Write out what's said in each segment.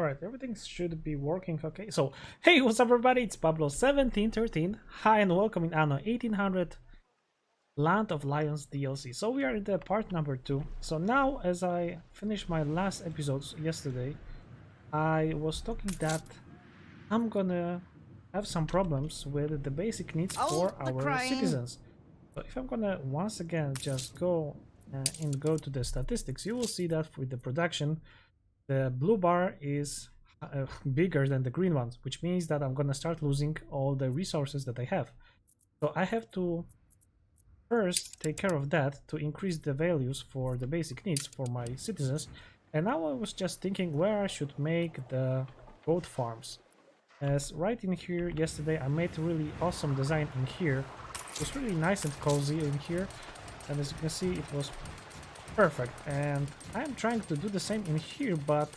Alright, everything should be working okay. So, hey, what's up everybody? It's Pablo1713. Hi and welcome in Anno 1800 Land of Lions DLC. So we are in the part number 2. So now, as I finished my last episodes yesterday, I was talking that I'm gonna have some problems with the basic needs for our citizens. So if I'm gonna once again just go and go to the statistics, you will see that with the production, the blue bar is bigger than the green ones, which means that I'm gonna start losing all the resources that I have. So I have to first take care of that to increase the values for the basic needs for my citizens. And now I was just thinking where I should make the goat farms. As right in here yesterday I made a really awesome design in here. It was really nice and cozy in here, and as you can see it was perfect, and I'm trying to do the same in here, but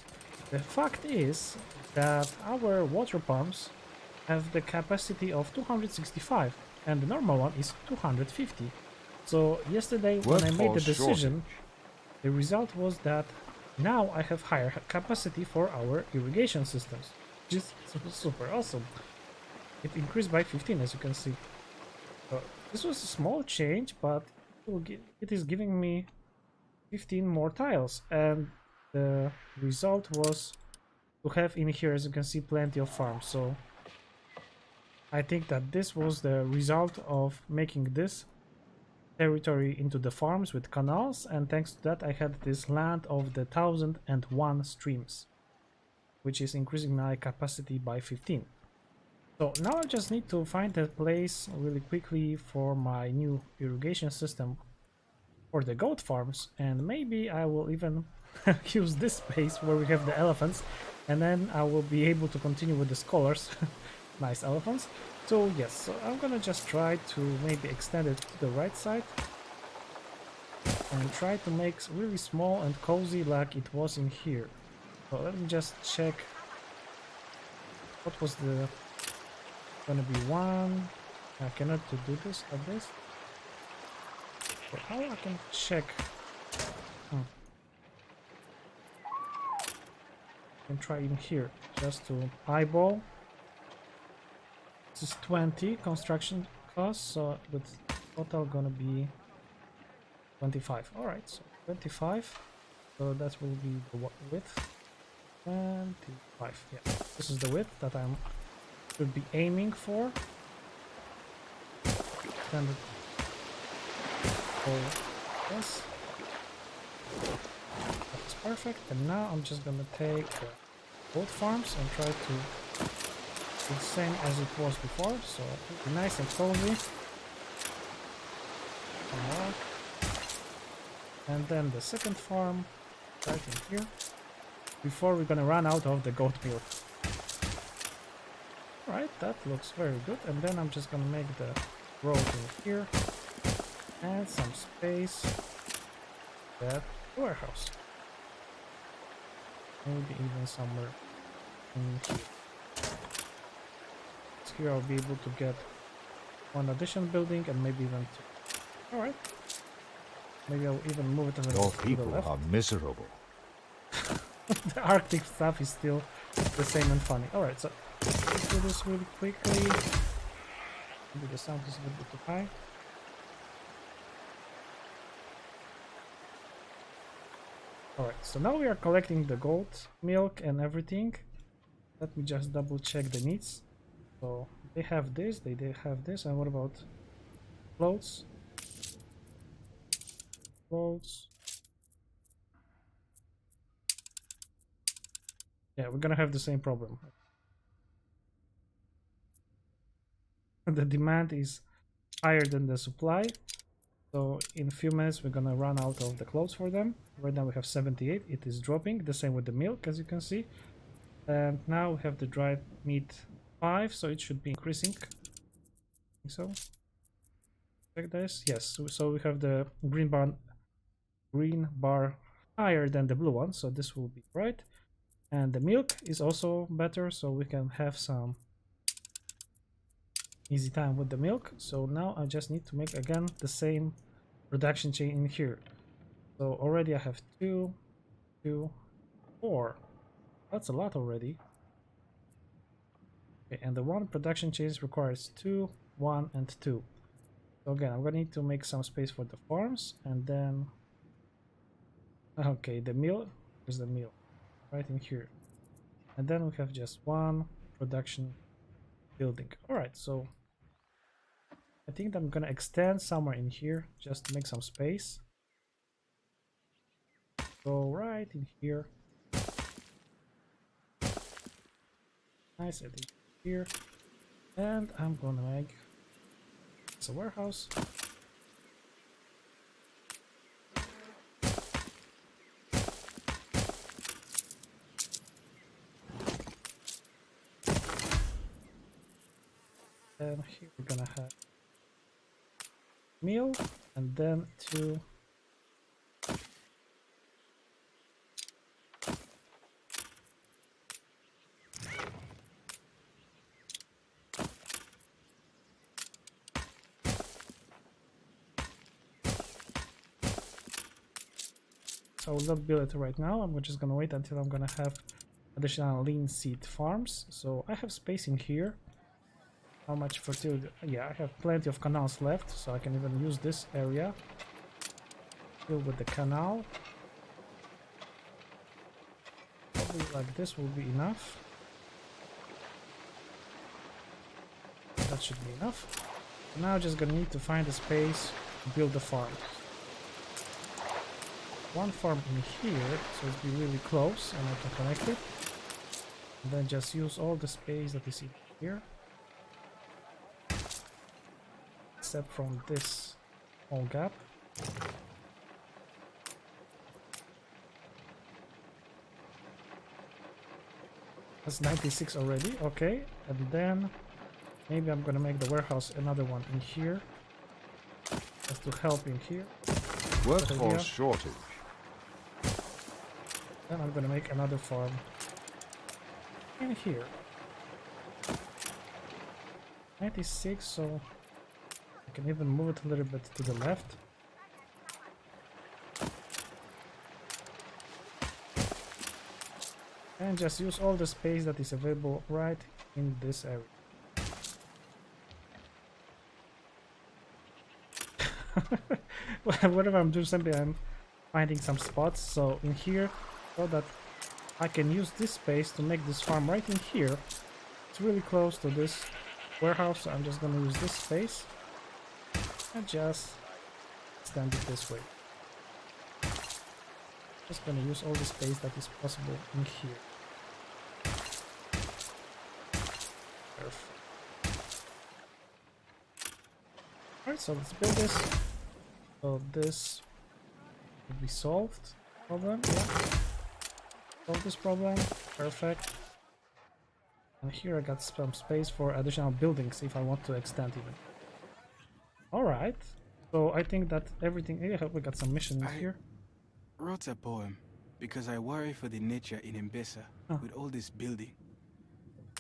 the fact is that our water pumps have the capacity of 265 and the normal one is 250. So yesterday when I made the decision, the result was that now I have higher capacity for our irrigation systems, which is super awesome. It increased by 15, as you can see. So this was a small change, but it is giving me 15 more tiles, and the result was to have in here, as you can see, plenty of farms. So I think that this was the result of making this territory into the farms with canals, and thanks to that I had this land of the 1001 streams, which is increasing my capacity by 15. So now I just need to find a place really quickly for my new irrigation system for the goat farms, and maybe I will even use this space where we have the elephants, and then I will be able to continue with the scholars. Nice elephants. So yes, so I'm gonna just try to maybe extend it to the right side and try to make really small and cozy like it was in here. So let me just check what was the gonna be one. I cannot do this like this. So how I can check? I can try in here just to eyeball. This is 20 construction costs, so the total gonna be 25. All right, so 25. So that will be the width. 25. Yeah, this is the width that I should be aiming for. Standard. Yes, that's perfect. And now I'm just gonna take both farms and try to do the same as it was before, so nice and cozy. And then the second farm right in here before we're gonna run out of the goat milk. Alright, that looks very good. And then I'm just gonna make the road in here and some space that warehouse, maybe even somewhere in here. So here I'll be able to get one additional building and maybe even two. All right, maybe I'll even move it a little to the left. Your people are miserable. The Arctic stuff is still the same and funny. All right, so let's do this really quickly. Maybe the sound is a little bit too high. Alright, so now we are collecting the goat milk and everything. Let me just double check the needs. So they have this, they have this, and what about clothes? Clothes. Yeah, we're gonna have the same problem. The demand is higher than the supply. So in a few minutes we're gonna run out of the clothes for them. Right now we have 78, it is dropping. The same with the milk, as you can see. And now we have the dried meat 5, so it should be increasing. I think so. Check this. Yes, so we have the green bar higher than the blue one, so this will be right. And the milk is also better, so we can have some easy time with the milk. So now I just need to make again the same production chain in here. So already I have 2, 2, 4. That's a lot already. Okay, and the one production change requires 2, 1, and 2. So again, I'm gonna need to make some space for the farms, and then okay, the mill. Here's the mill, right in here, and then we have just one production building. All right, so I think I'm gonna extend somewhere in here just to make some space. Go right in here. Nice, I think here, and I'm gonna make it's a warehouse. And here we're gonna have meal, and then 2. So I will not build it right now. I'm just gonna wait until I'm gonna have additional lean seed farms. So I have space in here. How much fertility? Yeah, I have plenty of canals left, so I can even use this area. Fill with the canal. Probably like this will be enough. That should be enough. Now just gonna need to find a space to build the farm. One farm in here, so it'll be really close and I can connect it. And then just use all the space that is in here. Except from this small gap. That's 96 already, okay. And then maybe I'm gonna make the warehouse another one in here. Just to help in here. Workforce shortage. Then I'm gonna make another farm in here. 96, so I can even move it a little bit to the left. And just use all the space that is available right in this area. Whatever I'm doing, simply I'm finding some spots. So in here, so that I can use this space to make this farm right in here. It's really close to this warehouse, so I'm just gonna use this space and just extend it this way. Just gonna use all the space that is possible in here. Perfect. Alright, so let's build this. So this will be solved. Problem, yeah. Solve this problem. Perfect. And here I got some space for additional buildings if I want to extend even. Alright. So I think that everything. Yeah, we got some mission in here. Wrote a poem because I worry for the nature in Mbesa with all this building.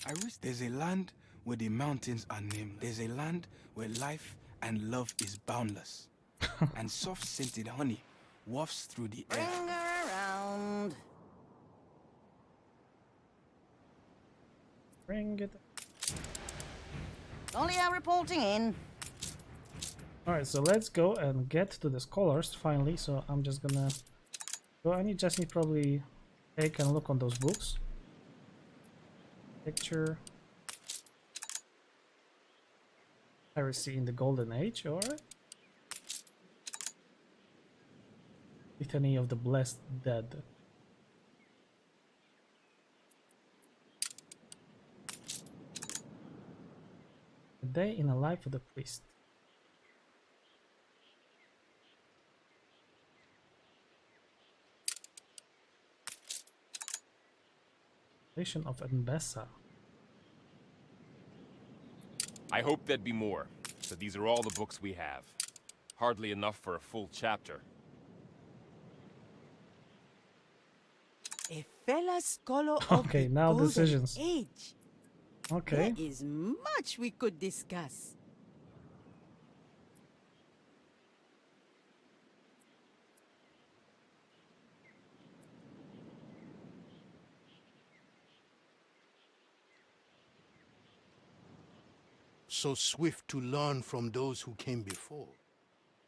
I wish there's a land where the mountains are nameless. There's a land where life and love is boundless. And soft-scented honey wafts through the air. Bring her around. Bring it. Only are reporting in. Alright, so let's go and get to the scholars finally. So I'm just gonna go. I just need probably take a look on those books. Picture. Heresy in the Golden Age, alright. Litany of the Blessed Dead. A day in the life of the priest. Nation of Mbesa. I hope there'd be more, but these are all the books we have. Hardly enough for a full chapter. A fellow scholar Okay, of the now Golden decisions. Age. Okay. There is much we could discuss. also swift to learn from those who came before.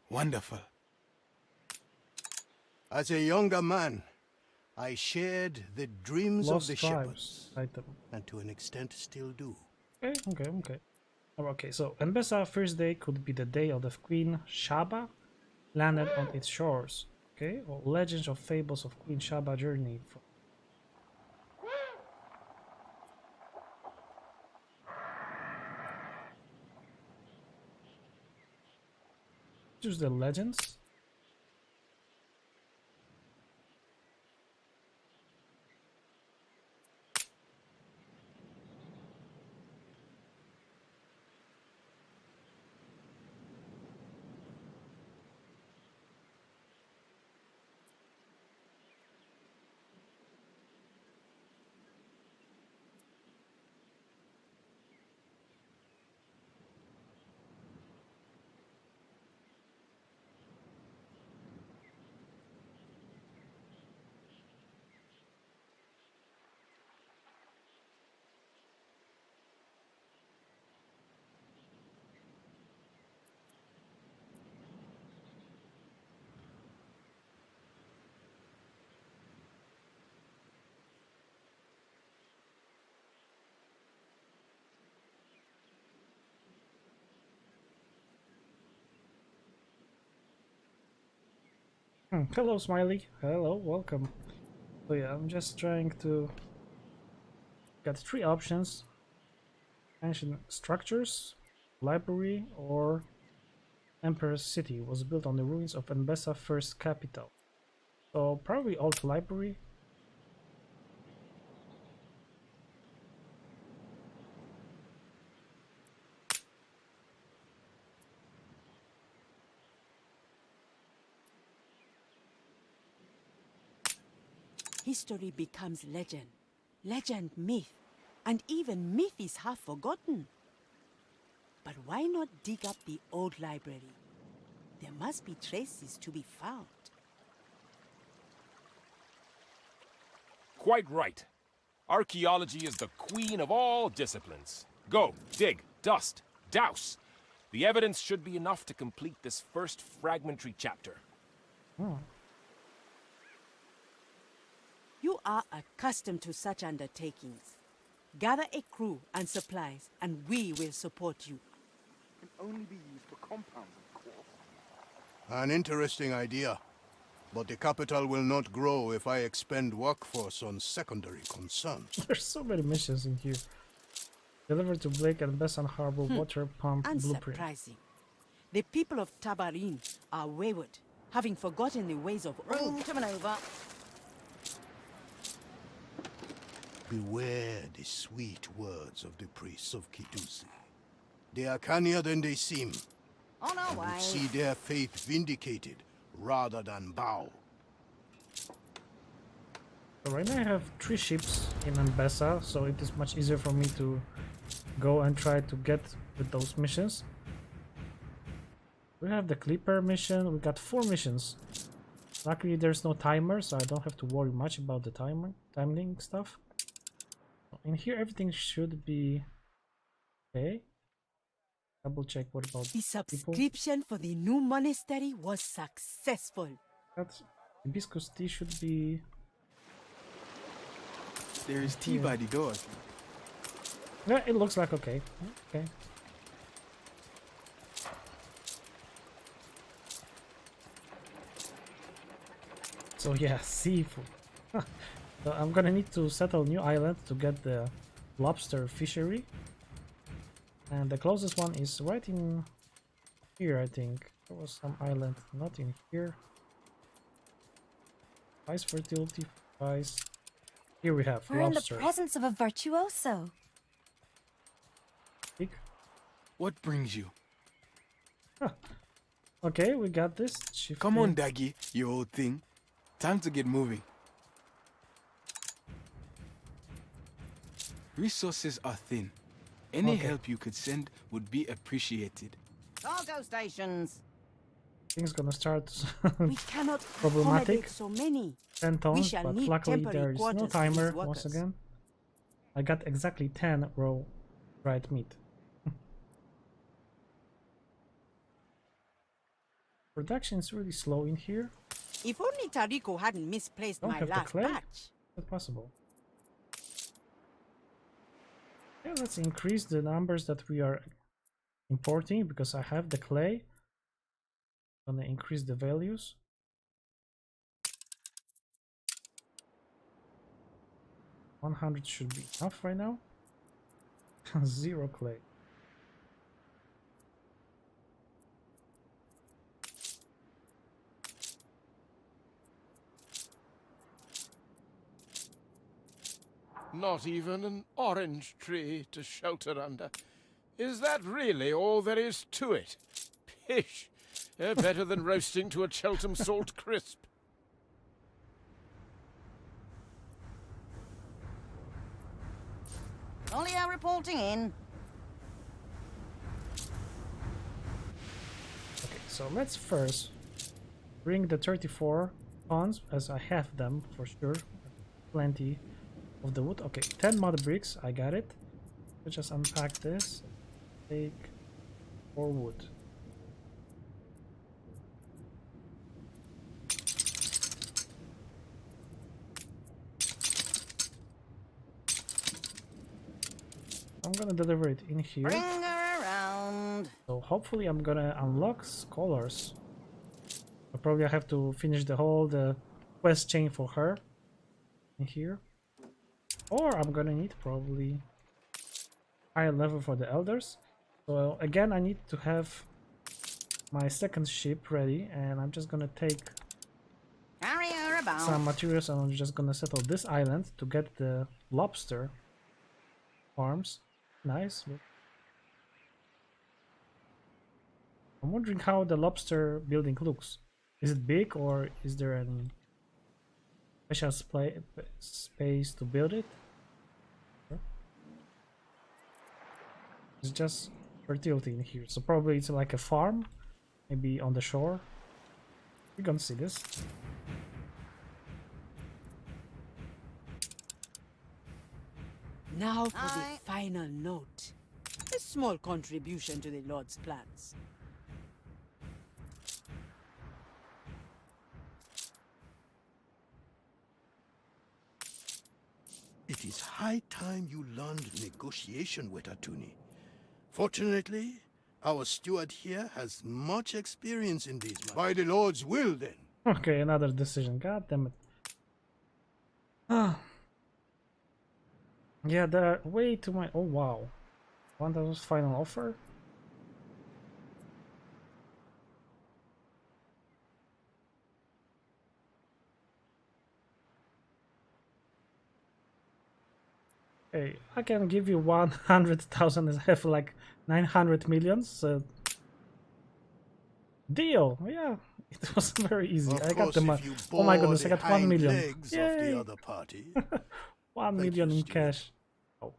Wonderful. As a younger man, I shared the dreams of Lost the tribes shepherds, item. and to an extent still do. Okay. Oh, okay, so Mbesa first day could be the day of the Queen Shaba landed on its shores. Okay, or legends of fables of Queen Shaba journey. Choose the legends. Hello, Smiley. Hello, welcome. So yeah, I'm just trying to get three options: ancient structures, library, or Emperor's City was built on the ruins of Mbesa first capital. So probably old library. History becomes legend, legend myth, and even myth is half forgotten. But why not dig up the old library? There must be traces to be found. Quite right. Archaeology is the queen of all disciplines. Go, dig, dust, douse. The evidence should be enough to complete this first fragmentary chapter. Oh. You are accustomed to such undertakings. Gather a crew and supplies, and we will support you. Can only be used for compounds, of course. An interesting idea. But the capital will not grow if I expend workforce on secondary concerns. There's so many missions in here. Deliver to Blake and Besson Harbor water pump blueprint. Unsurprising. The people of Tabarin are wayward, having forgotten the ways of Room old. to maneuver. Beware the sweet words of the priests of Kidusi. They are cannier than they seem. On our And way. would see their faith vindicated rather than bow. So right now I have 3 ships in Mbesa, so it is much easier for me to go and try to get with those missions. We have the Clipper mission. We got 4 missions. Luckily there's no timer, so I don't have to worry much about the timing stuff. In here everything should be okay. Double check what about The people. subscription for the new monastery was successful. That hibiscus tea should be There is tea by the doors. yeah, it looks like okay. Okay. So yeah, seafood. So I'm gonna need to settle new island to get the lobster fishery. And the closest one is right in here, I think. There was some island, not in here. Ice fertility, ice. Here we have We're in the lobster. presence of a virtuoso. Pig. What brings you? Okay, we got this. Shift Come in. on, Daggy, you old thing. Time to get moving. Resources are thin. Any Okay. help you could send would be appreciated. Cargo stations. Things gonna start We cannot Problematic. accommodate so many. 10 tons, shall but need luckily temporary there is no quarters for timer these once workers. again. I got exactly 10 raw dried meat. Production is really slow in here. If only Tariko hadn't misplaced Don't my have the last clay? batch. Is that possible? Yeah, let's increase the numbers that we are importing because I have the clay. I'm gonna increase the values. $100 should be enough right now. 0 clay. Not even an orange tree to shelter under. Is that really all there is to it? Pish! Better than roasting to a Cheltenham salt crisp. Olio reporting in. Okay, so let's first bring the 34 tons, as I have them for sure. Plenty of the wood. Okay, 10 mud bricks, I got it. Let's just unpack this. Take 4 wood. I'm gonna deliver it in here. Bring her around. So hopefully I'm gonna unlock scholars. But probably I have to finish the quest chain for her in here. Or I'm gonna need probably higher level for the elders. So again, I need to have my second ship ready, and I'm just gonna take Carry her about. some materials and I'm just gonna settle this island to get the lobster farms. Nice. I'm wondering how the lobster building looks. Is it big or is there any special space to build it? It's just fertility in here, so probably it's like a farm, maybe on the shore. We're gonna see this. Now for Aye. the final note. A small contribution to the Lord's plans. It is high time you learned negotiation, Wetatuni. Fortunately, our steward here has much experience in these matters. By the Lord's will, then. Okay, another decision. God damn it. Ah. Yeah, there are way too many. Oh wow. 1,000 final offer? Hey, I can give you 100,000 and have like 900 millions. So deal. Yeah, it was very easy. Of I got course, the if money. you Oh my bore goodness, I the got 1 hind million. legs of Yay! the other party. 1 Thank million you, in Stuart. cash. Oh.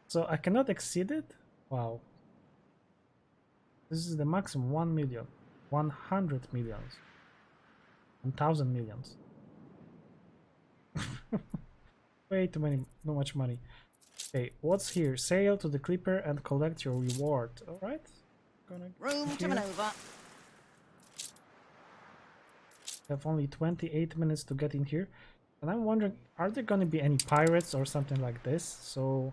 So I cannot exceed it? Wow. This is the maximum. 1 million. 100 millions. 1,000 millions. Way too much money. Okay, what's here? Sail to the clipper and collect your reward. Alright. Room to maneuver. Have only 28 minutes to get in here. And I'm wondering, are there gonna be any pirates or something like this? So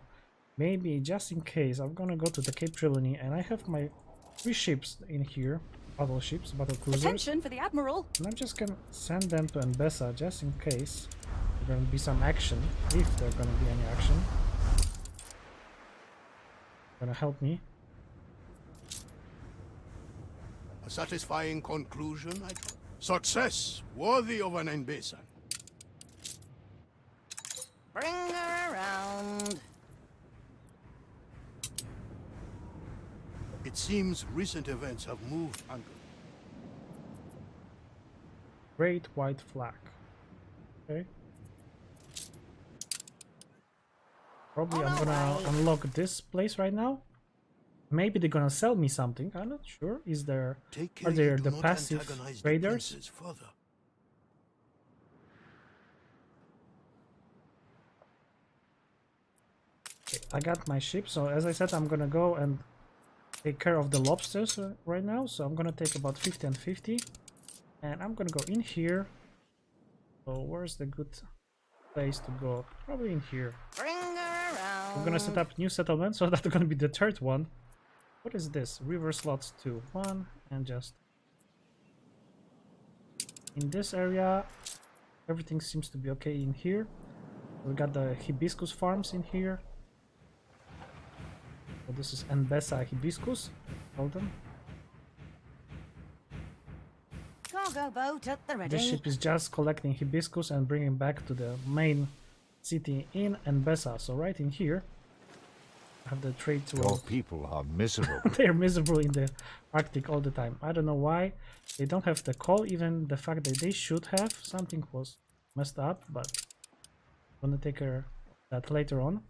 maybe just in case, I'm gonna go to the Cape Trelawney and I have my 3 ships in here. Battleships, battle cruisers. Attention for the Admiral. And I'm just gonna send them to Mbessa just in case there's gonna be some action, if there's gonna be any action. Gonna help me. A satisfying conclusion, I trust. Success, worthy of an Mbesa. Bring her around. It seems recent events have moved Anno. Great white flag. Okay. Probably I'm gonna unlock this place right now. Maybe they're gonna sell me something. I'm not sure. Is there? Take care Are there you do the not passive antagonize the traders? princes further. Okay, I got my ship. So as I said, I'm gonna go and take care of the lobsters right now, so I'm gonna take about 50 and 50, and I'm gonna go in here. So where's the good place to go? Probably in here. Bring her around. We're gonna set up new settlement, so that's gonna be the third one. What is this? River slots 2, 1, and just in this area, everything seems to be okay in here. We got the hibiscus farms in here. So this is Mbesa hibiscus. Hold them. Cargo boat at the ready. This ship is just collecting hibiscus and bringing back to the main city in Mbesa. So right in here, I have the trade Your route. people are miserable. They're miserable in the Arctic all the time. I don't know why they don't have the coal. Even the fact that they should have, something was messed up, but I'm gonna take care of that later on.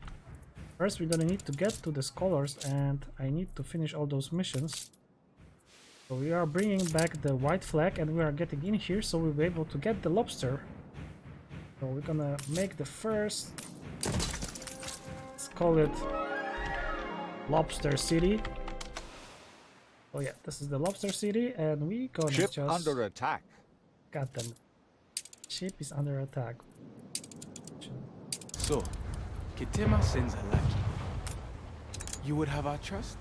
First, we're gonna need to get to the scholars, and I need to finish all those missions. So we are bringing back the white flag, and we are getting in here, so we'll be able to get the lobster. So we're gonna make the first, let's call it Lobster City. Oh yeah, this is the Lobster City, and we gonna Ship just under attack. got them. Ship is under attack. So, Ketema sends a lackey. You would have our trust?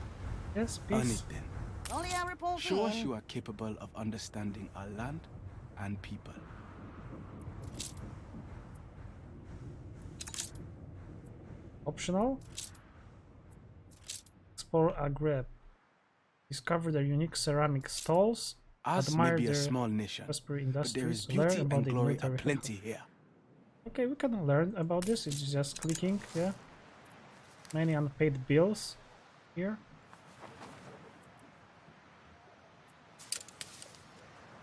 Yes, Earn peace. it then. Collier reporting. Show us you are capable of understanding our land and people. Optional. Explore Agreb. Discover their unique ceramic stalls. Ours may Admire be a their small nation, prosperous but there is industries. Learn beauty about and the glory military. aplenty here. Okay, we can learn about this. It's just clicking, yeah. Many unpaid bills here.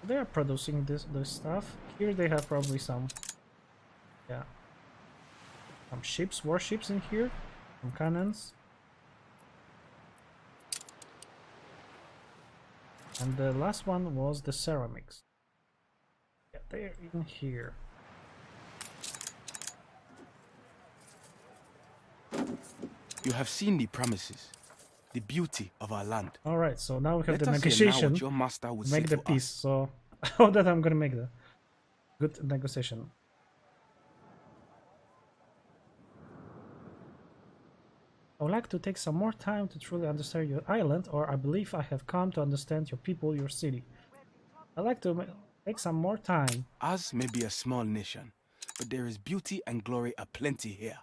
They are producing this stuff. Here they have probably some, yeah, some ships, warships in here, some cannons. And the last one was the ceramics. Yeah, they're in here. You have seen the promises, the beauty of our land. All right, so now we have Let the us hear now negotiation. what your master would say Make the to peace. us. So how that I'm gonna make the good negotiation. I would like to take some more time to truly understand your island, or I believe I have come to understand your people, your city. I'd like to take some more time. Ours may be a small nation, but there is beauty and glory aplenty here.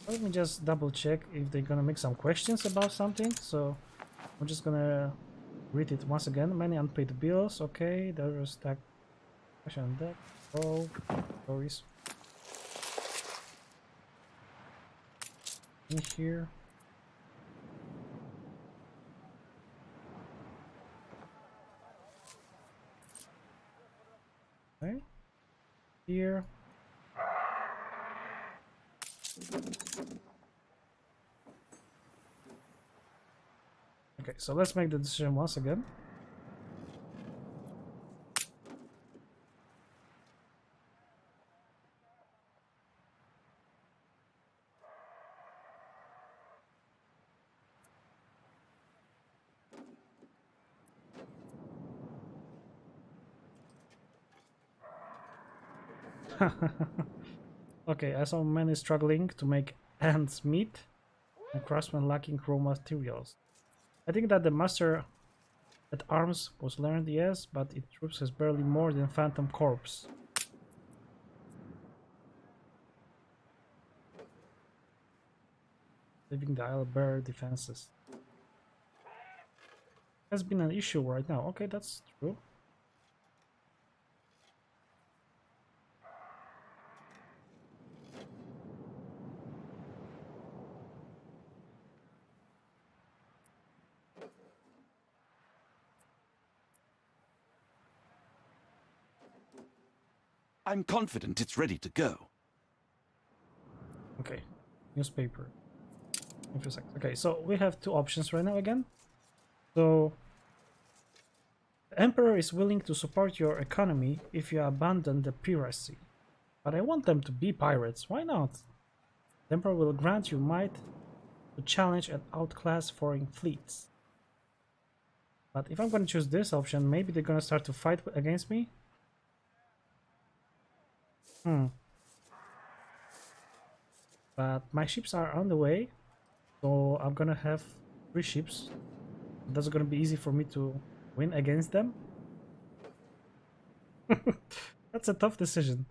Let me just double check if they're gonna make some questions about something. So I'm just gonna read it once again. Many unpaid bills. Okay, there is that question on that. Oh, stories. In here. Okay. Here. Okay, so let's make the decision once again. Okay, I saw many struggling to make ends meet and craftsmen lacking raw materials. I think that the master at arms was learned, yes, but its troops has barely more than Phantom Corps. Leaving the Isle bare defenses. Has been an issue right now. Okay, that's true. I'm confident it's ready to go. Okay, newspaper. In a few seconds. Okay, so we have two options right now again. So, the Emperor is willing to support your economy if you abandon the piracy. But I want them to be pirates. Why not? The Emperor will grant you might to challenge and outclass foreign fleets. But if I'm gonna choose this option, maybe they're gonna start to fight against me. But my ships are on the way, so I'm gonna have 3 ships. That's gonna be easy for me to win against them. That's a tough decision.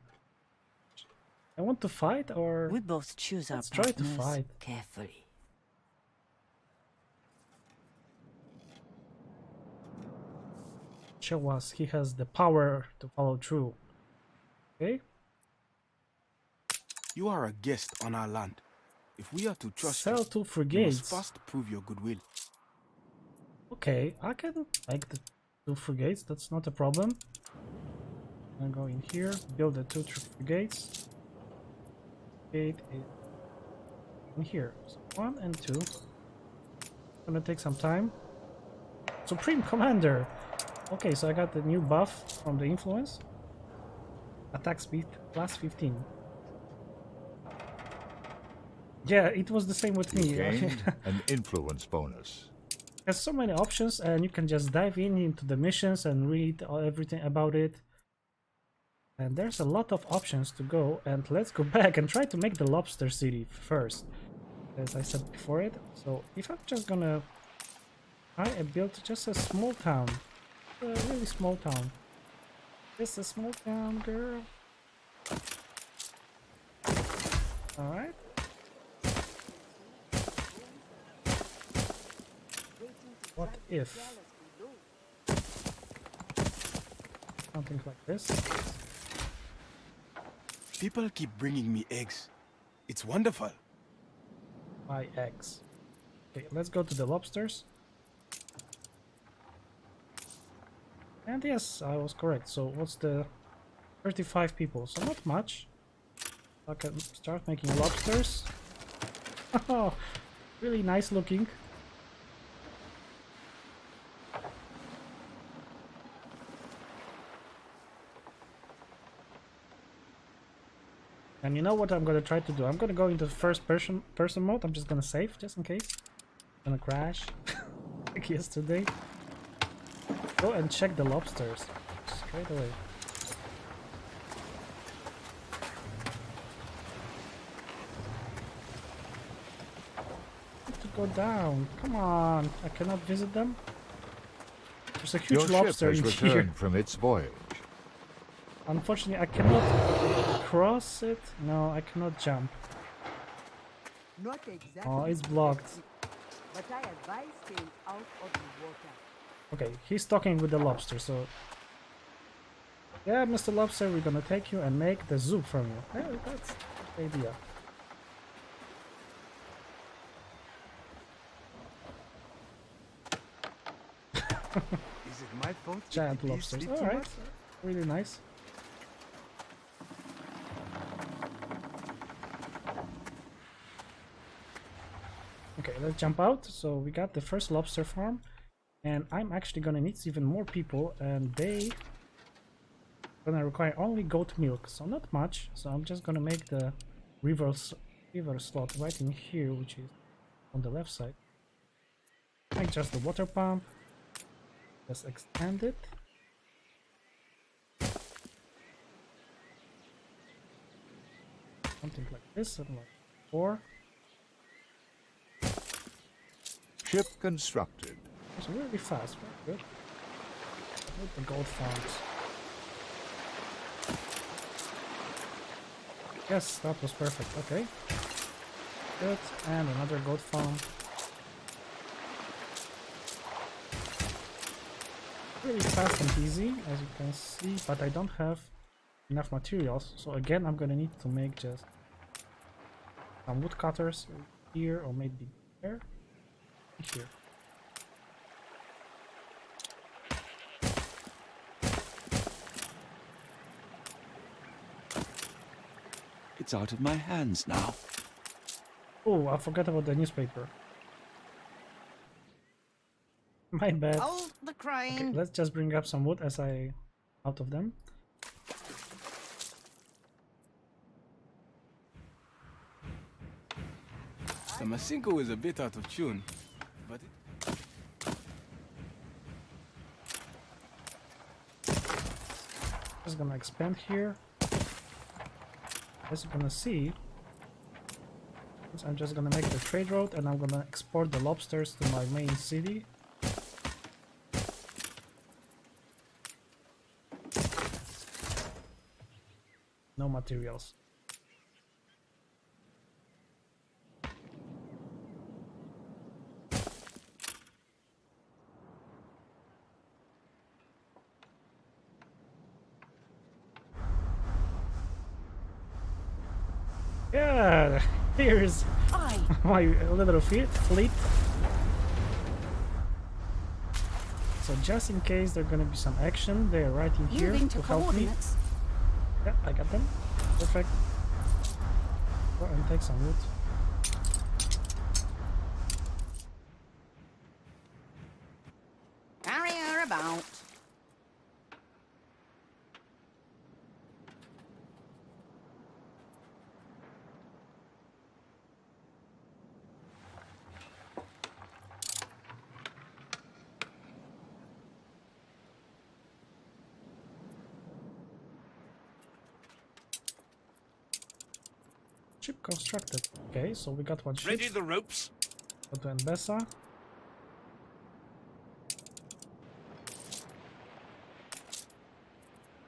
I want to fight, or We both choose our let's try to partners fight. carefully. Show us he has the power to follow through. Okay, You are a guest on our land. If we are to trust sell you, 2 you must frigates. first prove your goodwill. Okay, I can make the 2 frigates. That's not a problem. I'm gonna go in here, build the 2 frigates. Frigate is in here. So 1 and 2. Gonna take some time. Supreme Commander. Okay, so I got the new buff from the influence. Attack speed plus 15. Yeah, it was the same with me. Gain an influence bonus. There's so many options, and you can just dive into the missions and read everything about it. And there's a lot of options to go. And let's go back and try to make the Lobster City first, as I said before it. So if I'm just gonna try and build just a small town, a really small town, just a small town, girl. All right. What if something like this? People keep bringing me eggs. It's wonderful. Buy eggs. Okay, let's go to the lobsters. And yes, I was correct. So what's the 35 people? So not much. I can start making lobsters. Oh, really nice looking. And you know what I'm gonna try to do? I'm gonna go into first person mode. I'm just gonna save, just in case. I'm gonna crash, like yesterday. Go and check the lobsters straight away. I have to go down. Come on, I cannot visit them. There's a huge Your lobster ship has in here. returned from its voyage. Unfortunately, I cannot cross it. No, I cannot jump. Not exactly. Oh, it's blocked. But I advise staying out of the water. Okay, he's talking with the lobster, so... Yeah, Mr. Lobster, we're gonna take you and make the soup from you. Yeah, that's the idea. Is it my fault? if Giant the bees lobsters. sleep too Alright, much? really nice. Okay, let's jump out. So we got the first lobster farm, and I'm actually gonna need even more people, and they gonna require only goat milk, so not much. So I'm just gonna make the river slot right in here, which is on the left side. Make just the water pump. Just extend it. Something like this, and like 4. Ship constructed. It's really fast, very good. With the gold farms. Yes, that was perfect. Okay. Good, and another gold farm. Really fast and easy, as you can see, but I don't have enough materials, so again I'm gonna need to make just some woodcutters here, or maybe there. Here. It's out of my hands now. Oh, I forgot about the newspaper. My bad. Hold the crane. Okay, let's just bring up some wood as I out of them. The Masinko is a bit out of tune, but Just gonna expand here. As you're gonna see, I'm just gonna make the trade road and I'm gonna export the lobsters to my main city. No materials. Yeah, here's my little fleet. So just in case there's gonna be some action, they're right in here Moving to to help me. coordinates. Yeah, I got them. Perfect. Go and take some wood. Carry her about. Ship constructed. Okay, so we got one ship. Ready the ropes? Go to Embessa.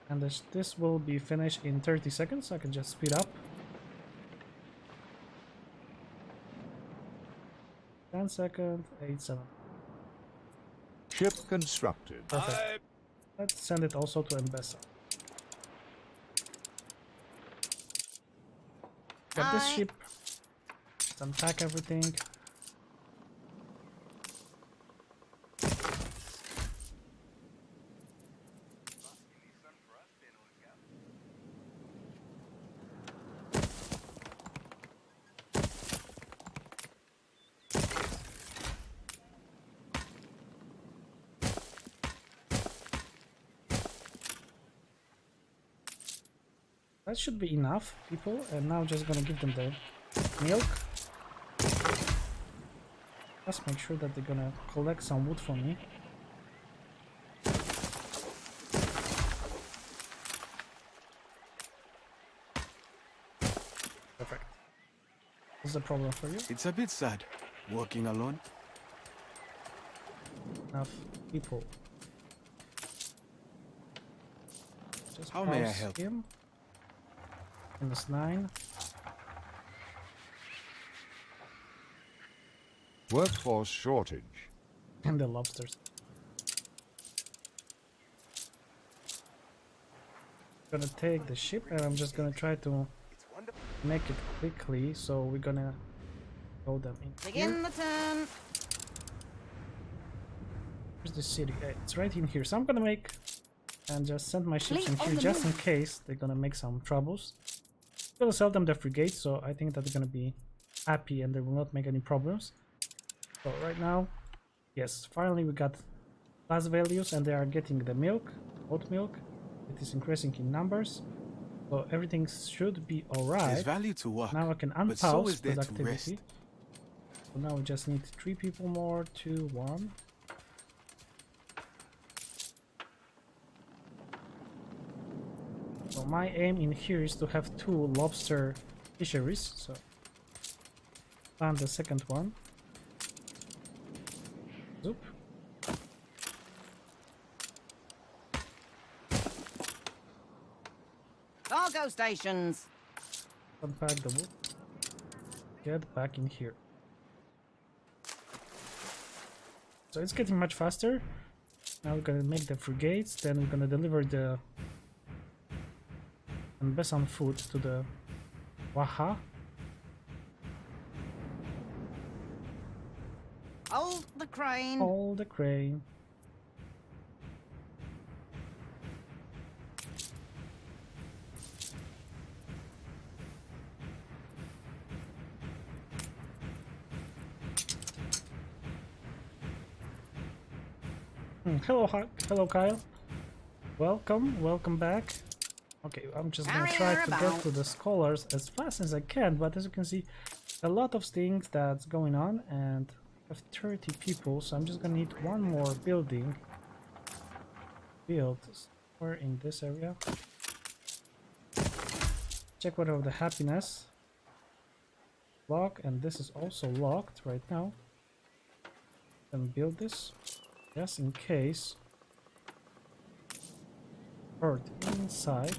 And this will be finished in 30 seconds, so I can just speed up. 10 seconds, 8, 7. Ship constructed. Perfect. Let's send it also to Embessa. Got this ship. Let's unpack everything. That should be enough, people, and now just gonna give them the milk. Just make sure that they're gonna collect some wood for me. Perfect. What's the problem for you? it's a bit sad working alone. Enough people. Just How may I pause help? him. -9. Workforce shortage. And the lobsters. Gonna take the ship and I'm just gonna try to make it quickly, so we're gonna throw them in here. Begin the turn. Where's the city? It's right in here, so I'm gonna make and just send my ships in Fleet on here the just in move. case they're gonna make some troubles. I'm gonna sell them the frigate, so I think that they're gonna be happy and they will not make any problems. So right now, yes, finally we got class values and they are getting the milk, oat milk. It is increasing in numbers, so everything should be There's alright. value to work, Now I can but so unpause is there to productivity. rest. So now we just need 3 people more, 2, 1. So my aim in here is to have 2 lobster fisheries, so plan the second one. Zoop. Cargo stations. Unpack the wood. Get back in here. So it's getting much faster. Now we're gonna make the frigates, then we're gonna deliver the Besan food to the Waha. Hold the crane. Hold the crane. Hello, hello, Kyle. Welcome back. Okay, I'm just gonna Carry try her to get about. to the scholars as fast as I can, but as you can see, a lot of things that's going on, and I have 30 people, so I'm just gonna need one more building built somewhere in this area. Check whatever the happiness lock, and this is also locked right now. Then build this, just in case. Bird inside.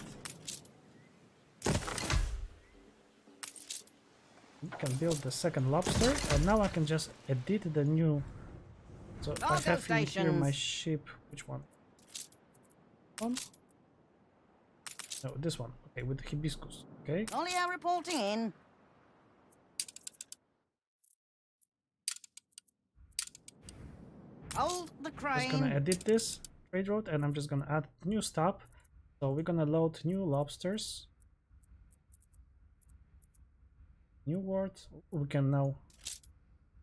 We can build the second lobster, and now I can just edit the new. So I Cargo have in here my stations. ship. Which one? One? No, this one. Okay, with the hibiscus. Okay. Olio reporting in. Hold the Just gonna crane. edit this trade route, and I'm just gonna add new stop. So we're gonna load new lobsters. New ward. We can now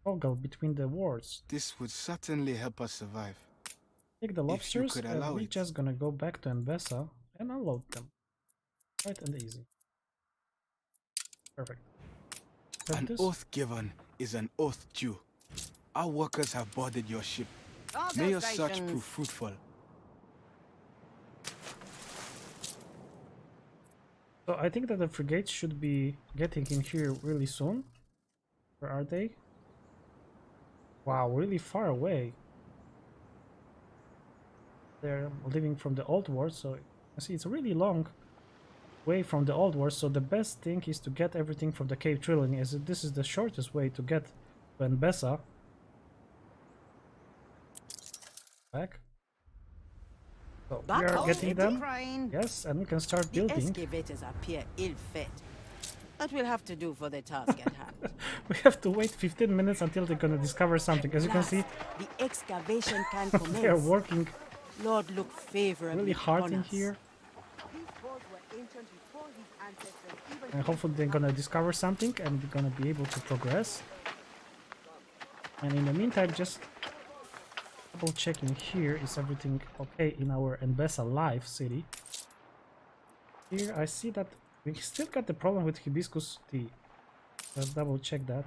toggle between the wards. This would certainly help us survive. Take the If you lobsters, could and allow we're it. just gonna go back to Mbesa and unload them. Right and easy. Perfect. Grab An this. oath given is an oath due. Our workers have boarded your ship. Cargo May your search stations. prove fruitful. So I think that the frigates should be getting in here really soon. Where are they? Wow, really far away. They're living from the old world, so you see it's a really long way from the old world. So the best thing is to get everything from the cave drilling, as this is the shortest way to get to Mbesa. Back. So we Back are up, getting Eddie. them. Crane. Yes, and we can start The building. excavators appear ill-fit. That will have to do for the task at hand. We have to wait 15 minutes until they're gonna discover something. As you can see, Last, the excavation can they are commence. working Lord, look favorably really hard upon in us. here. These walls were ancient before his ancestors even And hopefully they're gonna discover something and we're gonna be able to progress. And in the meantime, just double checking here, is everything okay in our Mbesa Live city. Here I see that we still got the problem with hibiscus tea. Let's double check that.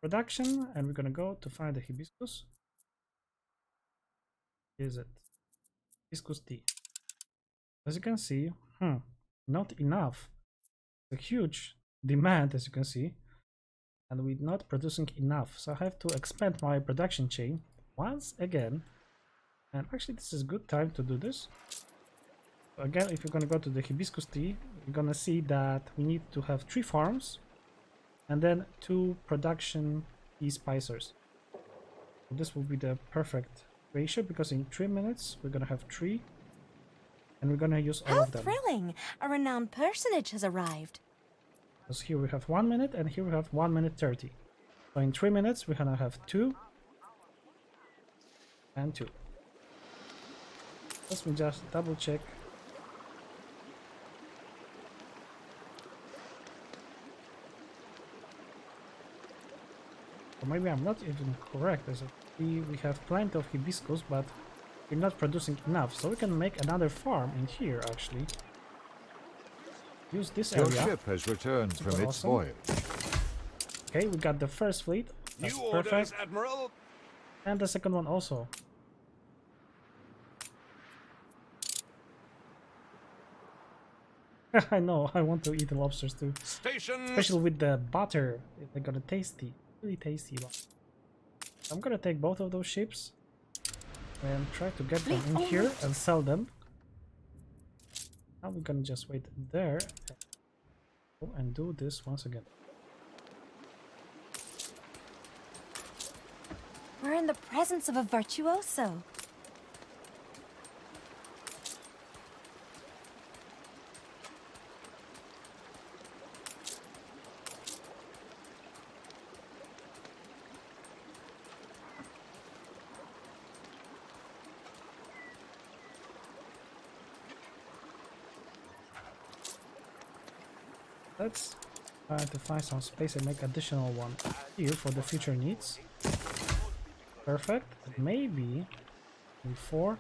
Production, and we're gonna go to find the hibiscus. Is it hibiscus tea? As you can see, not enough. A huge demand, as you can see, and we're not producing enough. So I have to expand my production chain once again. And actually, this is a good time to do this. So again, if you're gonna go to the hibiscus tea, you're gonna see that we need to have 3 farms and then 2 production tea spicers. So this will be the perfect ratio, because in 3 minutes we're gonna have 3. And we're gonna use all How of them. thrilling! A renowned personage has arrived. Because here we have 1 minute and here we have 1 minute 30. So in 3 minutes we're gonna have 2 and 2. Let me just double check. Or maybe I'm not even correct, as we have plenty of hibiscus, but we're not producing enough. So we can make another farm in here actually. Use this Your area. ship has returned Super from its awesome. voyage. Okay, we got the first fleet. That's New orders, perfect. Admiral. And the second one also. I know, I want to eat the lobsters too. Station. Especially with the butter. They're gonna tasty. Really tasty. I'm gonna take both of those ships and try to get them in here and sell them. Now we're gonna just wait there and do this once again. We're in the presence of a virtuoso. Let's try to find some space and make additional one here for the future needs. Perfect. Maybe before.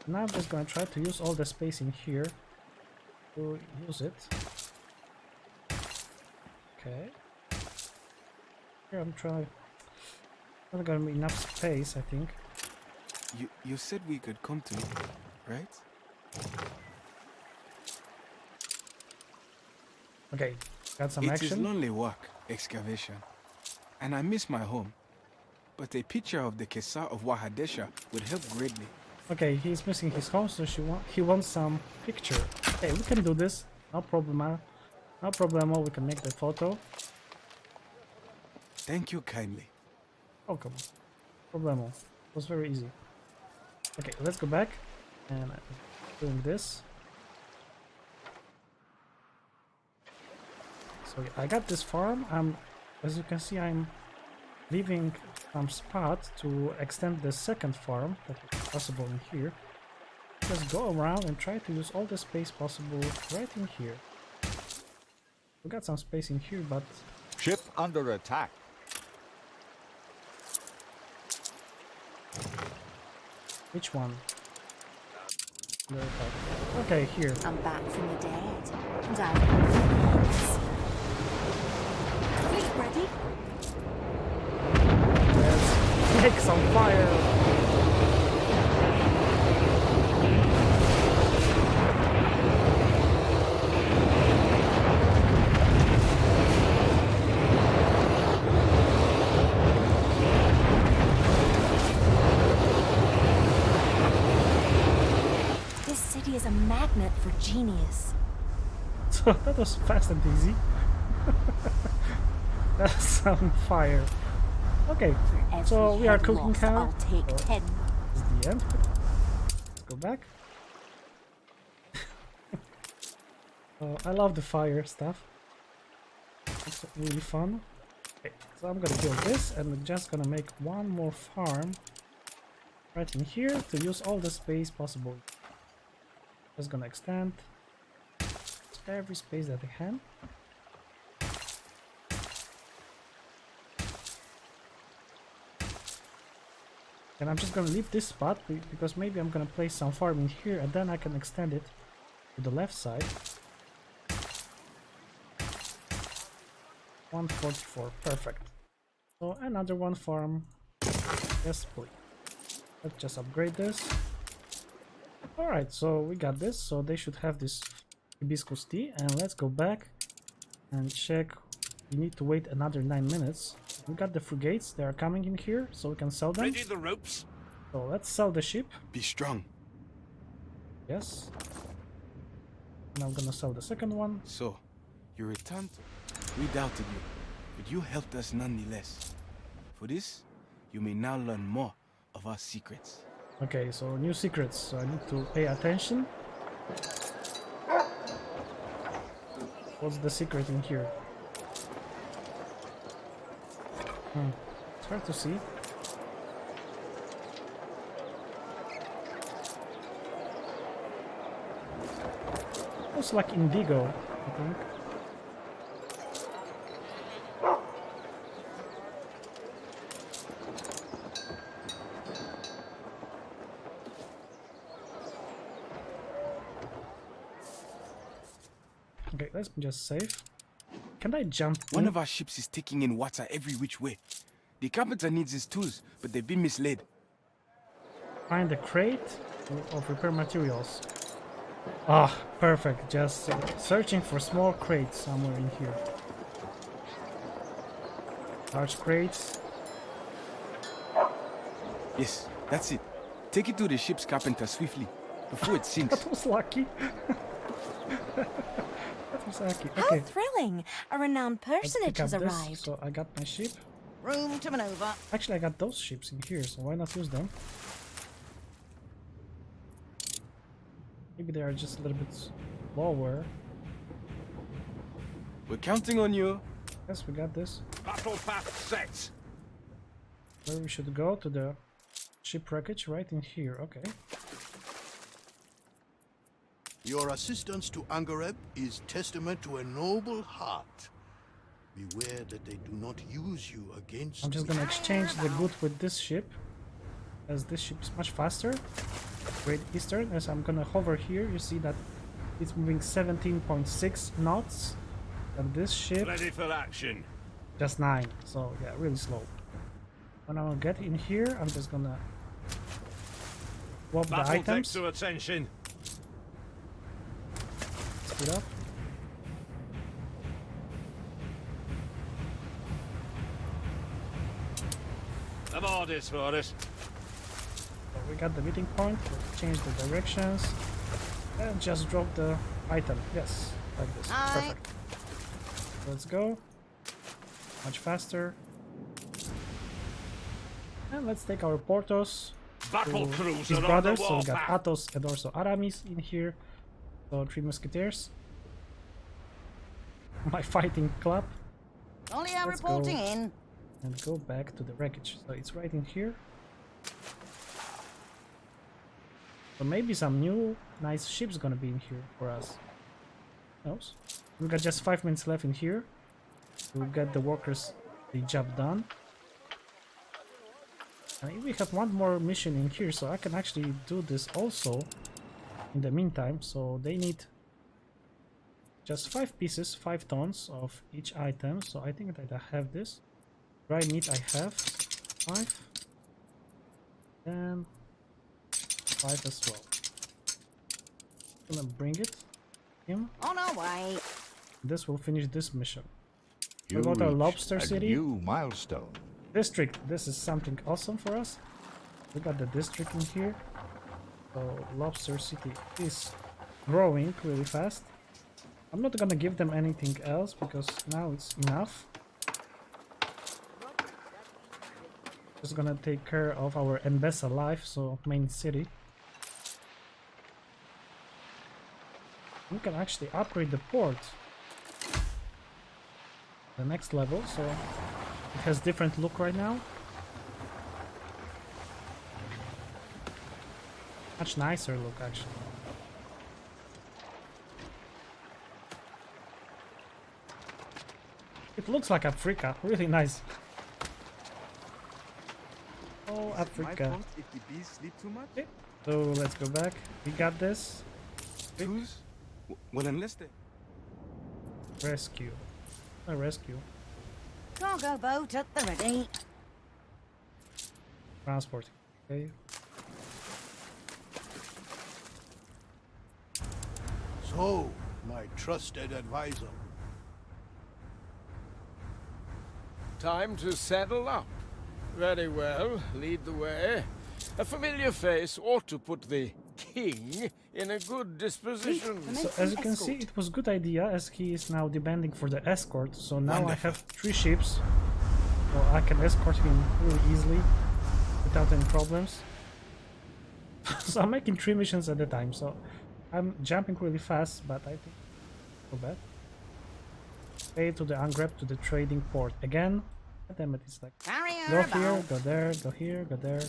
Now I'm just gonna try to use all the space in here to use it. Okay. Here I'm trying. Not gonna be enough space, I think. You said we could come to it, right? Okay, got some It action. is lonely work, excavation. And I miss my home. But a picture of the Kesar of Wahadesha would help greatly. Okay, he's missing his home, so he wants some picture. Okay, we can do this. No problem. No problemo. We can make the photo. Thank you kindly. Welcome. Problemo. It was very easy. Okay, let's go back. And I'm doing this. So yeah, I got this farm. As you can see, I'm leaving some spot to extend the second farm that is possible in here. Just go around and try to use all the space possible right in here. We got some space in here, but Ship under attack. which one? Okay, here. I'm back from the dead, and I've got things. Fleet ready? Let's make some fire. This city is a magnet for genius. So that was fast and easy. That's some fire. Okay, so we are cooking cow. I'll take 10. This is the end. Let's go back. I love the fire stuff. It's really fun. Okay, so I'm gonna build this, and I'm just gonna make one more farm right in here to use all the space possible. Just gonna extend every space that I can. And I'm just gonna leave this spot because maybe I'm gonna place some farm in here and then I can extend it to the left side. 144, perfect. So another one farm. Yes, please. Let's just upgrade this. Alright, so we got this, so they should have this hibiscus tea, and let's go back and check. We need to wait another 9 minutes. We got the frigates, they are coming in here, so we can sell them. Ready the ropes? So let's sell the ship. Be strong. Yes. And I'm gonna sell the second one. So, you returned. We doubted you, but you helped us nonetheless. For this, you may now learn more of our secrets. Okay, so new secrets, so I need to pay attention. What's the secret in here? It's hard to see. Looks like indigo, I think. Okay, let's just save. Can I jump in? One of our ships is taking in water every which way. The carpenter needs his tools, but they've been misled. Find a crate of repair materials. Ah, perfect. Just searching for small crates somewhere in here. Large crates. Yes, that's it. Take it to the ship's carpenter swiftly, before it sinks. That was lucky. That was lucky. How Okay. thrilling! A renowned Let's personage pick up has this. arrived. So I got my ship. Room to maneuver. Actually, I got those ships in here, so why not use them? Maybe they are just a little bit lower. We're counting on you. Yes, we got this. Battle path set. Where we should go? To the ship wreckage right in here. Okay. Your assistance to Angareb is testament to a noble heart. Beware that they do not use you against I'm just me. gonna exchange the good with this ship, as this ship is much faster. Great Eastern. As I'm gonna hover here, you see that It's moving 17.6 knots. And this ship Ready for action. just 9. So yeah, really slow. When I get in here, I'm just gonna swap the Battle decks items. to attention. Speed up. I'm orders for it. So we got the meeting point. Let's change the directions. And just drop the item. Yes, like this. Aye. Perfect. Let's go. Much faster. And let's take our Portos. Battle to cruiser his on brothers. the So we got warpath. Athos and also Aramis in here. So 3 musketeers. My fighting club. Olio Let's reporting go. in. And go back to the wreckage. So it's right in here. So maybe some new nice ships gonna be in here for us. Who knows? We got just 5 minutes left in here to get the workers the job done. And we have one more mission in here, so I can actually do this also in the meantime. So they need just 5 pieces, 5 tons of each item. So I think that I have this. Dry meat I have 5. And 5 as well. I'm gonna bring it. Him. On our way. This will finish this mission. You We got our reached Lobster a City. new milestone. District. This is something awesome for us. We got the district in here. So Lobster City is growing really fast. I'm not gonna give them anything else because now it's enough. Just gonna take care of our Mbesa life, so main city. We can actually upgrade the port. The next level, so it has different look right now. Much nicer look actually. It looks like Africa, really nice. Oh, Is it my Africa. fault if the bees sleep too much? Okay, so let's go back. We got this. Tools? Well, unless they... Rescue. A rescue. Cargo boat at the ready. Transporting. Okay. So, my trusted advisor. Time to saddle up. Very well, lead the way. A familiar face ought to put the king in a good disposition. So as you can see, it was good idea as he is now demanding for the escort. So now I have 3 ships. So I can escort him really easily without any problems. So I'm making 3 missions at a time. So I'm jumping really fast, but I think not bad. Pay to the ungrab to the trading port again. Damn it, it's like Carrier go here, about. go there, go here, go there.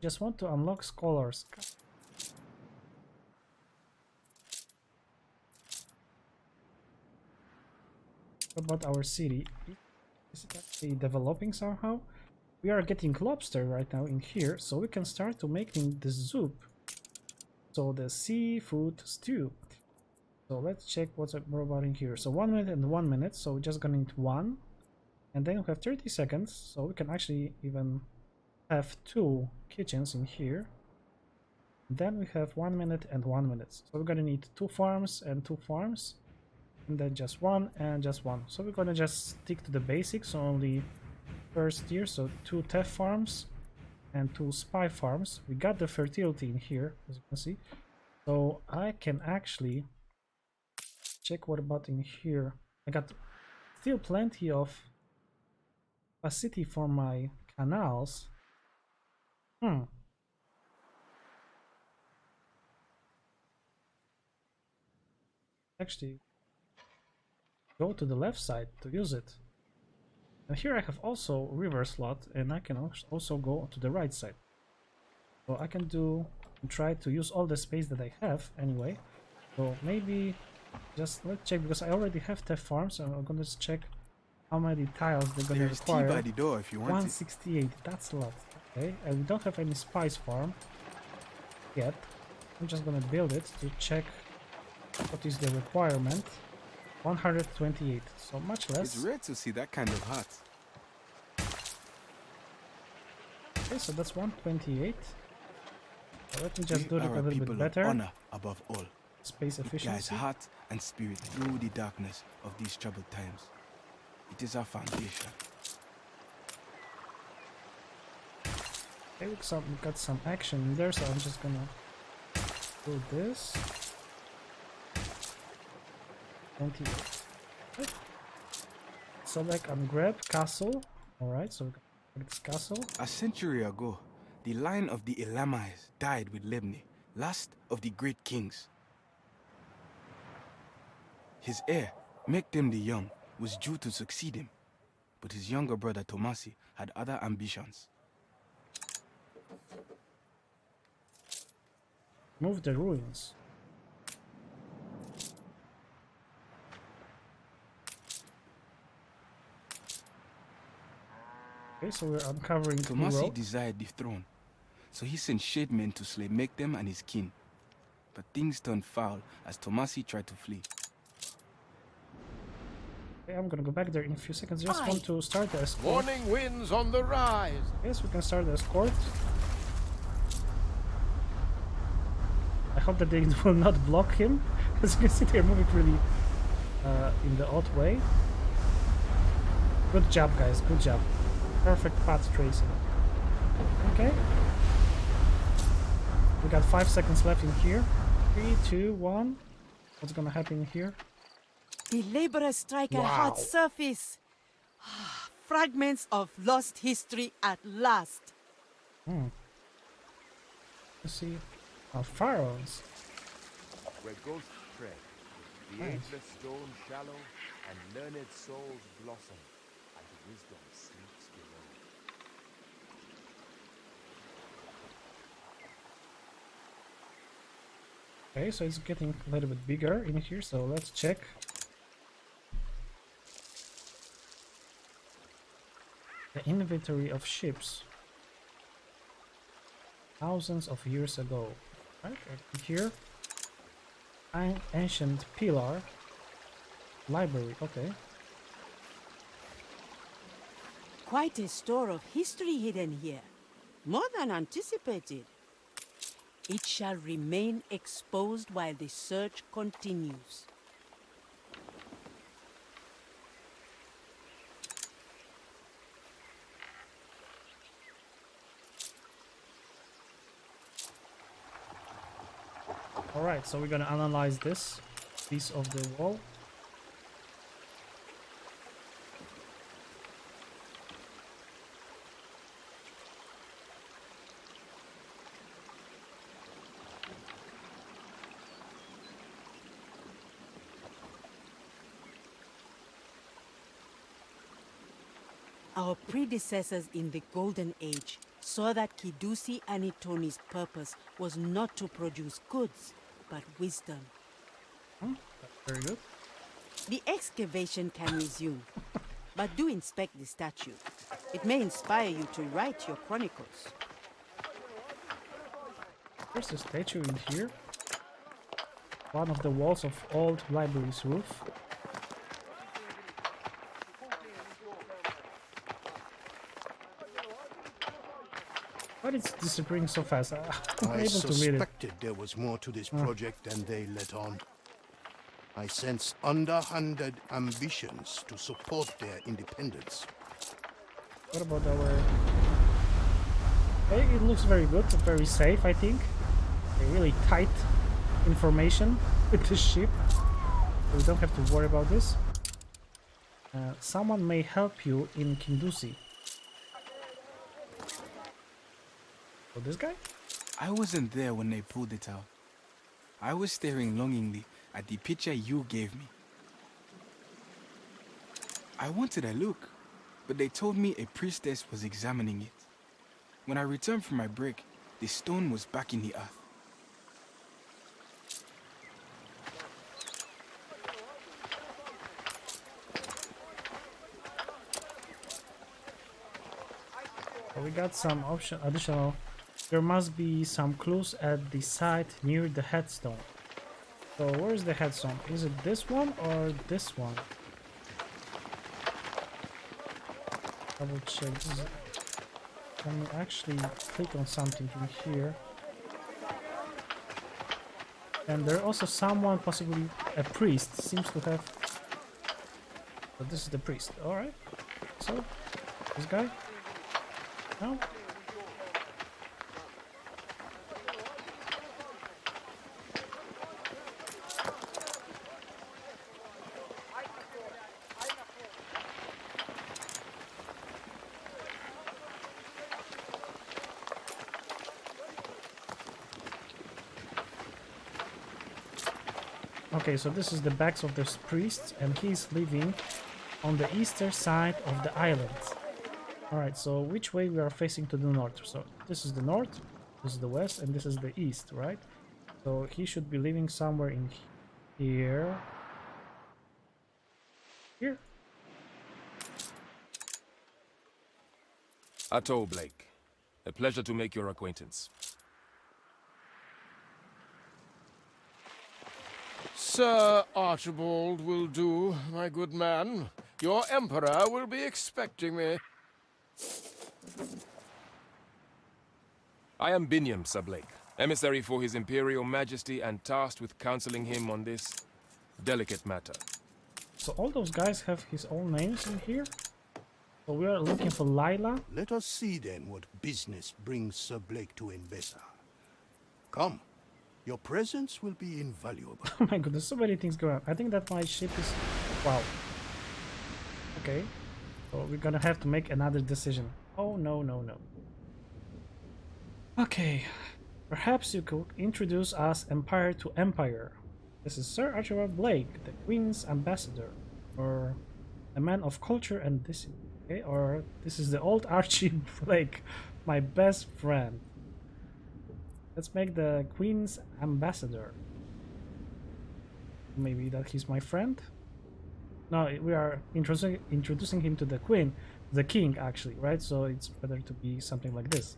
Just want to unlock scholars. What about our city? Is it actually developing somehow? We are getting lobster right now in here, so we can start to making the soup. So the seafood stew. So let's check what's more about in here. So 1 minute and 1 minute, so we're just gonna need 1. And then we have 30 seconds, so we can actually even have 2 kitchens in here. Then we have 1 minute and 1 minute. So we're gonna need 2 farms and 2 farms. And then just 1 and just 1. So we're gonna just stick to the basics, so only first tier, so 2 TEF farms and 2 spy farms. We got the fertility in here, as you can see. So I can actually check what about in here. I got still plenty of capacity for my canals. Actually, go to the left side to use it. And here I have also river slot, and I can also go to the right side. So I can try to use all the space that I have anyway. So maybe just let's check, because I already have TEF farms, so I'm gonna just check how many tiles they're gonna There's tea require. by the door if you want it. 168, that's a lot. Okay, and we don't have any spice farm yet. I'm just gonna build it to check what is the requirement. 128, so much less. It's rare to see that kind of hut. Okay, so that's 128. So let me just do it a We are little people bit better. of honor above all. Space It guides efficiency. heart and spirit through the darkness of these troubled times. It is our foundation. Okay, we got some action in there, so I'm just gonna do this. 28. Okay. Select and grab castle. Alright, so we got this castle. A century ago, the line of the Elamites died with Lebni, last of the great kings. His heir, Mekdem the Young, was due to succeed him, but his younger brother Tomasi had other ambitions. Move the ruins. Okay, so we're uncovering two Tomasi roads. desired the throne, so he sent shade men to slay Mekdem and his kin. But things turned foul as Tomasi tried to flee. Okay, I'm gonna go back there in a few seconds. Just want to start the escort. Warning winds on the rise. Yes, we can start the escort. I hope that they will not block him. As you can see, they're moving really in the odd way. Good job, guys. Good job. Perfect path tracing. Okay. We got 5 seconds left in here. 3, 2, 1. What's gonna happen here? The laborers strike a hot surface. Fragments of lost history at last. Let's see. Our pharaohs. Where ghosts tread, the Nice. ageless stone shallow, and learned souls blossom, and wisdom sleeps below. Okay, so it's getting a little bit bigger in here, so let's check. The inventory of ships. Thousands of years ago. Right, here. An ancient pillar. Library, okay. Quite a store of history hidden here. More than anticipated. It shall remain exposed while the search continues. Alright, so we're gonna analyze this piece of the wall. Our predecessors in the Golden Age saw that Kidusi Anitoni's purpose was not to produce goods, but wisdom. Very good. The excavation can resume, but do inspect the statue. It may inspire you to write your chronicles. There's a statue in here. One of the walls of old library's roof. But it's disappearing so fast. I'm I able to read it. suspected there was more to this project than they let on. I sense underhanded ambitions to support their independence. What about our... Hey, it looks very good, very safe, I think. A really tight information with the ship. So we don't have to worry about this. Someone may help you in Kindusi. So this guy? I wasn't there when they pulled it out. I was staring longingly at the picture you gave me. I wanted a look, but they told me a priestess was examining it. When I returned from my break, the stone was back in the earth. So we got some additional There must be some clues at the site near the headstone. So where's the headstone? Is it this one or this one? Double check. Can we actually click on something from here? And there also someone, possibly a priest, seems to have. But this is the priest. All right. So this guy. No. Okay, so this is the backs of this priest, and he's living on the eastern side of the island. Alright, so which way we are facing to the north? So this is the north, this is the west, and this is the east, right? So he should be living somewhere in here. Here. Atto, Blake. A pleasure to make your acquaintance. Sir Archibald will do, my good man. Your Emperor will be expecting me. I am Binyam, Sir Blake, emissary for His Imperial Majesty and tasked with counseling him on this delicate matter. So all those guys have his own names in here? So we are looking for Lila. Let us see then what business brings Sir Blake to Mbesa. Come. Your presence will be invaluable. Oh my goodness, so many things going on. I think that my ship is... Wow. Okay. So we're gonna have to make another decision. Oh, no, no, no. Okay. Perhaps you could introduce us Empire to Empire. This is Sir Archibald Blake, the Queen's ambassador. Or a man of culture and discipline. Okay, or this is the old Archie Blake, my best friend. Let's make the Queen's ambassador. Maybe that he's my friend? No, we are introducing him to the Queen, the King actually, right? So it's better to be something like this.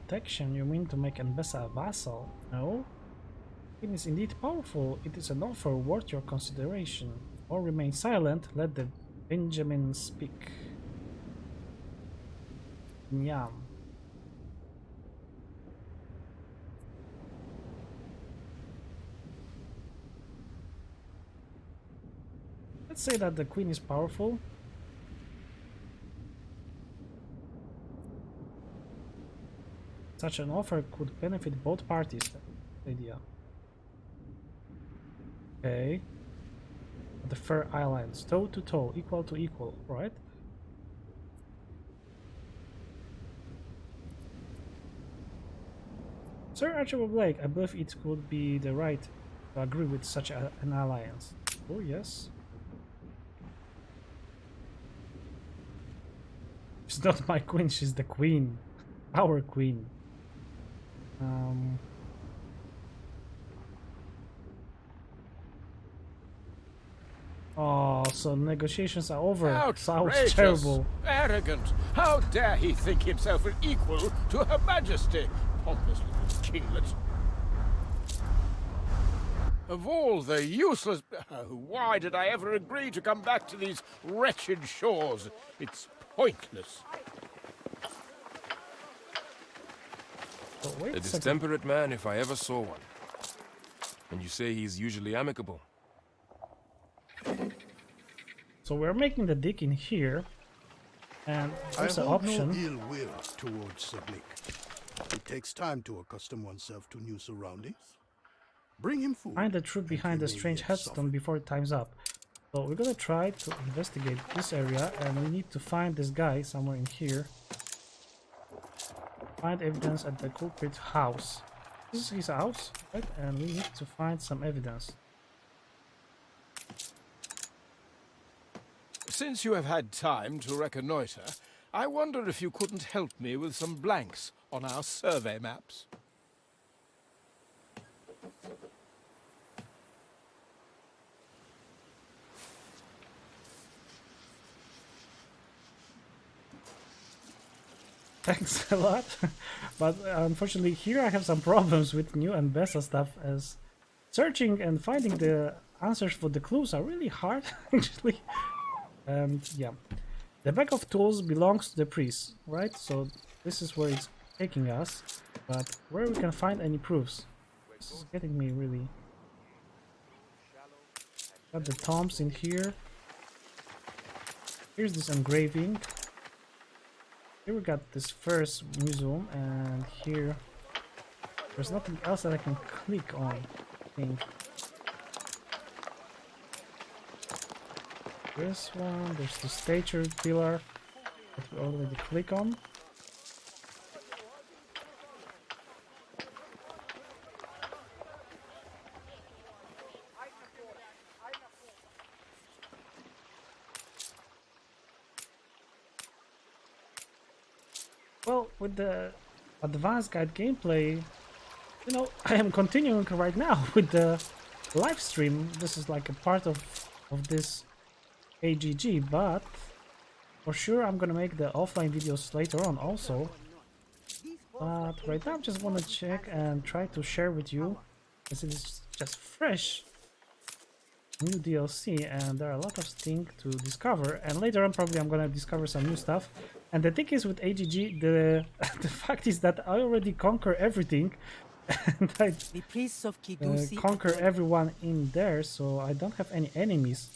Protection? You mean to make Mbesa a vassal? No? It is indeed powerful. It is an offer worth your consideration. Or remain silent, let the Benjamin speak. Nyam. Let's say that the Queen is powerful. Such an offer could benefit both parties. Idea. Okay. The Fair Islands, toe to toe, equal to equal, right? Sir Archibald Blake, I believe it could be the right to agree with such an alliance. Oh yes. She's not my queen, she's the queen. Our queen. Oh, so negotiations are over. Sounds Outrageous! terrible. Arrogant! How dare he think himself an equal to Her Majesty? Pompous little kinglet. Of all the useless... Oh, why did I ever agree to come back to these wretched shores? It's pointless. So wait A a second. distemperate man if I ever saw one. And you say he's usually amicable. So we're making the dig in here, and there's I an hold option. no ill will towards Sir Blake. It takes time to accustom oneself to new surroundings. Bring him food. Find the truth behind the he may strange yet headstone soften. before time's up. So we're gonna try to investigate this area, and we need to find this guy somewhere in here. Find evidence at the culprit's house. This is his house, right? And we need to find some evidence. Since you have had time to reconnoiter, I wonder if you couldn't help me with some blanks on our survey maps. Thanks a lot. But unfortunately here I have some problems with new and beta stuff, as searching and finding the answers for the clues are really hard actually. And yeah, the bag of tools belongs to the priest, right? So this is where it's taking us, but where we can find any proofs, this is getting me really. Got the tombs in here. Here's this engraving. Here we got this first museum, and here there's nothing else that I can click on, I think. This one, there's the statue pillar that we already click on. Well, with the advanced guide gameplay, you know, I am continuing right now with the live stream. This is like a part of this AGG, but for sure I'm gonna make the offline videos later on also. But right now I just want to check and try to share with you, as it is just fresh new DLC and there are a lot of things to discover, and later on probably I'm gonna discover some new stuff. And the thing is with AGG, the fact is that I already conquer everything and I The priests of Kidusi conquer everyone in there, so I don't have any enemies.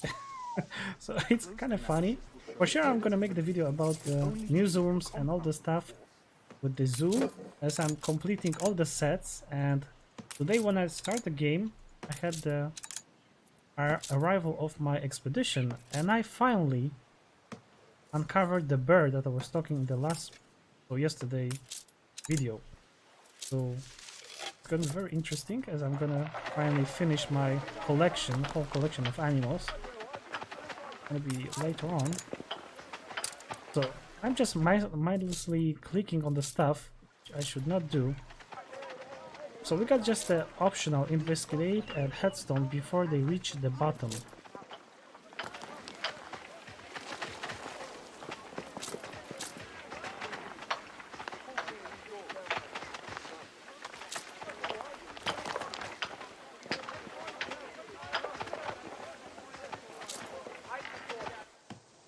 So it's kind of funny. For sure I'm gonna make the video about the museums and all the stuff with the zoo, as I'm completing all the sets. And today when I start the game I had the arrival of my expedition, and I finally uncovered the bird that I was talking in the last, or yesterday video. So it's gonna be very interesting, as I'm gonna finally finish my collection, whole collection of animals. Gonna be later on. So I'm just mindlessly clicking on the stuff, which I should not do. So we got just the optional investigate and headstone before they reach the bottom.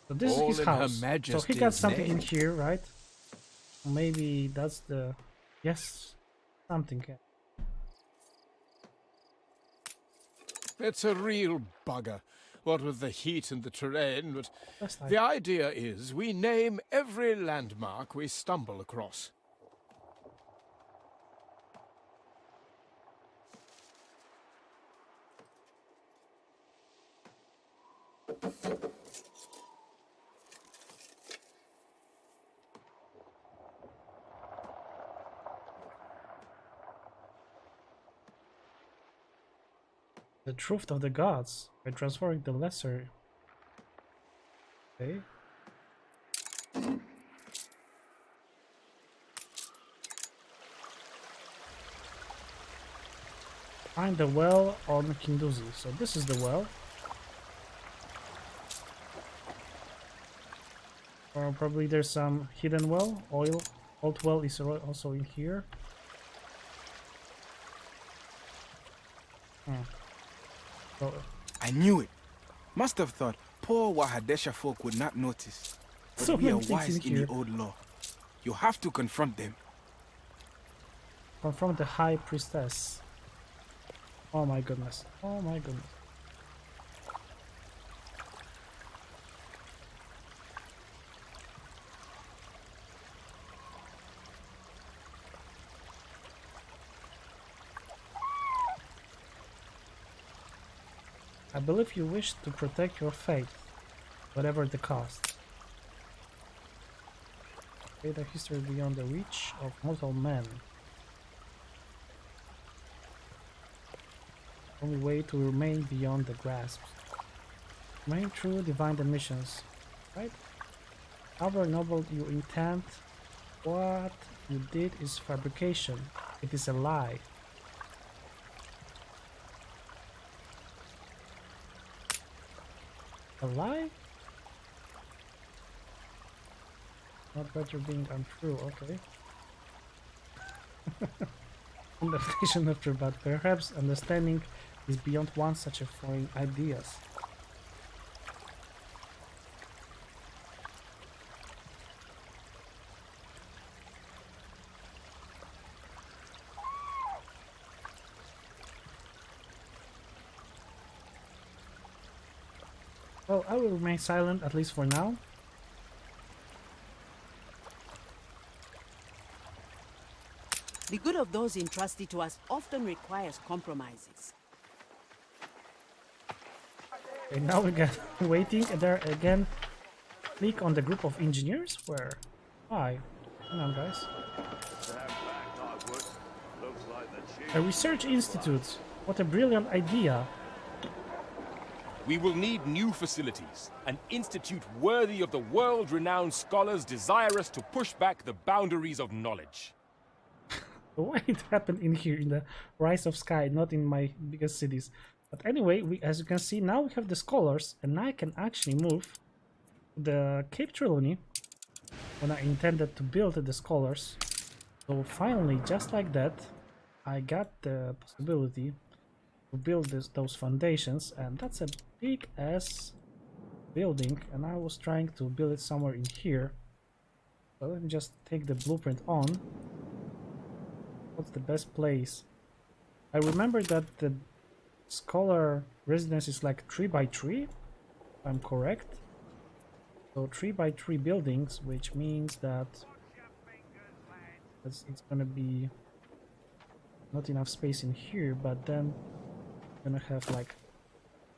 So this All is his in Her house. So he got Majesty's something in name. here, right? Maybe that's the... Yes, something. It's a real bugger, what with the heat and the terrain, but That's like... the idea is we name every landmark we stumble across. The truth of the gods by transforming the lesser. Okay. Find the well on Kinduzi. So this is the well. Or probably there's some hidden well. Old well is also in here. So, I knew it. Must have thought poor Wahadesha folk would not notice. But So we are many things wise in in here. the old law. You have to confront them. confront the high priestess. Oh my goodness. Oh my goodness. I believe you wish to protect your faith, whatever the cost. Create a history beyond the reach of mortal men. Only way to remain beyond the grasp. Remain true, divine the missions. right? However noble you intent, what you did is fabrication. It is a lie. A lie? Not better being untrue, okay. Definition of true, but perhaps understanding is beyond one such a foreign ideas. Well, I will remain silent, at least for now. The good of those entrusted to us often requires compromises. Okay, now we get waiting, and there again, click on the group of engineers, where... Hi. Hang on, guys. A research institute. What a brilliant idea. We will need new facilities, an institute worthy of the world-renowned scholars desirous to push back the boundaries of knowledge. Why it happened in here, in the Rise of Sky, not in my biggest cities. But anyway, as you can see, now we have the scholars, and I can actually move the Cape Trelawney when I intended to build the scholars. So finally, just like that, I got the possibility to build those foundations, and that's a big ass building, and I was trying to build it somewhere in here. So let me just take the blueprint on. What's the best place? I remember that the scholar residence is like 3 by 3, if I'm correct. So 3 by 3 buildings, which means that it's gonna be not enough space in here, but then gonna have like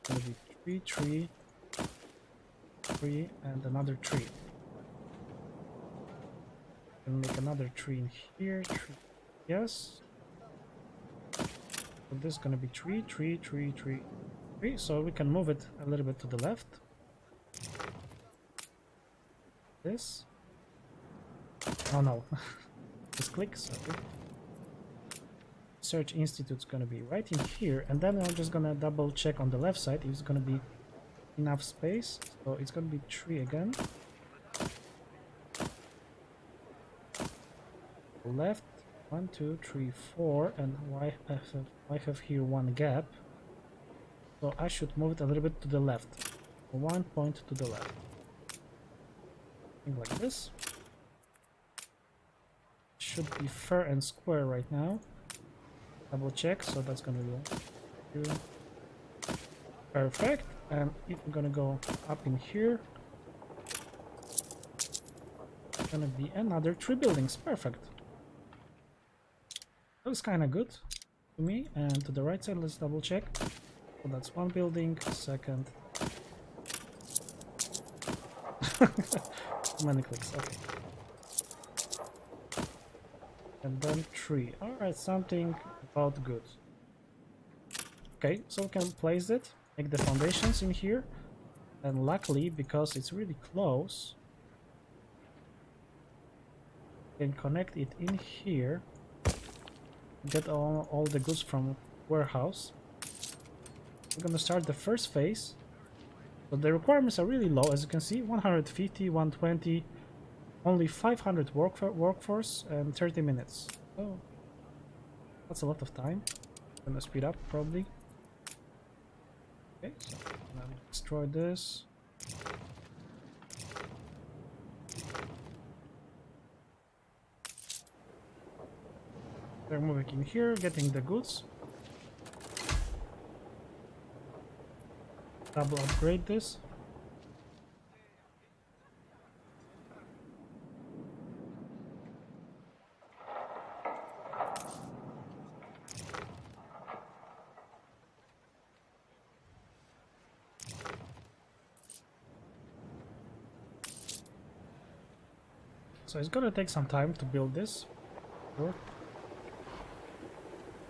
gonna be 3, 3, and another 3. And make another 3 in here, 3. Yes. So this is gonna be 3, 3, 3, 3, 3. So we can move it a little bit to the left. This. Oh no. Just clicks. Okay. Research Institute's gonna be right in here, and then I'm just gonna double check on the left side if it's gonna be enough space. So it's gonna be 3 again. Left. 1, 2, 3, 4, and I have here one gap, so I should move it a little bit to the left. 1 point to the left. Something like this. Should be fair and square right now. Double check, so that's gonna be 2. Perfect. And if we're gonna go up in here, it's gonna be another 3 buildings. Perfect. Looks kind of good to me. And to the right side, let's double check. So that's 1 building, second. Too many clicks, okay. And then 3. Alright, something about good. Okay, so we can place it, make the foundations in here. And luckily, because it's really close, we can connect it in here. Get all the goods from warehouse. We're gonna start the first phase. So the requirements are really low, as you can see. 150, 120, only 500 workforce, and 30 minutes. Oh, that's a lot of time. I'm gonna speed up probably. Okay, so I'm gonna destroy this. They're moving in here, getting the goods. Double upgrade this. So it's gonna take some time to build this. Sure.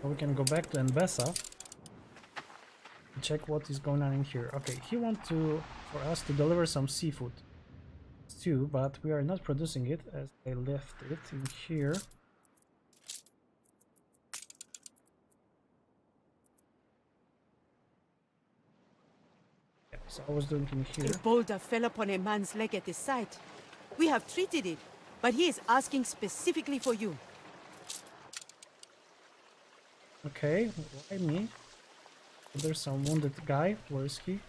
So we can go back to Mbesa and check what is going on in here. Okay, he wants for us to deliver some seafood. stew, but we are not producing it as I left it in here. Yeah, so I was doing it in here. A boulder fell upon a man's leg at the site. We have treated it, but he is asking specifically for you. Okay, why me? There's some wounded guy. Where is he?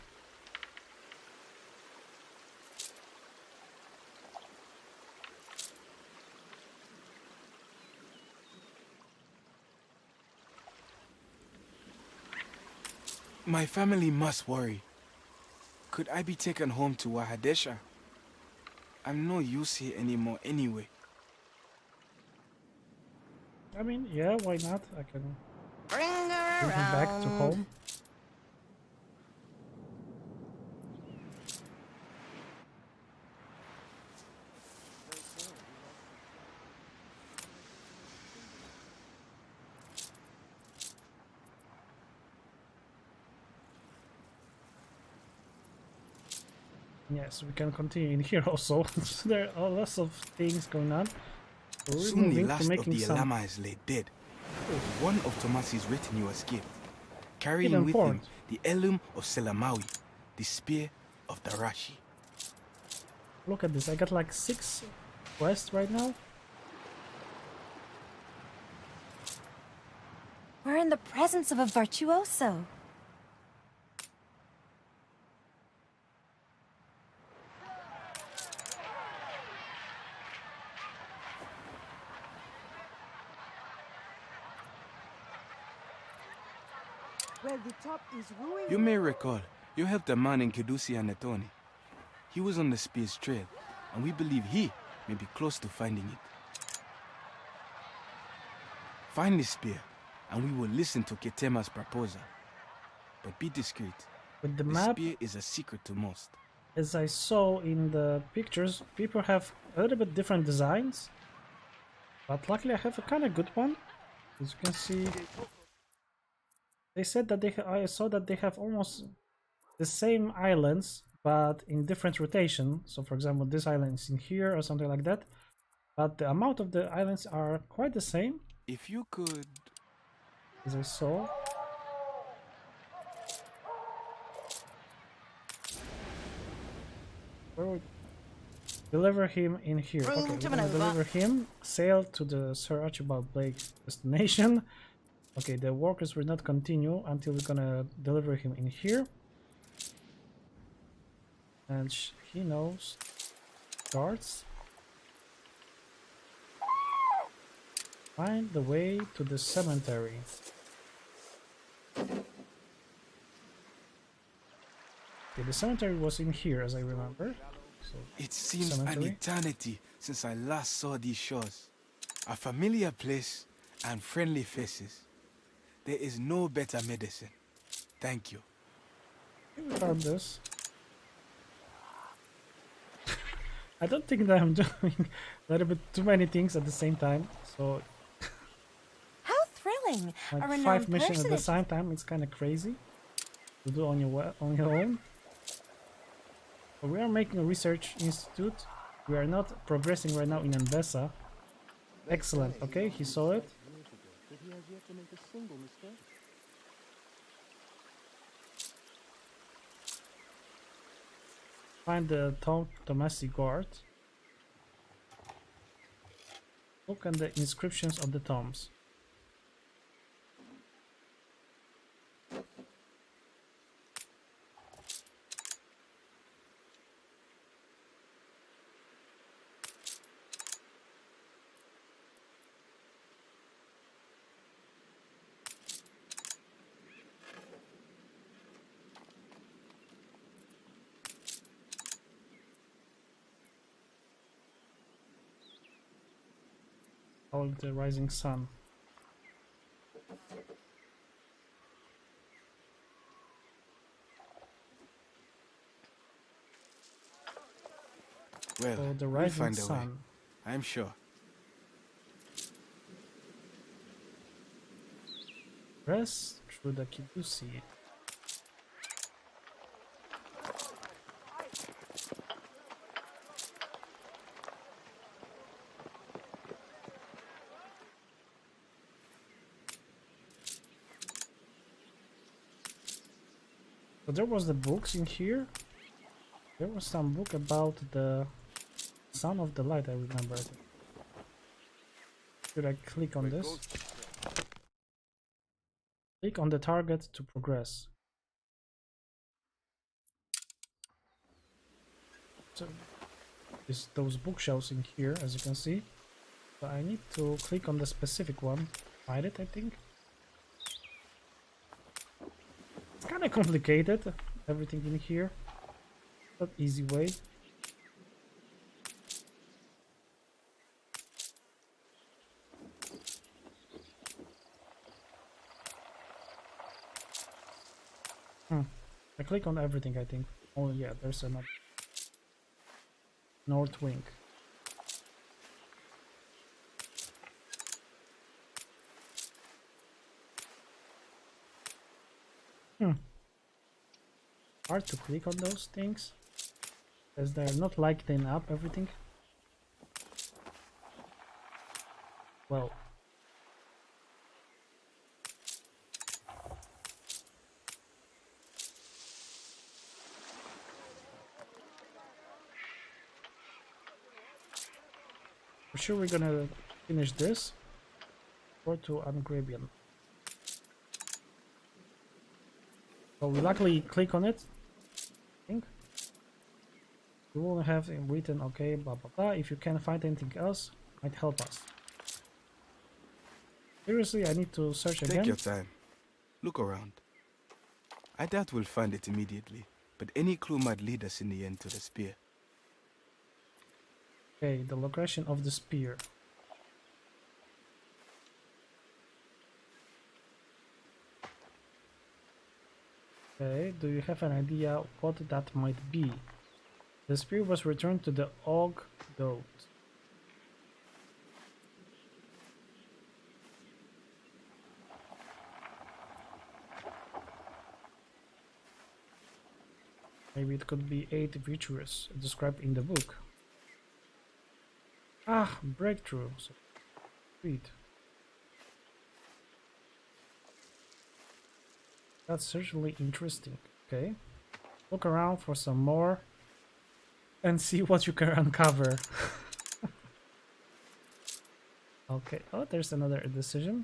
My family must worry. Could I be taken home to Wahadesha? I'm no use here anymore anyway. I mean, yeah, why not? I can Bring her bring him back to around. home. Yes, we can continue in here also. There are lots of things going on. So we're Soon the moving to last of making the some Elama is laid dead. One of Tomasi's retinue escaped, carrying hidden with port. him the heirloom of Selamawi, the spear of Darashi. Look at this, I got like 6 quests right now. We're in the presence of a virtuoso. Well, the top is ruined. You may recall, you helped a man in Kedusi and Netoni. He was on the spear's trail, and we believe he may be close to finding it. Find the spear, and we will listen to Ketema's proposal. But be discreet. With the The map, spear is a secret to most. as I saw in the pictures, people have a little bit different designs. But luckily I have a kind of good one. As you can see, they said that I saw that they have almost the same islands, but in different rotation. So for example, this island is in here or something like that. But the amount of the islands are quite the same, If you could... as I saw. Where would deliver him in here? Room Okay, to we're gonna maneuver. deliver him. Sail to the Sir Archibald Blake destination. Okay, the workers will not continue until we're gonna deliver him in here. And he knows. Guards. Find the way to the cemetery. Okay, the cemetery was in here, as I remember. So, It seems cemetery. an eternity since I last saw these shores. A familiar place and friendly faces. There is no better medicine. Thank you. We found this. I don't think that I'm doing a little bit too many things at the same time. So How thrilling! A like renowned 5 missions at the personage. same time, it's kind of crazy to do on your own. So we are making a research institute. We are not progressing right now in Ambessa. Excellent. Okay, he saw it. Find the Tomasi guard. Look at the inscriptions of the tombs. Called the Rising Sun. Well, So the we'll Rising find a way. Sun. I'm sure. Press through the Kibusi. So there was the books in here. There was some book about the Son of the Light, I remember. Should I click on this? Click on the target to progress. So there's those bookshelves in here, as you can see. So I need to click on the specific one. Find it, I think. It's kind of complicated, everything in here. Not easy way. I click on everything, I think. Oh yeah, there's another north wing. Hard to click on those things as they're not lighting up everything. Well, for sure we're gonna finish this. Go to Angrabian. So we luckily click on it. I think you will have it written, okay, blah blah blah. If you can't find anything else, might help us. Seriously, I need to search again. Take your time. Look around. I doubt we'll find it immediately, but any clue might lead us in the end to the spear. Okay, the location of the spear. Okay, do you have an idea what that might be? The spear was returned to the Og goat. Maybe it could be 8 virtuous described in the book. Ah, breakthrough. So, sweet. That's certainly interesting. Okay. Look around for some more and see what you can uncover. Okay. Oh, there's another decision.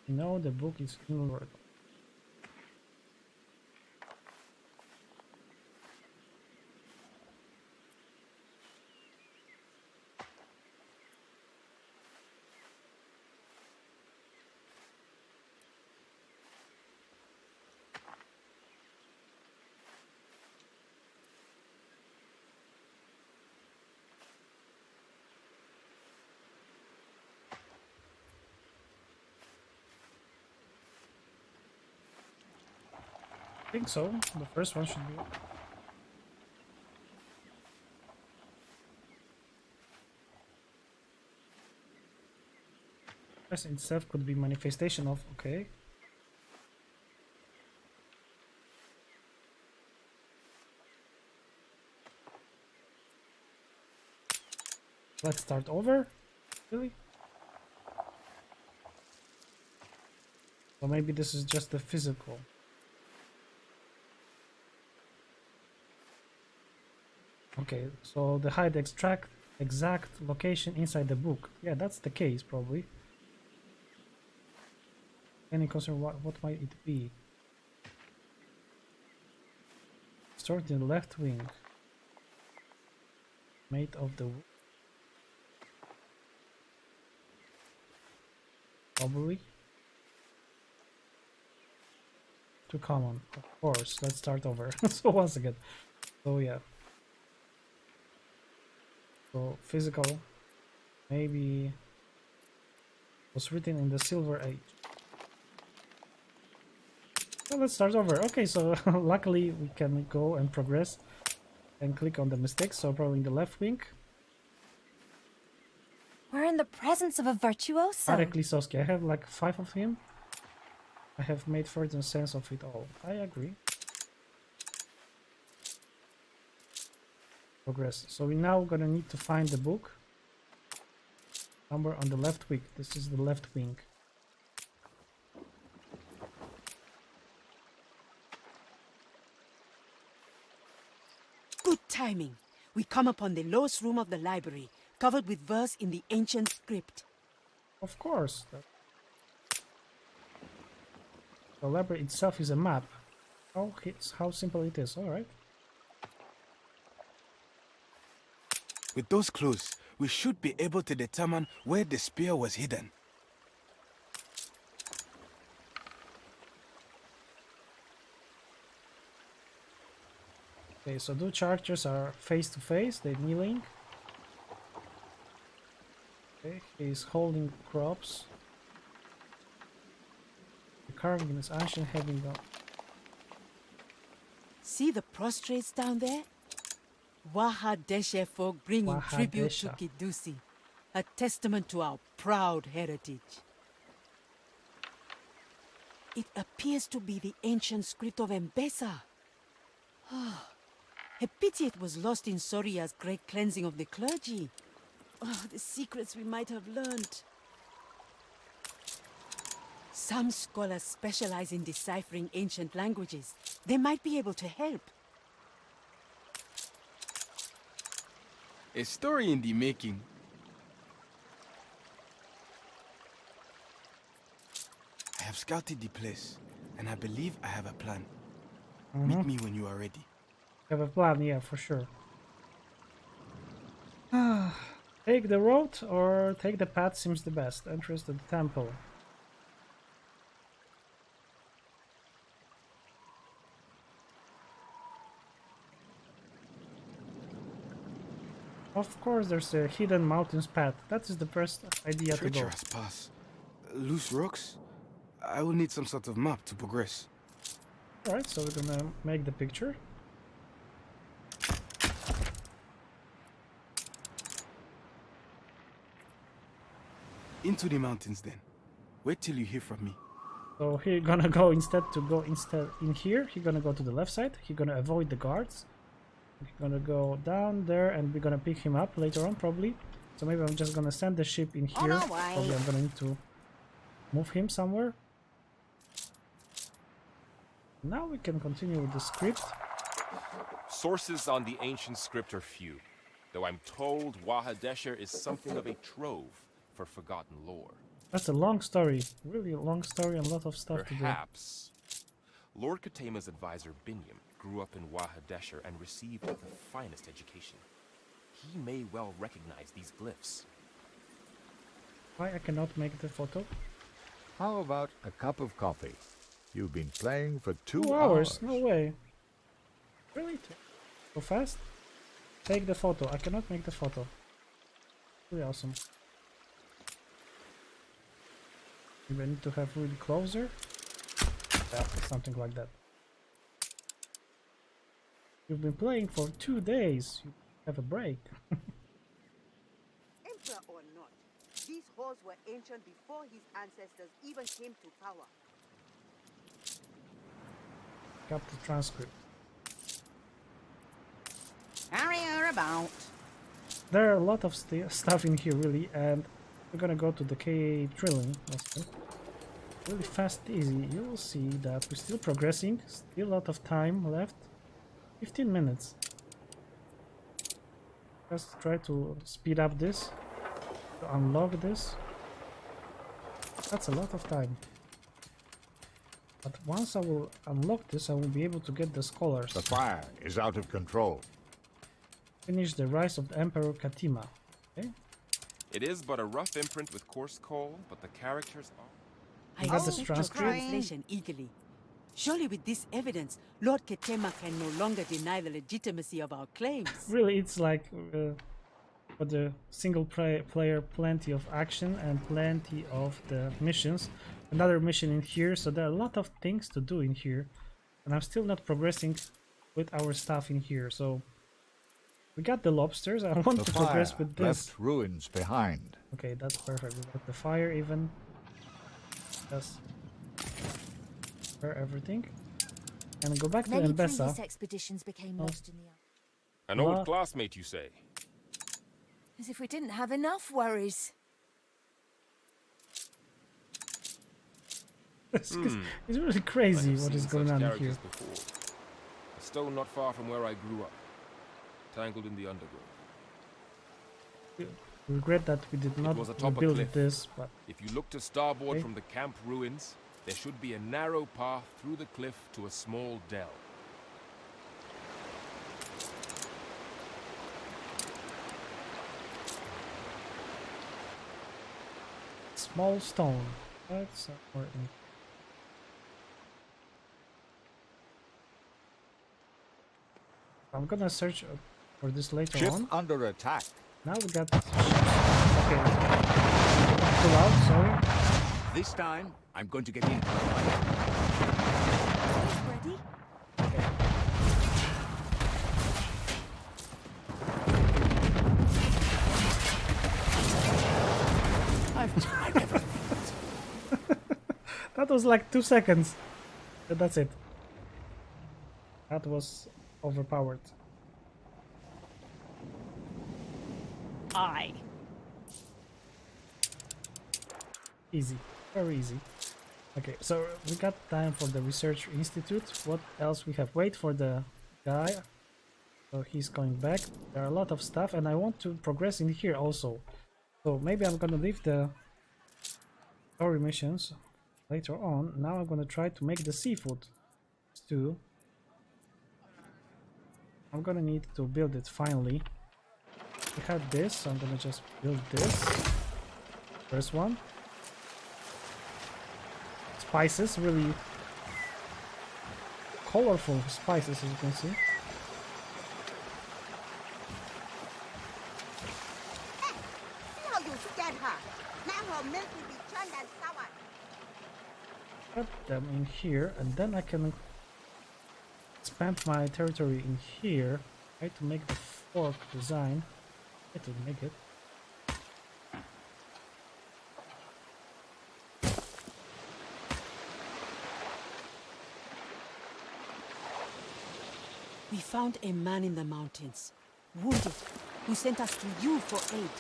No, the book is inward. I think so. The first one should be. This itself could be manifestation of. Okay. Let's start over. Really? Or maybe this is just the physical. Okay, so the hide exact location inside the book. Yeah, that's the case probably. Any concern what might it be? Stored in the left wing. Made of the wood. Probably. Too common, of course. Let's start over. So once again. So yeah. So physical, maybe was written in the Silver Age. So let's start over. Okay, so luckily we can go and progress and click on the mistakes. So probably in the left wing. We're in the presence of a virtuoso. Arek Lisowski. I have like 5 of him. I have made further sense of it all. I agree. Progress. So we now gonna need to find the book. Somewhere on the left wing. This is the left wing. Good timing. We come upon the lowest room of the library, covered with verse in the ancient script. Of course. The library itself is a map. How simple it is. All right. With those clues, we should be able to determine where the spear was hidden. Okay, so two characters are face to face, they're kneeling. Okay, he's holding crops. The carving is ancient heavy down. See the prostrates down there? Wahadeshe folk bringing tribute to Wahadesha. Kidusi, a testament to our proud heritage. It appears to be the ancient script of M-Pesa. A pity it was lost in Soria's great cleansing of the clergy. Oh, the secrets we might have learned. Some scholars specialize in deciphering ancient languages. They might be able to help. A story in the making. I have scouted the place, and I believe I have a plan. Meet me when you are ready. Have a plan, yeah, for sure. Take the road or take the path seems the best. Entrance to the temple. Of course, there's a hidden mountains path. That is the first idea to go. Treacherous pass. Loose rocks? I will need some sort of map to progress. Alright, so we're gonna make the picture. Into the mountains then. Wait till you hear from me. So he's gonna go instead in here. He's gonna go to the left side. He's gonna avoid the guards. He's gonna go down there, and we're gonna pick him up later on, probably. So maybe I'm just gonna send the ship in here. On our way. Probably I'm gonna need to move him somewhere. Now we can continue with the script. Sources on the ancient script are few, though I'm told Wahadesher is something of a trove for forgotten lore. That's a long story, really a long story, and a lot of stuff to do. Perhaps. Lord Katema's advisor Binyam grew up in Wahadesher and received the finest education. He may well recognize these glyphs. Why I cannot make the photo? How about a cup of coffee? You've been playing for 2 2 hours? No way. Really? So fast? Take the photo. I cannot make the photo. Really awesome. Maybe I need to have really closer. Yeah, something like that. You've been playing for 2 days. You have a break. Emperor or not, these halls were ancient before his ancestors even came to power. Got the transcript. Hurry her about. There are a lot of stuff in here, really, and we're gonna go to the K drilling. Really fast, easy. You will see that we're still progressing. Still a lot of time left. 15 minutes. Just try to speed up this, to unlock this. That's a lot of time. But once I will unlock this, I will be able to get the scholars. The fire is out of control. Finish the rise of the Emperor Katima. Okay? It is but a rough imprint with coarse coal, but the characters are... I got the seek your transcript. translation eagerly. Surely with this evidence, Lord Ketema can no longer deny the legitimacy of our claims. Really, it's like for the single player, plenty of action and plenty of the missions. Another mission in here, so there are a lot of things to do in here, and I'm still not progressing with our stuff in here. So we got the lobsters. I want to progress with this. Left ruins behind. Okay, that's perfect. We got the fire even. Just prepare everything and go back to Many Mbesa. previous expeditions became lost in the An old classmate, you say? As if we didn't have enough worries. It's really crazy what is going on here. Before. A stone not far from where I grew up, tangled in the undergrowth. Regret that we did not was atop a build cliff. this, but If you look to starboard Okay. from the camp ruins, there should be a narrow path through the cliff to a small dell. small stone. That's important. I'm gonna search for this later Ship on. under attack. Now we got ships. Okay. Too loud, sorry. This time, I'm going to get in. Ready? I've tried everything. That was like 2 seconds. But that's it. That was overpowered. Aye. Easy. Very easy. Okay, so we got time for the research institute. What else we have? Wait for the guy. So he's going back. There are a lot of stuff and I want to progress in here also. So maybe I'm gonna leave the story missions later on. Now I'm gonna try to make the seafood stew. I'm gonna need to build it finally. We had this, so I'm gonna just build this. First one. Spices, really colorful spices, as you can see. See how you scared her. Now her milk will be churned and soured. Put them in here, and then I can expand my territory in here. Try to make the fork design. Try to make it. We found a man in the mountains, wounded, who sent us to you for aid.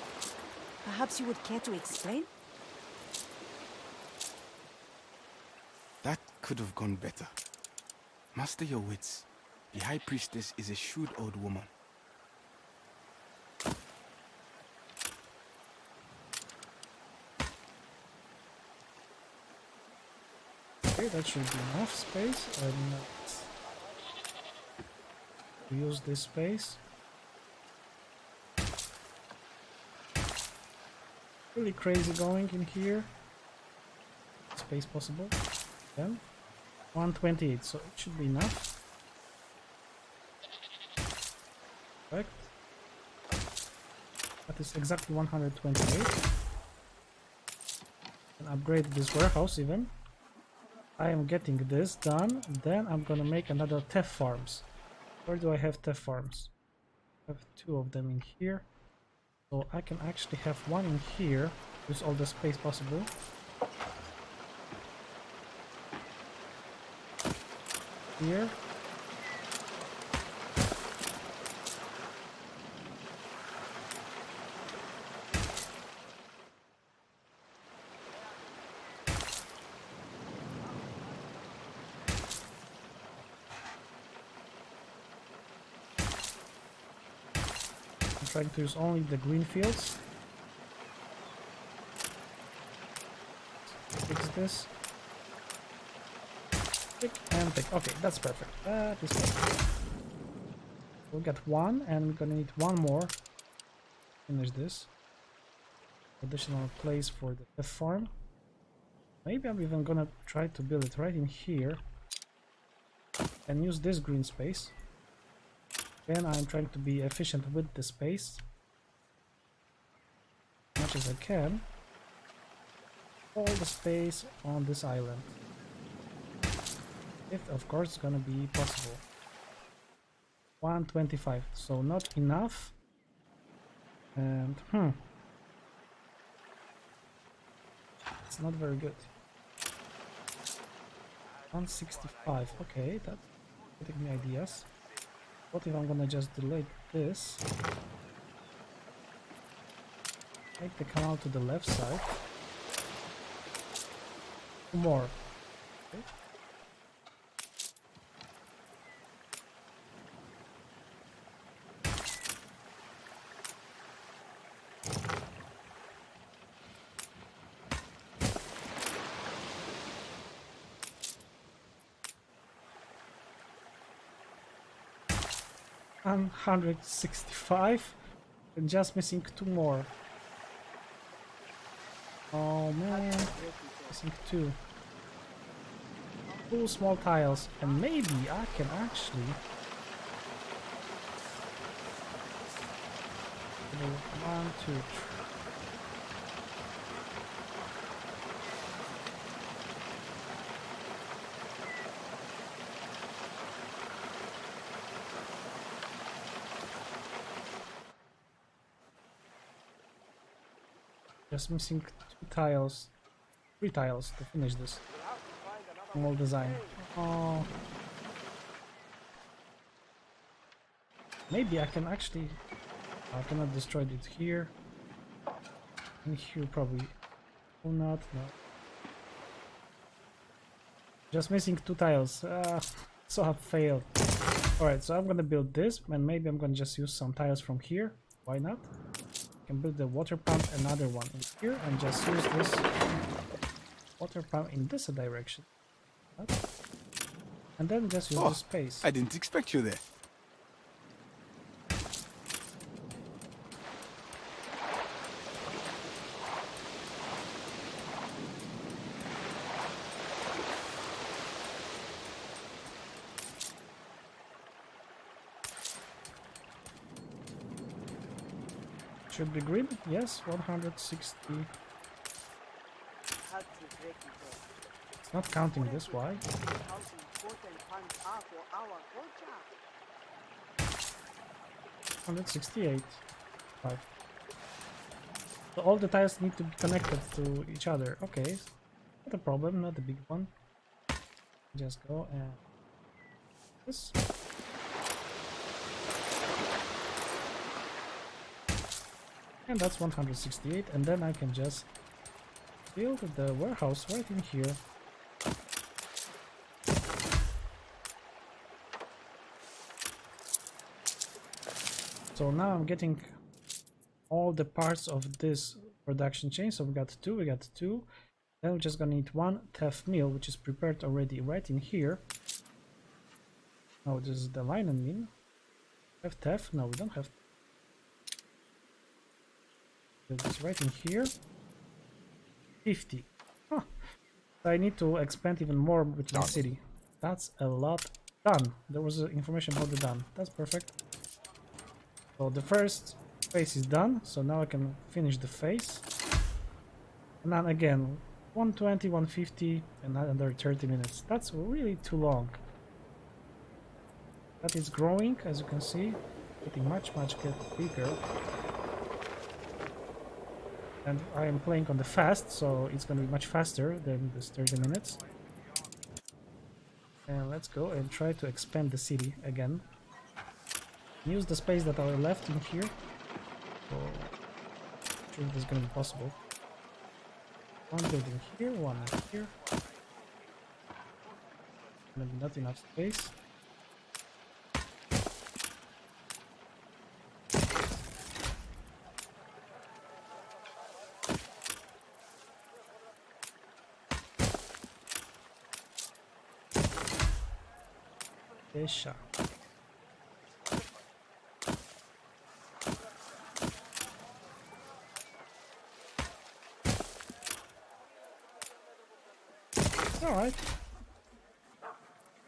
Perhaps you would care to explain? That could have gone better. Master your wits. The High Priestess is a shrewd old woman. Okay, that should be enough space, and use this space. Really crazy going in here. Space possible. Then 128, so it should be enough. Correct. That is exactly 128. And upgrade this warehouse even. I am getting this done. Then I'm gonna make another TEF farms. Where do I have TEF farms? I have 2 of them in here. So I can actually have one in here. Use all the space possible. Here. I'm trying to use only the green fields. Fix this. Pick and pick. Okay, that's perfect. That is perfect. We'll get one, and we're gonna need one more. Finish this. Additional place for the F farm. Maybe I'm even gonna try to build it right in here and use this green space. Then I'm trying to be efficient with the space as much as I can. All the space on this island. If of course it's gonna be possible. 125, so not enough. And it's not very good. 165, okay, that's giving me ideas. What if I'm gonna just delete this? Make the canal to the left side. 2 more. Okay. I'm 165 and just missing 2 more. Oh man, missing 2. 2 small tiles, and maybe I can actually do 1, 2, 3. Just missing 2 tiles, 3 tiles to finish this small design. Oh, maybe I can actually. I cannot destroy it here. And here probably. Oh, not no. Just missing 2 tiles. So I failed. Alright, so I'm gonna build this, and maybe I'm gonna just use some tiles from here. Why not? I can build the water pump, another one in here, and just use this water pump in this direction. And then just use the space. I didn't expect you there. Should be green. Yes, 160. It's not counting this. Why? 168. 5. So all the tiles need to be connected to each other. Okay, not a problem, not a big one. Just go and this. And that's 168, and then I can just build the warehouse right in here. So now I'm getting all the parts of this production chain. So we got two. Then we're just gonna need 1 teff meal, which is prepared already right in here. Oh, this is the line and mean. Have teff? No, we don't have. It's right in here. 50. Huh. I need to expand even more with the city. That's a lot. Done. There was information about the done. That's perfect. So the first phase is done. So now I can finish the phase. And then again, 120, 150, and another 30 minutes. That's really too long. But it's growing, as you can see. Getting much bigger. And I am playing on the fast, so it's gonna be much faster than this 30 minutes. And let's go and try to expand the city again. Use the space that are left in here. So, I'm sure this is gonna be possible. 1 building here, 1 here. Maybe not enough space. Fisher. All right.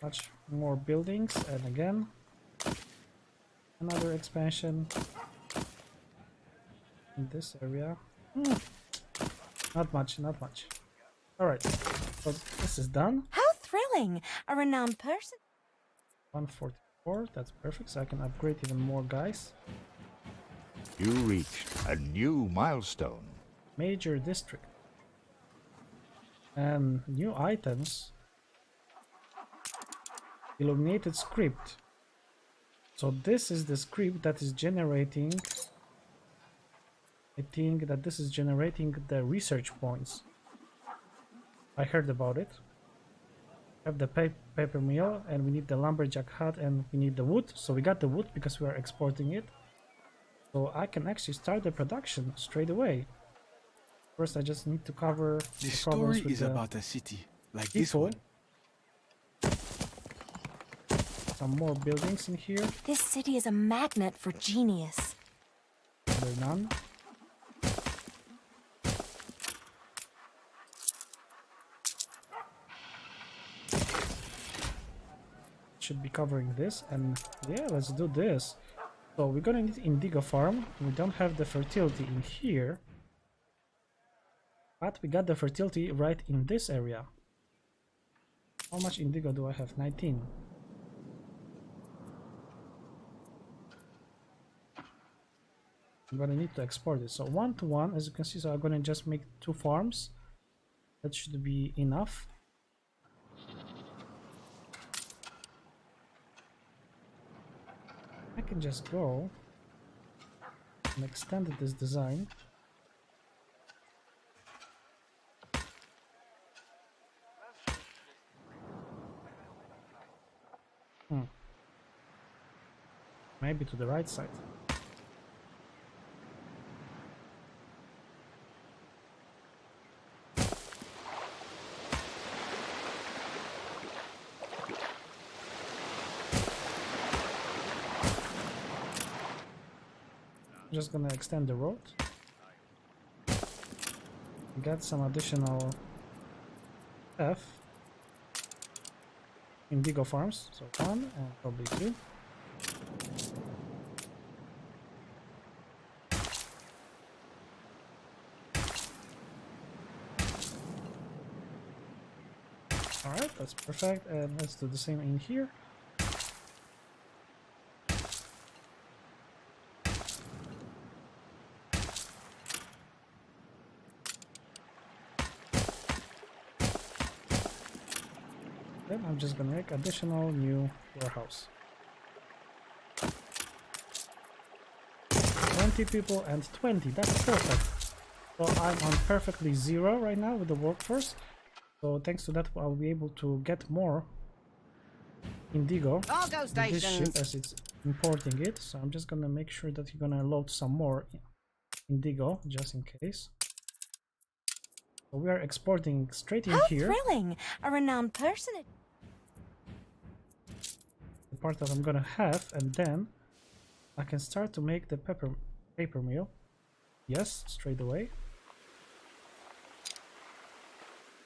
Much more buildings, and again another expansion in this area. Not much. All right. So this is done. How thrilling! A renowned person. 144, that's perfect, so I can upgrade even more guys. You reached a new milestone. Major district. And new items. Illuminated script. So this is the script that is generating. I think that this is generating the research points. I heard about it. Have the paper mill, and we need the lumberjack hut, and we need the wood. So we got the wood because we are exporting it. So I can actually start the production straight away. First, I just need to cover The the problems story with is the about a city like this people. one. Some more buildings in here. This city is a magnet for genius. There are none. Should be covering this, and yeah, let's do this. So we're gonna need indigo farm. We don't have the fertility in here, but we got the fertility right in this area. How much indigo do I have? 19. I'm gonna need to export it. So 1 to 1, as you can see. So I'm gonna just make 2 farms. That should be enough. I can just go and extend this design. Maybe to the right side. Just gonna extend the road. Get some additional indigo farms. So 1 and probably 2. Alright, that's perfect, and let's do the same in here. Then I'm just gonna make additional new warehouse. 20 people and 20, that's perfect. So I'm on perfectly 0 right now with the workforce. So thanks to that I'll be able to get more indigo Cargo in this ship stations. as it's importing it. So I'm just gonna make sure that you're gonna load some more indigo just in case. So we are exporting straight in How here. thrilling! A renowned person. The part that I'm gonna have, and then I can start to make the paper mill. Yes, straight away.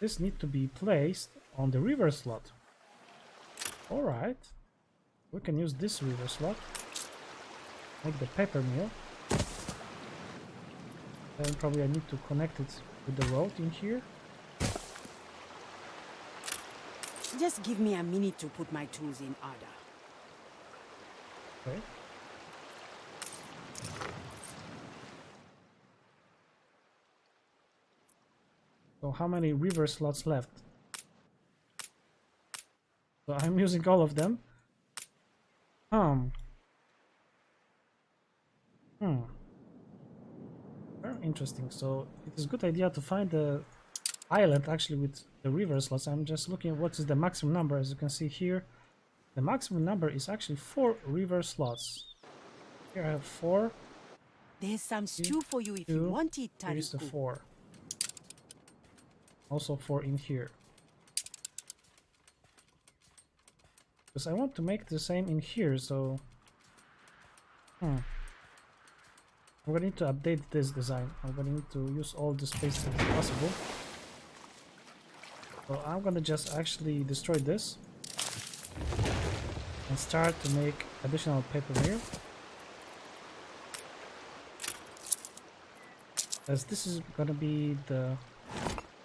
This needs to be placed on the river slot. Alright. We can use this river slot. Make the paper mill. Then probably I need to connect it with the road in here. Just give me a minute to put my tools in order. Okay. So how many river slots left? So I'm using all of them. Very interesting. So it is a good idea to find the island actually with the river slots. I'm just looking at what is the maximum number. As you can see here, the maximum number is actually 4 river slots. Here I have 4. There's some stew for you if 2, you want it, here is the Tariku. 4. Also 4 in here. Because I want to make the same in here, so... I'm gonna need to update this design. I'm gonna need to use all the space that is possible. So I'm gonna just actually destroy this. And start to make additional paper mill. As this is gonna be the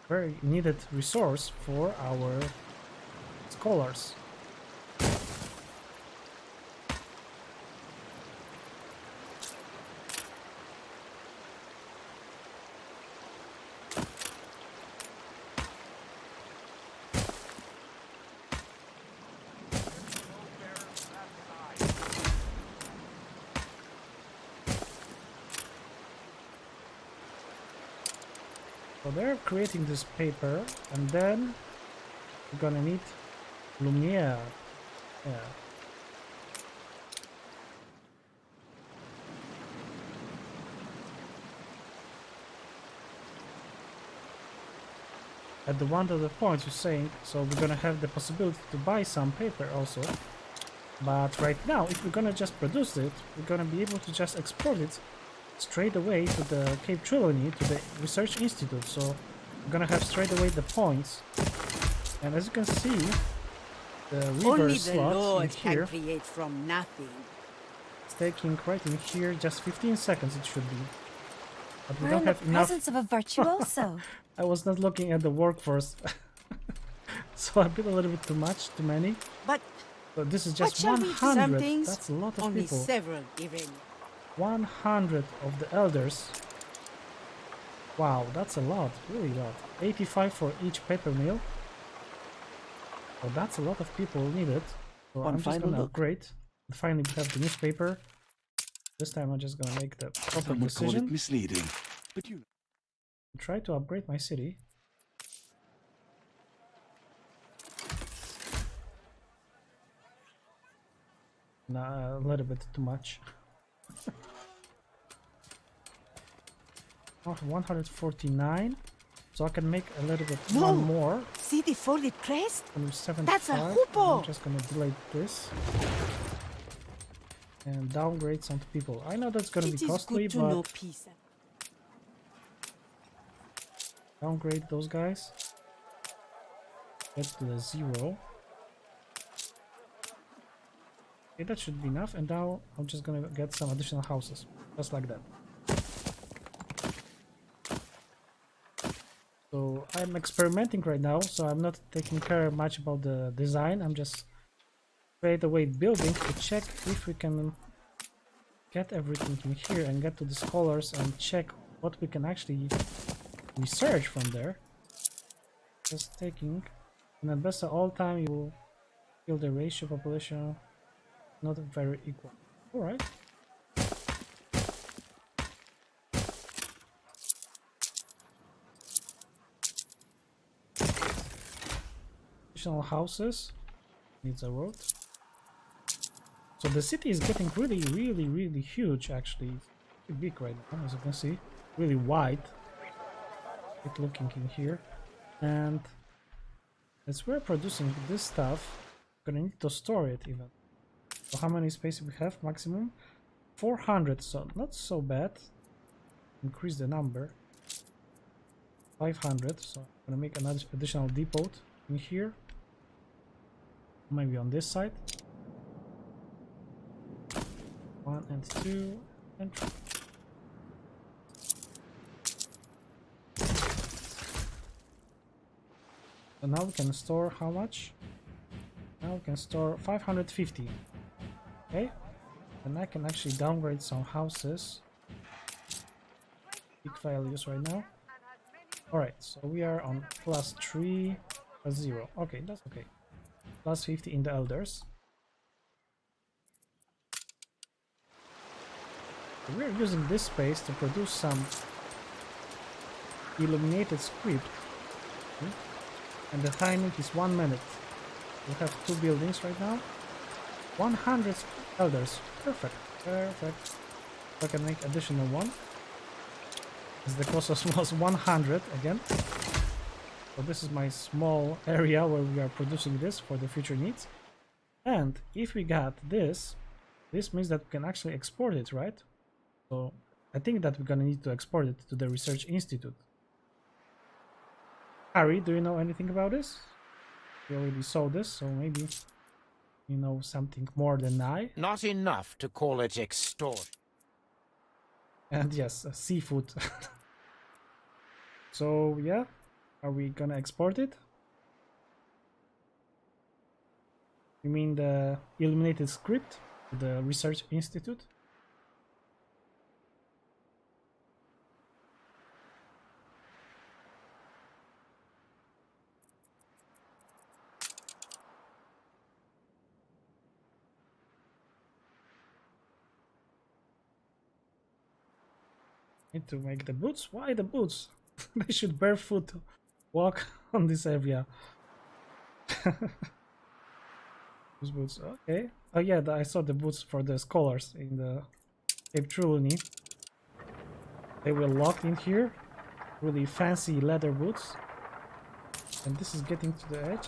very needed resource for our scholars. So they're creating this paper, and then we're gonna need Lumiere. Yeah. At the one of the points you're saying, so we're gonna have the possibility to buy some paper also. But right now, if we're gonna just produce it, we're gonna be able to just export it straight away to the Cape Trelawney, to the Research Institute. So we're gonna have straight away the points. And as you can see, the river Only the slot in Lord here can create from nothing. is taking right in here just 15 seconds it should be. But we We're don't in the have enough. presence of a virtuoso. I was not looking at the workforce. So I built a little bit too much, too many. But So this is what just shall we do? 100. Some things, That's a lot of only people. several, Irene. 100 of the elders. Wow, that's a lot, really a lot. 85 for each paper mill. So that's a lot of people needed. So One I'm just final gonna look. upgrade. And finally we have the newspaper. This time I'm just gonna make the proper Some would call it decision. misleading, but you Try to upgrade my city. Nah, a little bit too much. Oh, 149. So I can make a little bit No. one more. See the folded crest? 75. That's a I'm hoopo! just gonna delete this. And downgrade some people. I know that's gonna It be is costly, good to but know peace. downgrade those guys. Get to the 0. Okay, that should be enough. And now I'm just gonna get some additional houses. Just like that. So I'm experimenting right now, so I'm not taking care much about the design. I'm just straight away building to check if we can get everything in here and get to the scholars and check what we can actually research from there. Just taking in Ambessa all time you feel the ratio population not very equal. Alright. Additional houses. Needs a road. So the city is getting really huge actually. It's pretty big right now, as you can see. Really wide. Good looking in here. And as we're producing this stuff, we're gonna need to store it even. So how many space we have maximum? 400, so not so bad. Increase the number. 500, so I'm gonna make another additional depot in here. Maybe on this side. 1 and 2 and 3. So now we can store how much? Now we can store 550. Okay, and I can actually downgrade some houses. Big values right now. Alright, so we are on +3, +0. Okay, that's okay. +50 in the elders. So we're using this space to produce some illuminated script. Okay. And the timing is 1 minute. We have 2 buildings right now. 100 elders. Perfect. Perfect. I can make additional one. As the cost was 100 again. So this is my small area where we are producing this for the future needs. And if we got this, this means that we can actually export it, right? So I think that we're gonna need to export it to the Research Institute. Harry, do you know anything about this? You already saw this, so maybe you know something more than I. Not enough to call it extort. And yes, seafood. So yeah, are we gonna export it? You mean the illuminated script to the Research Institute? Need to make the boots? Why the boots? They should barefoot walk on this area. These boots, okay. Oh yeah, I saw the boots for the scholars in the Cape Trelawney. They were locked in here. Really fancy leather boots. And this is getting to the edge.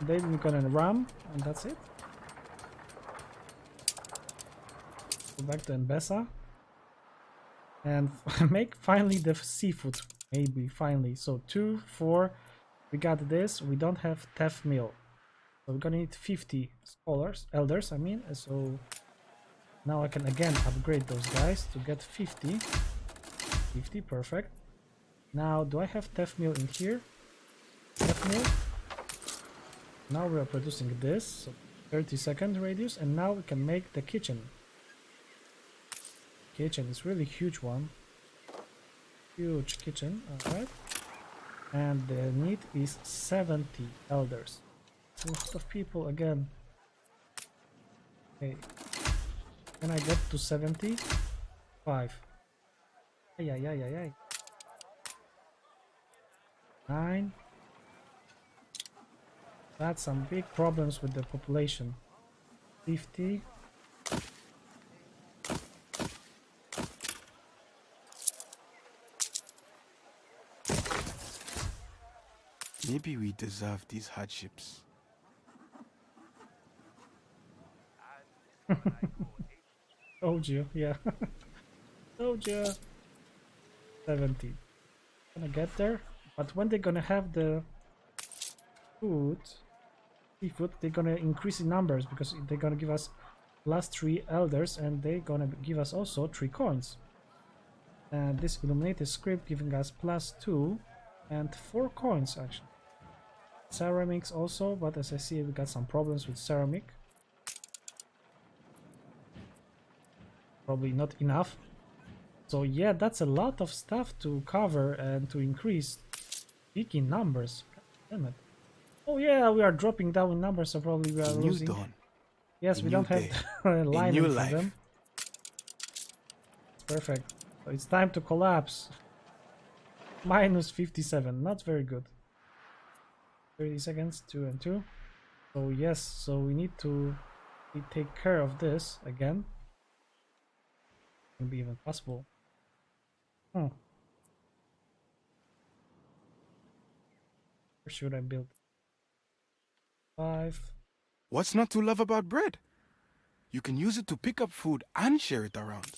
Then we're gonna ram, and that's it. Go back to Mbesa. And make finally the seafood. Maybe, finally. So 2, 4. We got this. We don't have teff meal. So we're gonna need 50 scholars, elders, I mean. So now I can again upgrade those guys to get 50. 50, perfect. Now, do I have teff meal in here? Teff meal. Now we are producing this. So 30-second radius. And now we can make the kitchen. Kitchen is really huge one. Huge kitchen, alright. And the need is 70 elders. A lot of people again. Okay. Can I get to 70? 5. Ay. 9. That's some big problems with the population. 50. Maybe we deserve these hardships. Told you, yeah. Told you. 70. Gonna get there, but when they're gonna have the food, seafood, they're gonna increase in numbers because they're gonna give us +3 elders and they're gonna give us also 3 coins. And this illuminated script giving us +2 and 4 coins actually. Ceramics also, but as I see we got some problems with ceramic. Probably not enough. So yeah, that's a lot of stuff to cover and to increase big in numbers. God damn it. Oh yeah, we are dropping down in numbers, so probably we are losing. Dawn. Yes, we don't have line for them. Perfect. So it's time to collapse. -57, not very good. 30 seconds, 2 and 2. So yes, so we need to take care of this again. Can be even possible. Where should I build? 5. What's not to love about bread? You can use it to pick up food and share it around.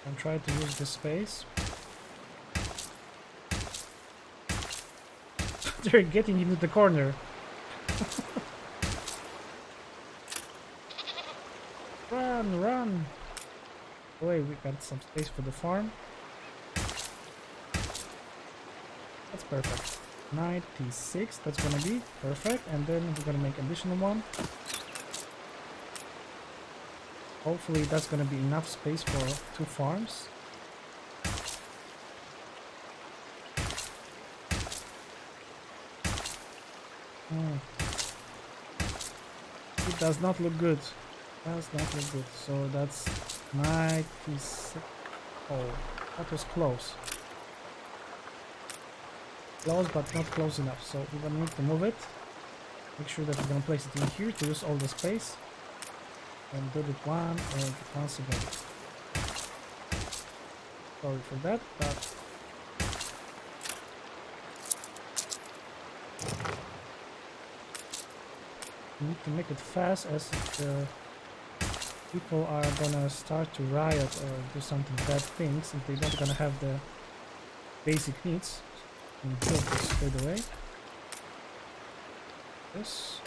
And try to use the space. They're getting into the corner. Run! Oh, wait, we got some space for the farm. That's perfect. 96, that's gonna be perfect. And then we're gonna make additional one. Hopefully that's gonna be enough space for 2 farms. It does not look good. Does not look good. So that's 96. Oh, that was close. Close, but not close enough. So we're gonna need to move it. Make sure that we're gonna place it in here to use all the space. And do it once again. Sorry for that, but we need to make it fast, as the people are gonna start to riot or do something bad things if they're not gonna have the basic needs. And build this straight away. This.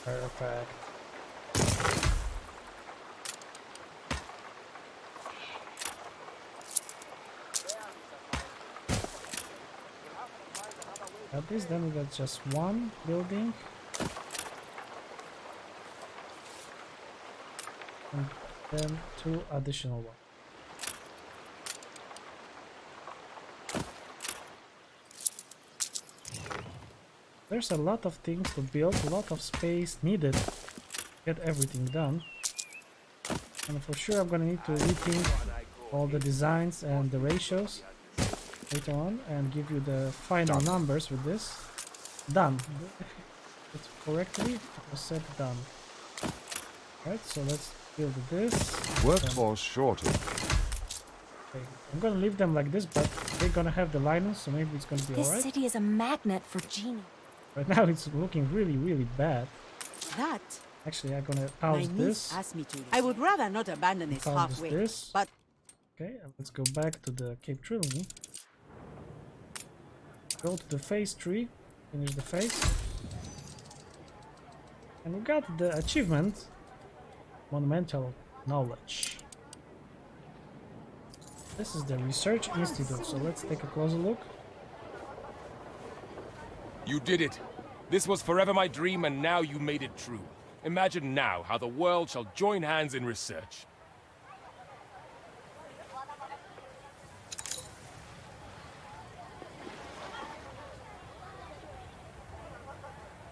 Perfect. Got this, then we got just 1 building. And then 2 additional ones. There's a lot of things to build, a lot of space needed to get everything done. And for sure I'm gonna need to rethink all the designs and the ratios later on and give you the final numbers with this. Done. It's correctly, it was said done. Right, so let's build this. Workforce shortage. Okay. I'm gonna leave them like this, but they're gonna have the linens, so maybe it's gonna be This alright. city is a magnet for genies. Right now it's looking really, really bad. That Actually, I'm gonna my pause niece this. asked me to. I would rather not abandon it Pause halfway. this. But Okay, and let's go back to the Cape Trilogy. Go to the phase tree, finish the phase. And we got the achievement, Monumental Knowledge. This is the Research Institute, so let's take a closer look. You did it. This was forever my dream, and now you made it true. Imagine now how the world shall join hands in research.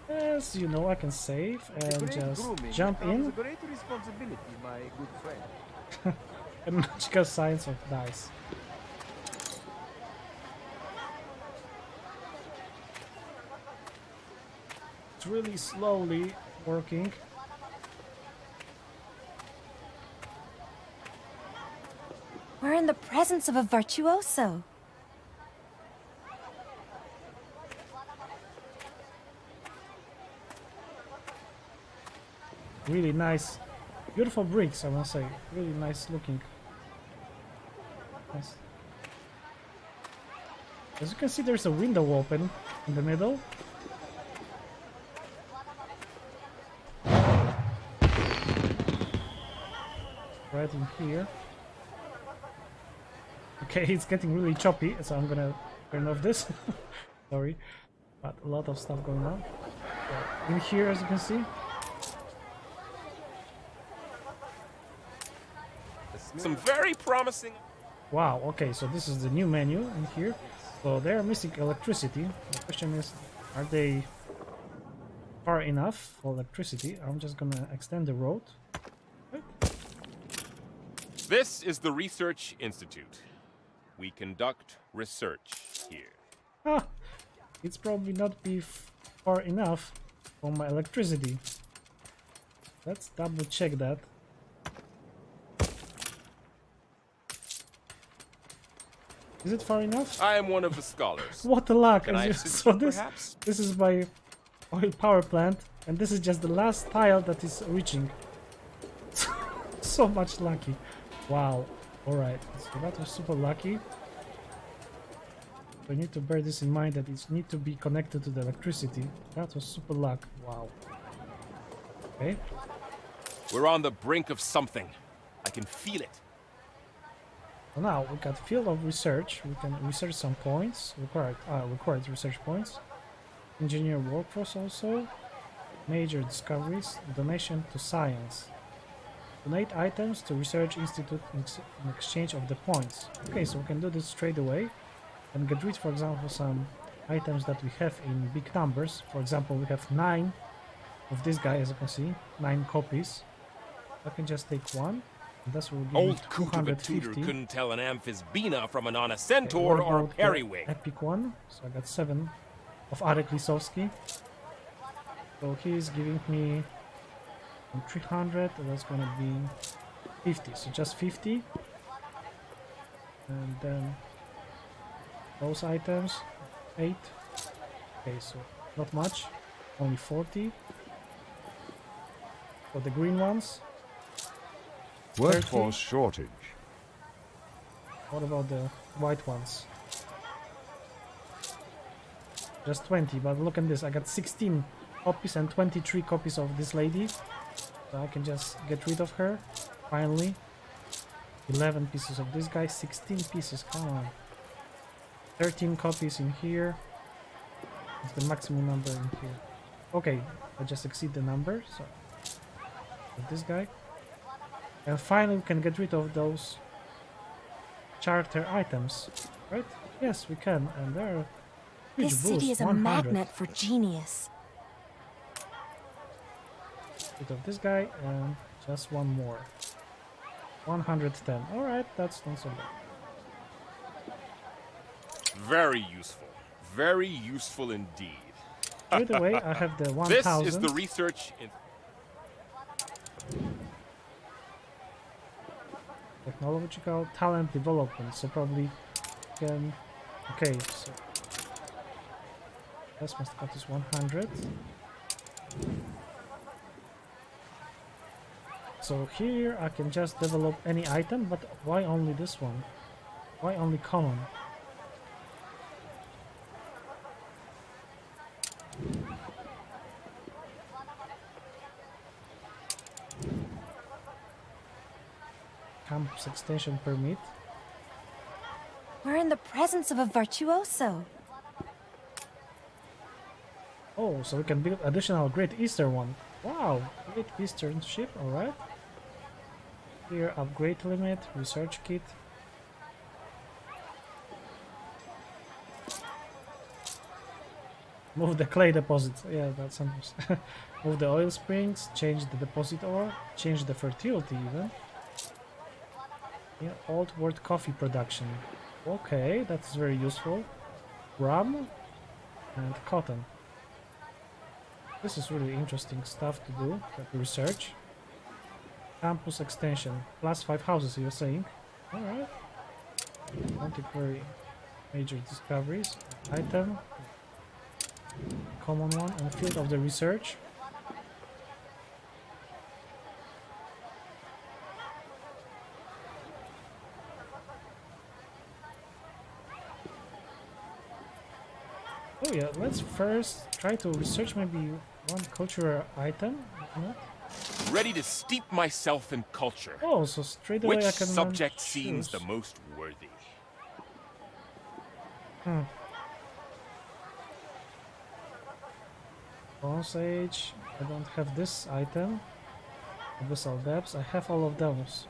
As you know, I can save and just jump in. Great responsibility, my good friend. A magical science of dice. It's really slowly working. We're in the presence of a virtuoso. Really nice, beautiful bricks, I must say. Really nice looking. Nice. As you can see, there's a window open in the middle. Right in here. Okay, it's getting really choppy, so I'm gonna turn off this. Sorry, but a lot of stuff going on. In here, as you can see. Some very promising... Wow, okay, so this is the new menu in here. So they're missing electricity. The question is, are they far enough for electricity? I'm just gonna extend the road. This is the Research Institute. We conduct research here. Ah, it's probably not be far enough for my electricity. Let's double check that. Is it far enough? I am one of the scholars. What a luck! Can I As you- assist so you, this perhaps? this is my oil power plant, and this is just the last tile that is reaching. So much lucky. Wow. All right. So that was super lucky. We need to bear this in mind that it need to be connected to the electricity. That was super luck. Wow. Okay. We're on the brink of something. I can feel it. So now we got field of research. We can research some points. Required research points. Engineer workforce also. Major discoveries. Donation to science. Donate items to research institute in exchange of the points. Okay, so we can do this straight away and get rid, for example, some items that we have in big numbers. For example, we have 9 of this guy, as you can see, 9 copies. I can just take one. And this will give me Old Coot of a Tutor 250. couldn't tell an Amphisbena from an on a centaur What or a about the periwig. epic one. So I got 7 of Arek Lisowski. So he's giving me 300, and that's gonna be 50. So just 50. And then those items, 8. Okay, so not much, only 40. For the green ones. Workforce shortage. What about the white ones? Just 20, but look at this, I got 16 copies and 23 copies of this lady. So I can just get rid of her, finally. 11 pieces of this guy, 16 pieces, come on. 13 copies in here. It's the maximum number in here. Okay, I just exceed the number, so... With this guy. And finally we can get rid of those charter items, right? Yes, we can, and they're This city is a 100. magnet for genius. Bit of this guy and just one more. 110. Alright, that's not so bad. Very useful. Very useful indeed. By the way, I have the 1000. This is the research in... Technological talent development, so probably can... Okay, so... This must cut is 100. So here I can just develop any item, but why only this one? Why only common? Campus extension permit. We're in the presence of a virtuoso. Oh, so we can build additional Great Eastern one. Wow, Great Eastern ship, alright. Here, upgrade limit, research kit. Move the clay deposits. Yeah, that's something. Move the oil springs, change the deposit ore, change the fertility even. Yeah, old world coffee production. Okay, that's very useful. Rum and cotton. This is really interesting stuff to do, to research. Campus extension. Plus 5 houses, you're saying? Alright. Antiquary major discoveries. Item. Common one. And field of the research. Oh yeah, let's first try to research maybe one cultural item. No? Ready to steep myself in culture. Oh, so straight away Which I can subject seems choose. the most worthy? Bronze Age. I don't have this item. Abyssal Depths. I have all of those.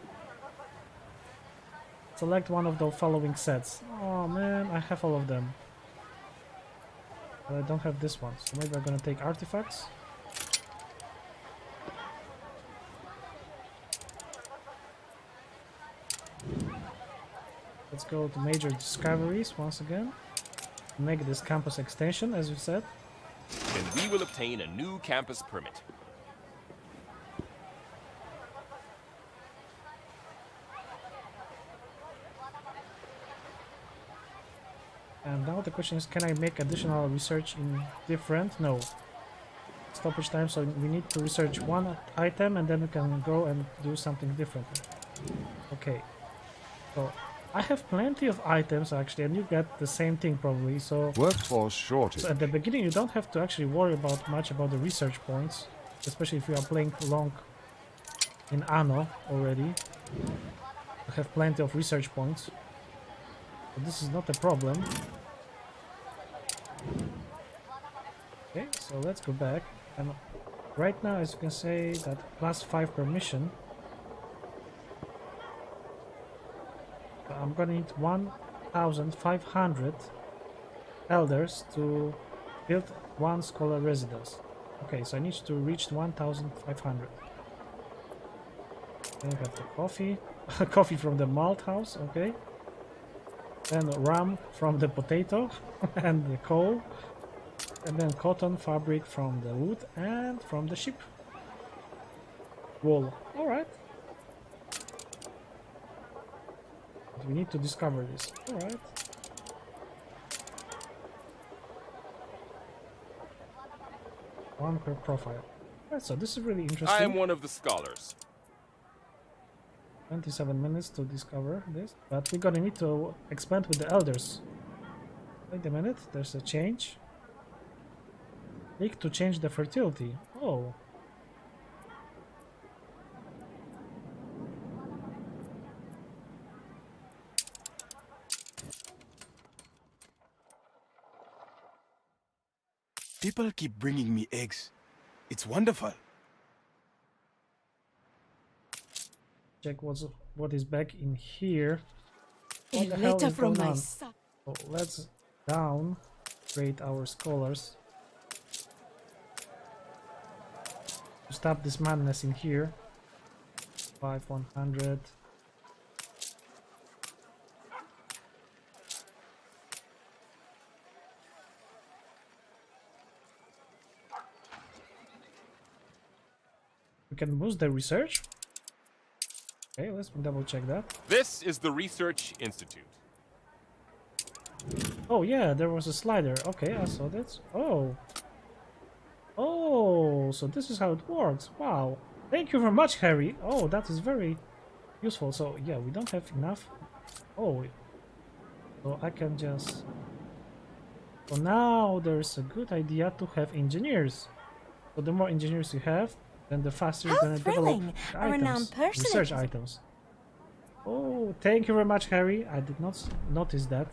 Select one of the following sets. Oh man, I have all of them. But I don't have this one, so maybe I'm gonna take artifacts. Let's go to major discoveries once again. Make this campus extension, as you said. Then we will obtain a new campus permit. And now the question is, can I make additional research in different? No. Stoppage time, so we need to research one item and then we can go and do something different. Okay. So I have plenty of items actually, and you get the same thing probably. So Workforce shortage. so at the beginning you don't have to actually worry about much about the research points, especially if you are playing long in Anno already. You have plenty of research points. But this is not a problem. Okay, so let's go back. And right now, as you can say, that plus 5 per mission. So I'm gonna need 1,500 elders to build one scholar residence. Okay, so I need to reach 1,500. Then we have the coffee. Coffee from the malt house, okay. Then rum from the potato and the coal. And then cotton fabric from the wood and from the sheep. Wool. Alright. But we need to discover this. Alright. One per profile. Alright, so this is really interesting. I am one of the scholars. 27 minutes to discover this, but we're gonna need to expand with the elders. Wait a minute, there's a change. Click to change the fertility. Oh. People keep bringing me eggs. It's wonderful. Check what is back in here. A What the hell letter is from going my on? son. So let's down. Rate our scholars to stop this madness in here. 100. We can boost the research. Okay, let's double check that. This is the Research Institute. Oh yeah, there was a slider. Okay, I saw that. Oh. Oh, so this is how it works. Wow. Thank you very much, Harry. Oh, that is very useful. So yeah, we don't have enough. Oh. So I can just... So now there's a good idea to have engineers. So the more engineers you have, then the faster you're gonna develop the A renowned items, research items. Oh, thank you very much, Harry. I did not notice that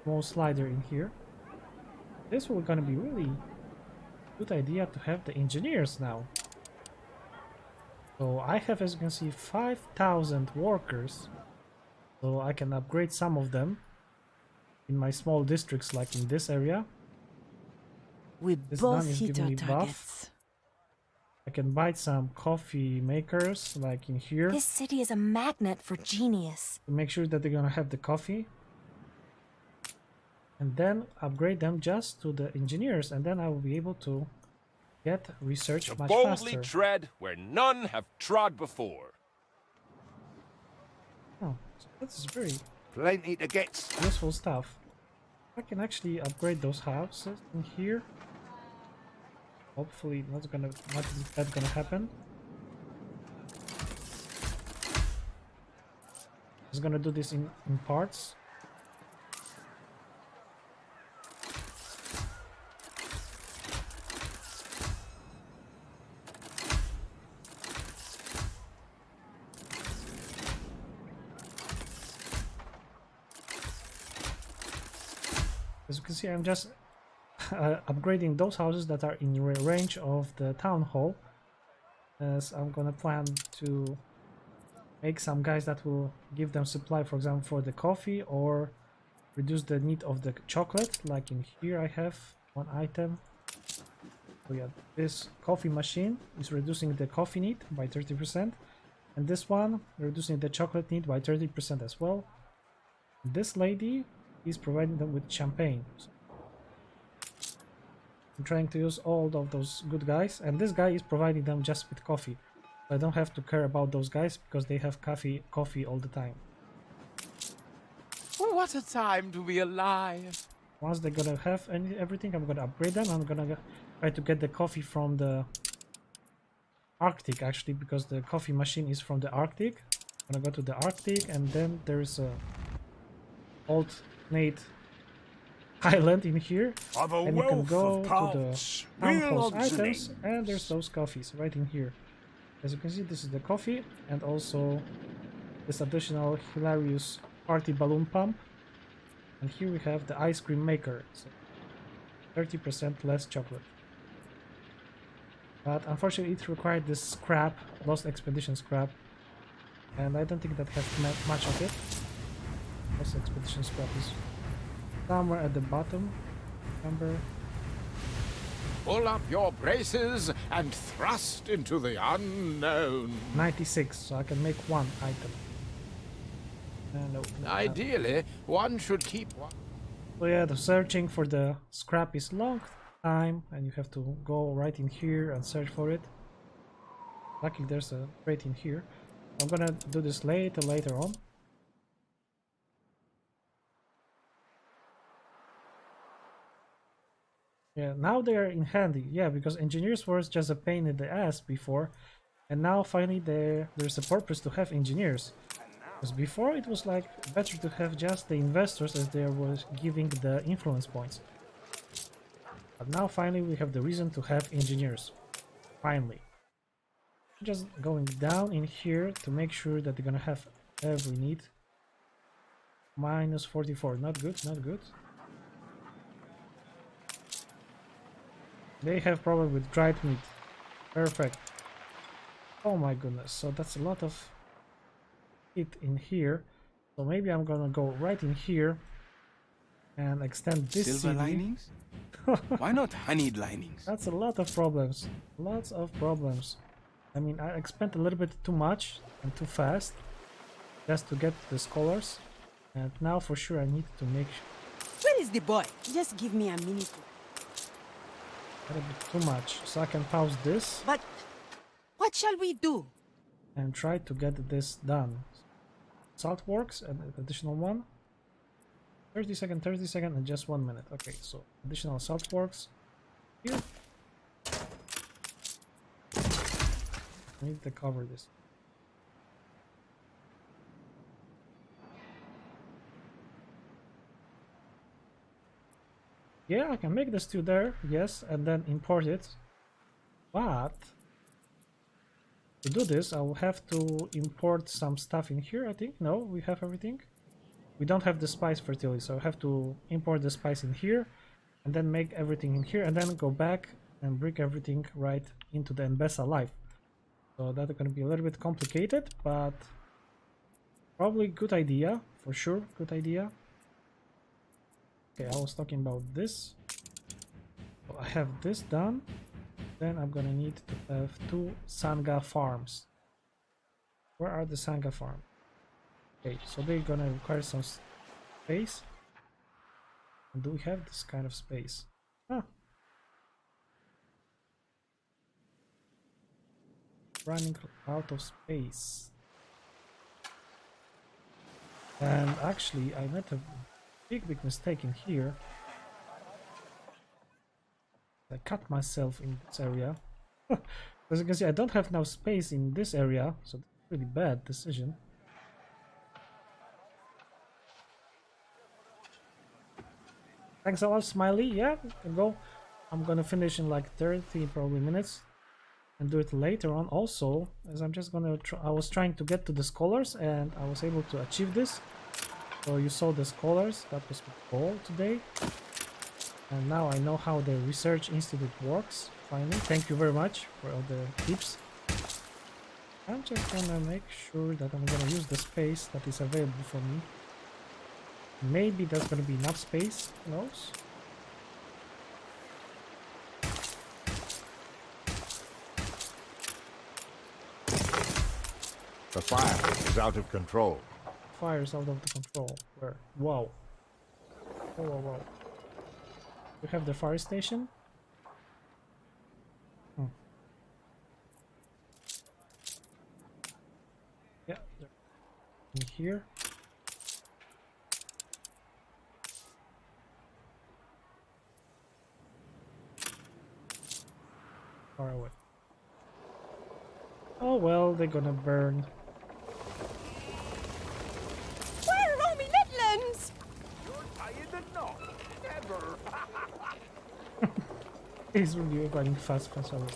small slider in here. This will gonna be really good idea to have the engineers now. So I have, as you can see, 5,000 workers. So I can upgrade some of them in my small districts, like in this area. We This both done is hit giving our me buff. targets. I can buy some coffee makers, like in here, This city is a magnet for genius. to make sure that they're gonna have the coffee. And then upgrade them just to the engineers, and then I will be able to get research To much boldly faster. tread where none have trod before. Oh, so that's very Plenty to get. useful stuff. I can actually upgrade those houses in here. Hopefully not is that gonna happen. Just gonna do this in parts. As you can see, I'm just upgrading those houses that are in range of the town hall, as I'm gonna plan to make some guys that will give them supply, for example, for the coffee, or reduce the need of the chocolate. Like in here I have one item. So yeah, this coffee machine is reducing the coffee need by 30%, and this one reducing the chocolate need by 30% as well. This lady is providing them with champagne. So I'm trying to use all of those good guys, and this guy is providing them just with coffee. So I don't have to care about those guys because they have coffee all the time. What a time to be alive. Once they're gonna have everything, I'm gonna upgrade them. I'm gonna try to get the coffee from the Arctic, actually, because the coffee machine is from the Arctic. I'm gonna go to the Arctic, and then there's a alternate island in here, and you can go to the town hall's items, and there's those coffees right in here. As you can see, this is the coffee, and also this additional hilarious party balloon pump. And here we have the ice cream maker, so 30% less chocolate. But unfortunately it required this scrap, Lost Expedition scrap, and I don't think that has much of it. Lost Expedition scrap is somewhere at the bottom. Remember? Pull up your braces and thrust into the unknown. 96, so I can make one item. No, Ideally, one should keep one. So yeah, the searching for the scrap is long time, and you have to go right in here and search for it. Lucky there's a crate in here. I'm gonna do this later on. Yeah, now they are in handy. Yeah, because engineers were just a pain in the ass before, and now finally there's a purpose to have engineers. Because before it was like better to have just the investors, as they were giving the influence points. But now finally we have the reason to have engineers. Finally. Just going down in here to make sure that they're gonna have every need. Minus 44, not good, not good. They have problem with dried meat. Perfect. Oh my goodness, so that's a lot of it in here. So maybe I'm gonna go right in here and extend this Silver city. linings? Why not honeyed linings? That's a lot of problems. Lots of problems. I mean, I spent a little bit too much and too fast just to get the scholars. And now for sure I need to make Where is the boy? Just give me a minute. a little bit too much. So I can pause this But what shall we do? and try to get this done. Salt works, and an additional one. 30 second, and just 1 minute. Okay, so additional salt works here. I need to cover this. Yeah, I can make the stew there, yes, and then import it. But to do this, I will have to import some stuff in here, I think. No, we have everything. We don't have the spice fertility, so I have to import the spice in here and then make everything in here and then go back and bring everything right into the Mbesa life. So that's going to be a little bit complicated, but probably good idea, for sure, good idea. Okay, I was talking about this. So I have this done. Then I'm gonna need to have 2 Sangha farms. Where are the Sangha farms? Okay, so they're gonna require some space. And do we have this kind of space? Huh. Running out of space. And actually, I made a big mistake in here. I cut myself in this area. As you can see, I don't have now space in this area, so that's a really bad decision. Thanks a lot, Smiley. Yeah, you can go. I'm gonna finish in like 30 probably minutes and do it later on also, as I'm just gonna I was trying to get to the scholars and I was able to achieve this. So you saw the scholars, that was my goal today. And now I know how the research institute works, finally. Thank you very much for all the tips. I'm just gonna make sure that I'm gonna use the space that is available for me. Maybe there's gonna be enough space, who knows? The fire is out of control. Fire is out of the control. Where? Wow. Whoa. We have the fire station. Yeah, in here. Far away. Oh well, they're gonna burn. Where are Romy Midlands? You're tying the knot. Never. He's really running fast away.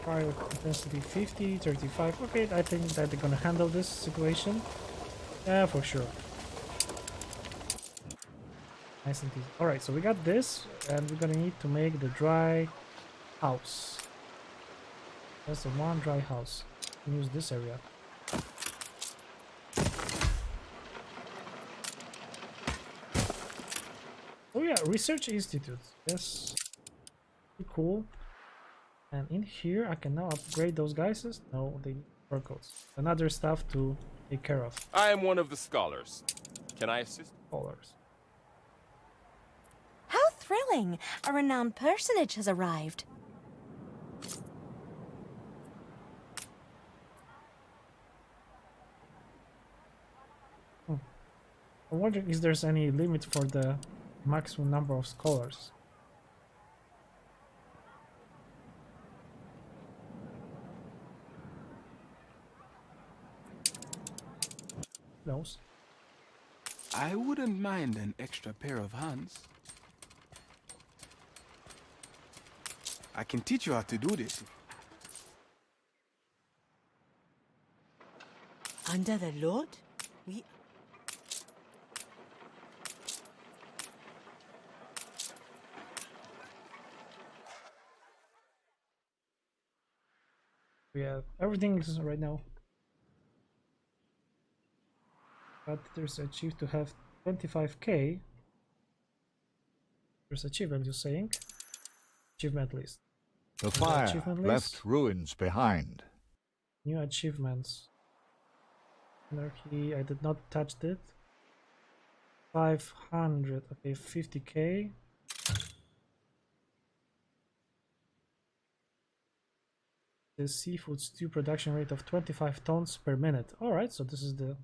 Fire intensity 50, 35. Okay, I think that they're gonna handle this situation. Yeah, for sure. Nice and easy. Alright, so we got this, and we're gonna need to make the dry house. That's the one dry house. Use this area. Oh yeah, research institute. Yes, pretty cool. And in here, I can now upgrade those guys. No, they need fur coats. Another stuff to take care of. I am one of the scholars. Can I assist? Scholars. How thrilling! A renowned personage has arrived. I'm wondering if there's any limit for the maximum number of scholars. Who knows? I wouldn't mind an extra pair of hands. I can teach you how to do this. Under the Lord? We... Yeah, everything is right now. But there's a achieved to have 25k. There's achievement, you're saying? Achievement list. The And fire achievement left list. ruins behind. New achievements. Anarchy, I did not touch it. 500, okay, 50k. The seafood stew production rate of 25 tons per minute. Alright, so this is the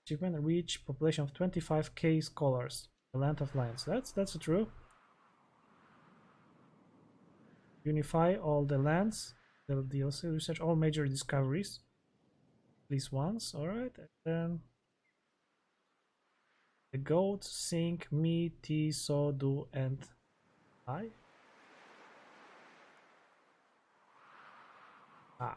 achievement. Reach population of 25k scholars. The land of lions. That's true. Unify all the lands. The DLC research all major discoveries. At least once, alright. And then the goats sing me, ti, so, do, and I. Ah.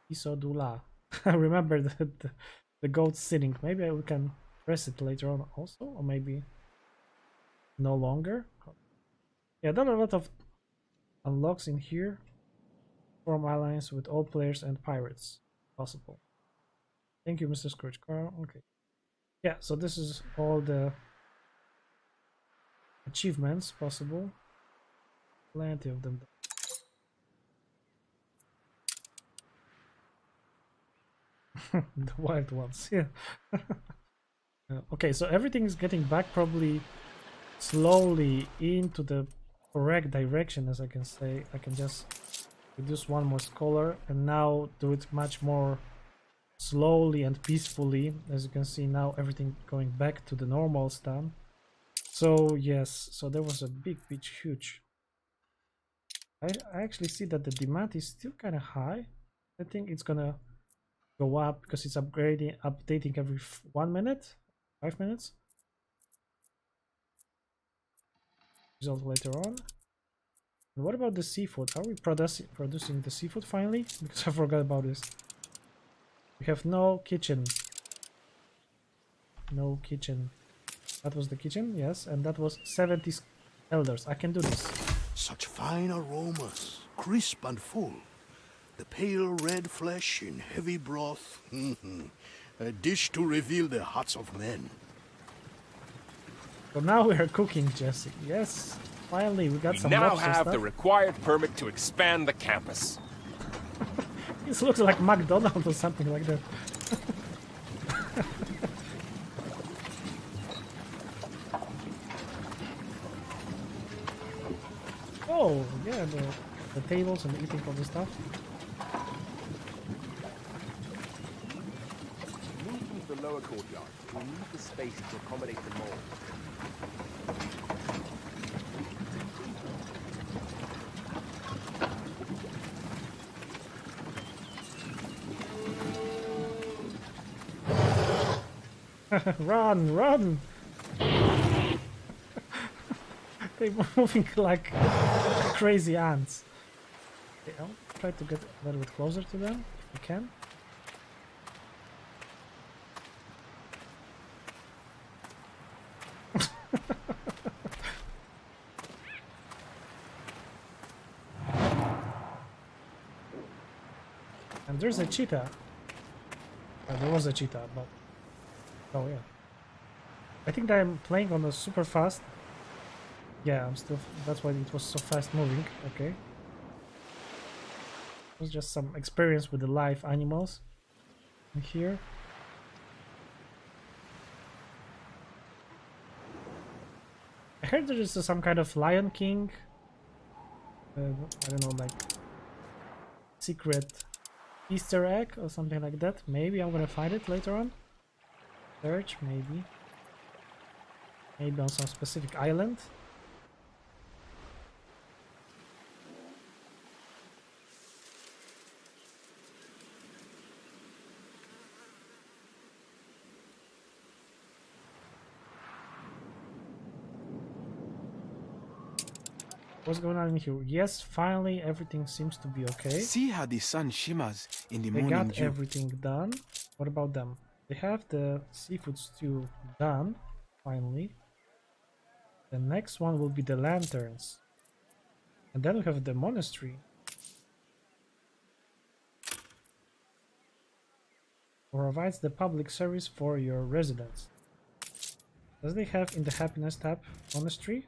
Ti, so, do, la. I remember the goat singing. Maybe we can press it later on also, or maybe no longer. Yeah, there are a lot of unlocks in here. Form alliance with all players and pirates. Possible. Thank you, Mr. Scrooge. Carl. Okay. Yeah, so this is all the achievements possible. Plenty of them. The wild ones, yeah. Okay, so everything is getting back probably slowly into the correct direction, as I can say. I can just reduce one more scholar and now do it much more slowly and peacefully. As you can see now, everything going back to the normal stand. So yes, so there was a big huge. I actually see that the demand is still kind of high. I think it's gonna go up because it's updating every 1 minute, 5 minutes. Result later on. And what about the seafood? Are we producing the seafood finally? Because I forgot about this. We have no kitchen. No kitchen. That was the kitchen, yes, and that was 70 elders. I can do this. Such fine aromas, crisp and full. The pale red flesh in heavy broth. A dish to reveal the hearts of men. So now we are cooking, Jesse. Yes, finally we got We some now lobster have stuff. the required permit to expand the campus. This looks like McDonald's or something like that. Oh, yeah, the tables and the eating of the stuff. Move into the lower courtyard. We'll need the space to accommodate them all. Run, run! They're moving like crazy ants. Okay, I'll try to get a little bit closer to them if I can. And there's a cheetah. There was a cheetah, but oh yeah. I think that I'm playing on a super fast. Yeah, I'm still. That's why it was so fast moving. Okay. It was just some experience with the live animals in here. I heard there is some kind of Lion King. I don't know, like secret Easter egg or something like that. Maybe I'm gonna find it later on. Search, maybe. Maybe on some specific island. What's going on in here? Yes, finally everything seems to be okay. See how the sun shimmers in the They morning got dew. everything done. What about them? They have the seafood stew done, finally. The next one will be the lanterns. And then we have the monastery. Provides the public service for your residents. Does they have in the happiness tab monastery?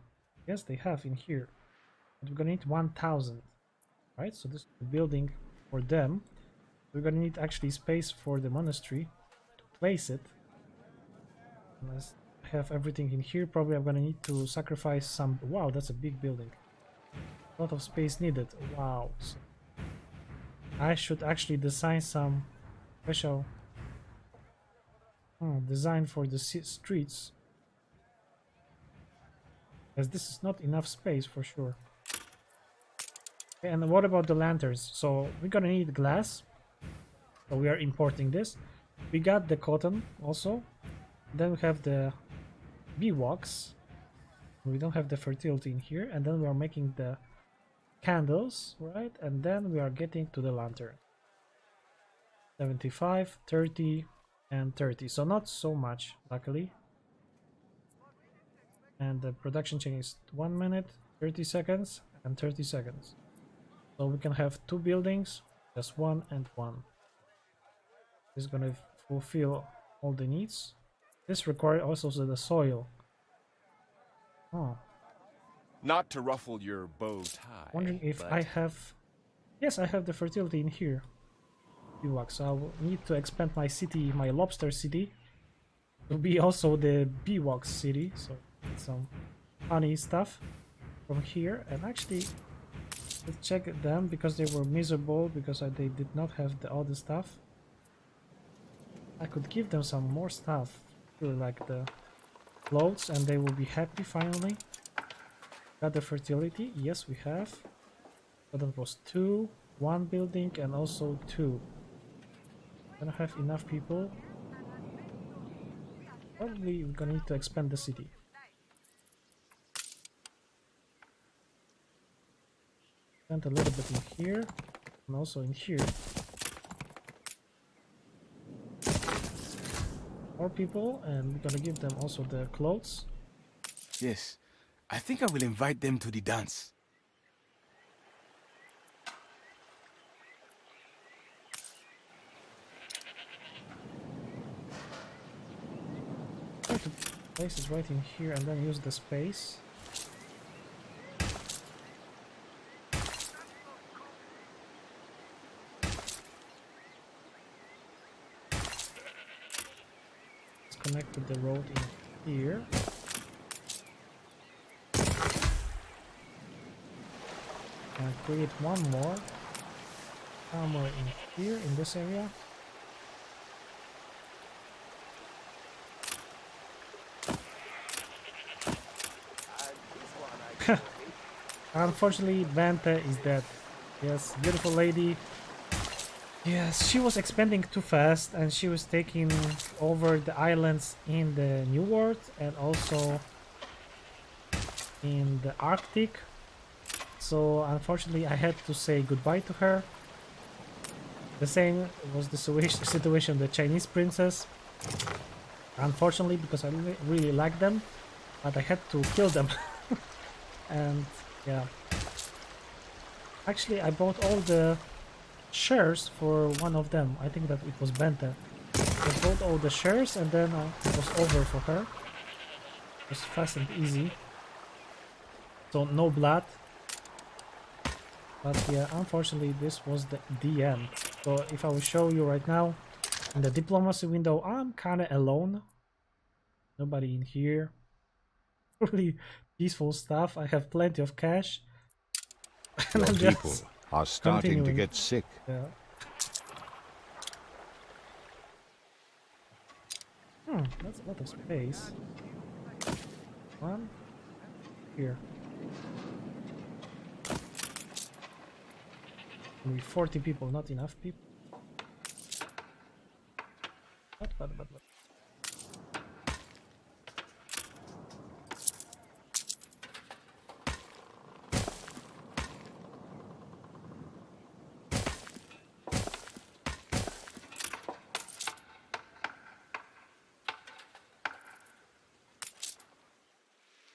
Yes, they have in here. But we're gonna need 1,000, right? So this is the building for them. We're gonna need actually space for the monastery to place it. Unless I have everything in here, probably I'm gonna need to sacrifice some. Wow, that's a big building. A lot of space needed. Wow. So I should actually design some special design for the streets, as this is not enough space for sure. Okay, and what about the lanterns? So we're gonna need glass, so we are importing this. We got the cotton also. Then we have the bee wax. We don't have the fertility in here, and then we are making the candles, right? And then we are getting to the lantern. 75, 30 and 30, so not so much, luckily. And the production chain is 1 minute, 30 seconds and 30 seconds, so we can have 2 buildings, just 1 and 1. This is gonna fulfill all the needs. This requires also the soil. Oh, Not to ruffle your bow tie. wondering if but I have. Yes, I have the fertility in here. So I will need to expand my city, my Lobster city, to be also the beewax city. So some honey stuff from here. And actually, let's check them because they were miserable because they did not have the other stuff. I could give them some more stuff, really like the clothes, and they will be happy finally. Got the fertility? Yes, we have. But that was 2, 1 building, and also 2. Gonna have enough people. Probably we're gonna need to expand the city. Expand a little bit in here, and also in here. More people, and we're gonna give them also the clothes. Yes, I think I will invite them to the dance. Try to place it right in here and then use the space. Let's connect with the road in here. And create one more somewhere in here, in this area. Unfortunately, Banta is dead. Yes, beautiful lady. Yes, she was expanding too fast and she was taking over the islands in the New World and also in the Arctic. So unfortunately, I had to say goodbye to her. The same was the situation with the Chinese princess. Unfortunately, because I really like them, but I had to kill them. And yeah, actually I bought all the shares for one of them. I think that it was Bente. I bought all the shares and then it was over for her. It was fast and easy, so no blood. But yeah, unfortunately this was the end. So if I will show you right now in the diplomacy window, I'm kinda alone. Nobody in here. Really peaceful stuff. I have plenty of cash. Your people are starting to get sick. Yeah. That's a lot of space. One here. Only 40 people, not enough people. But.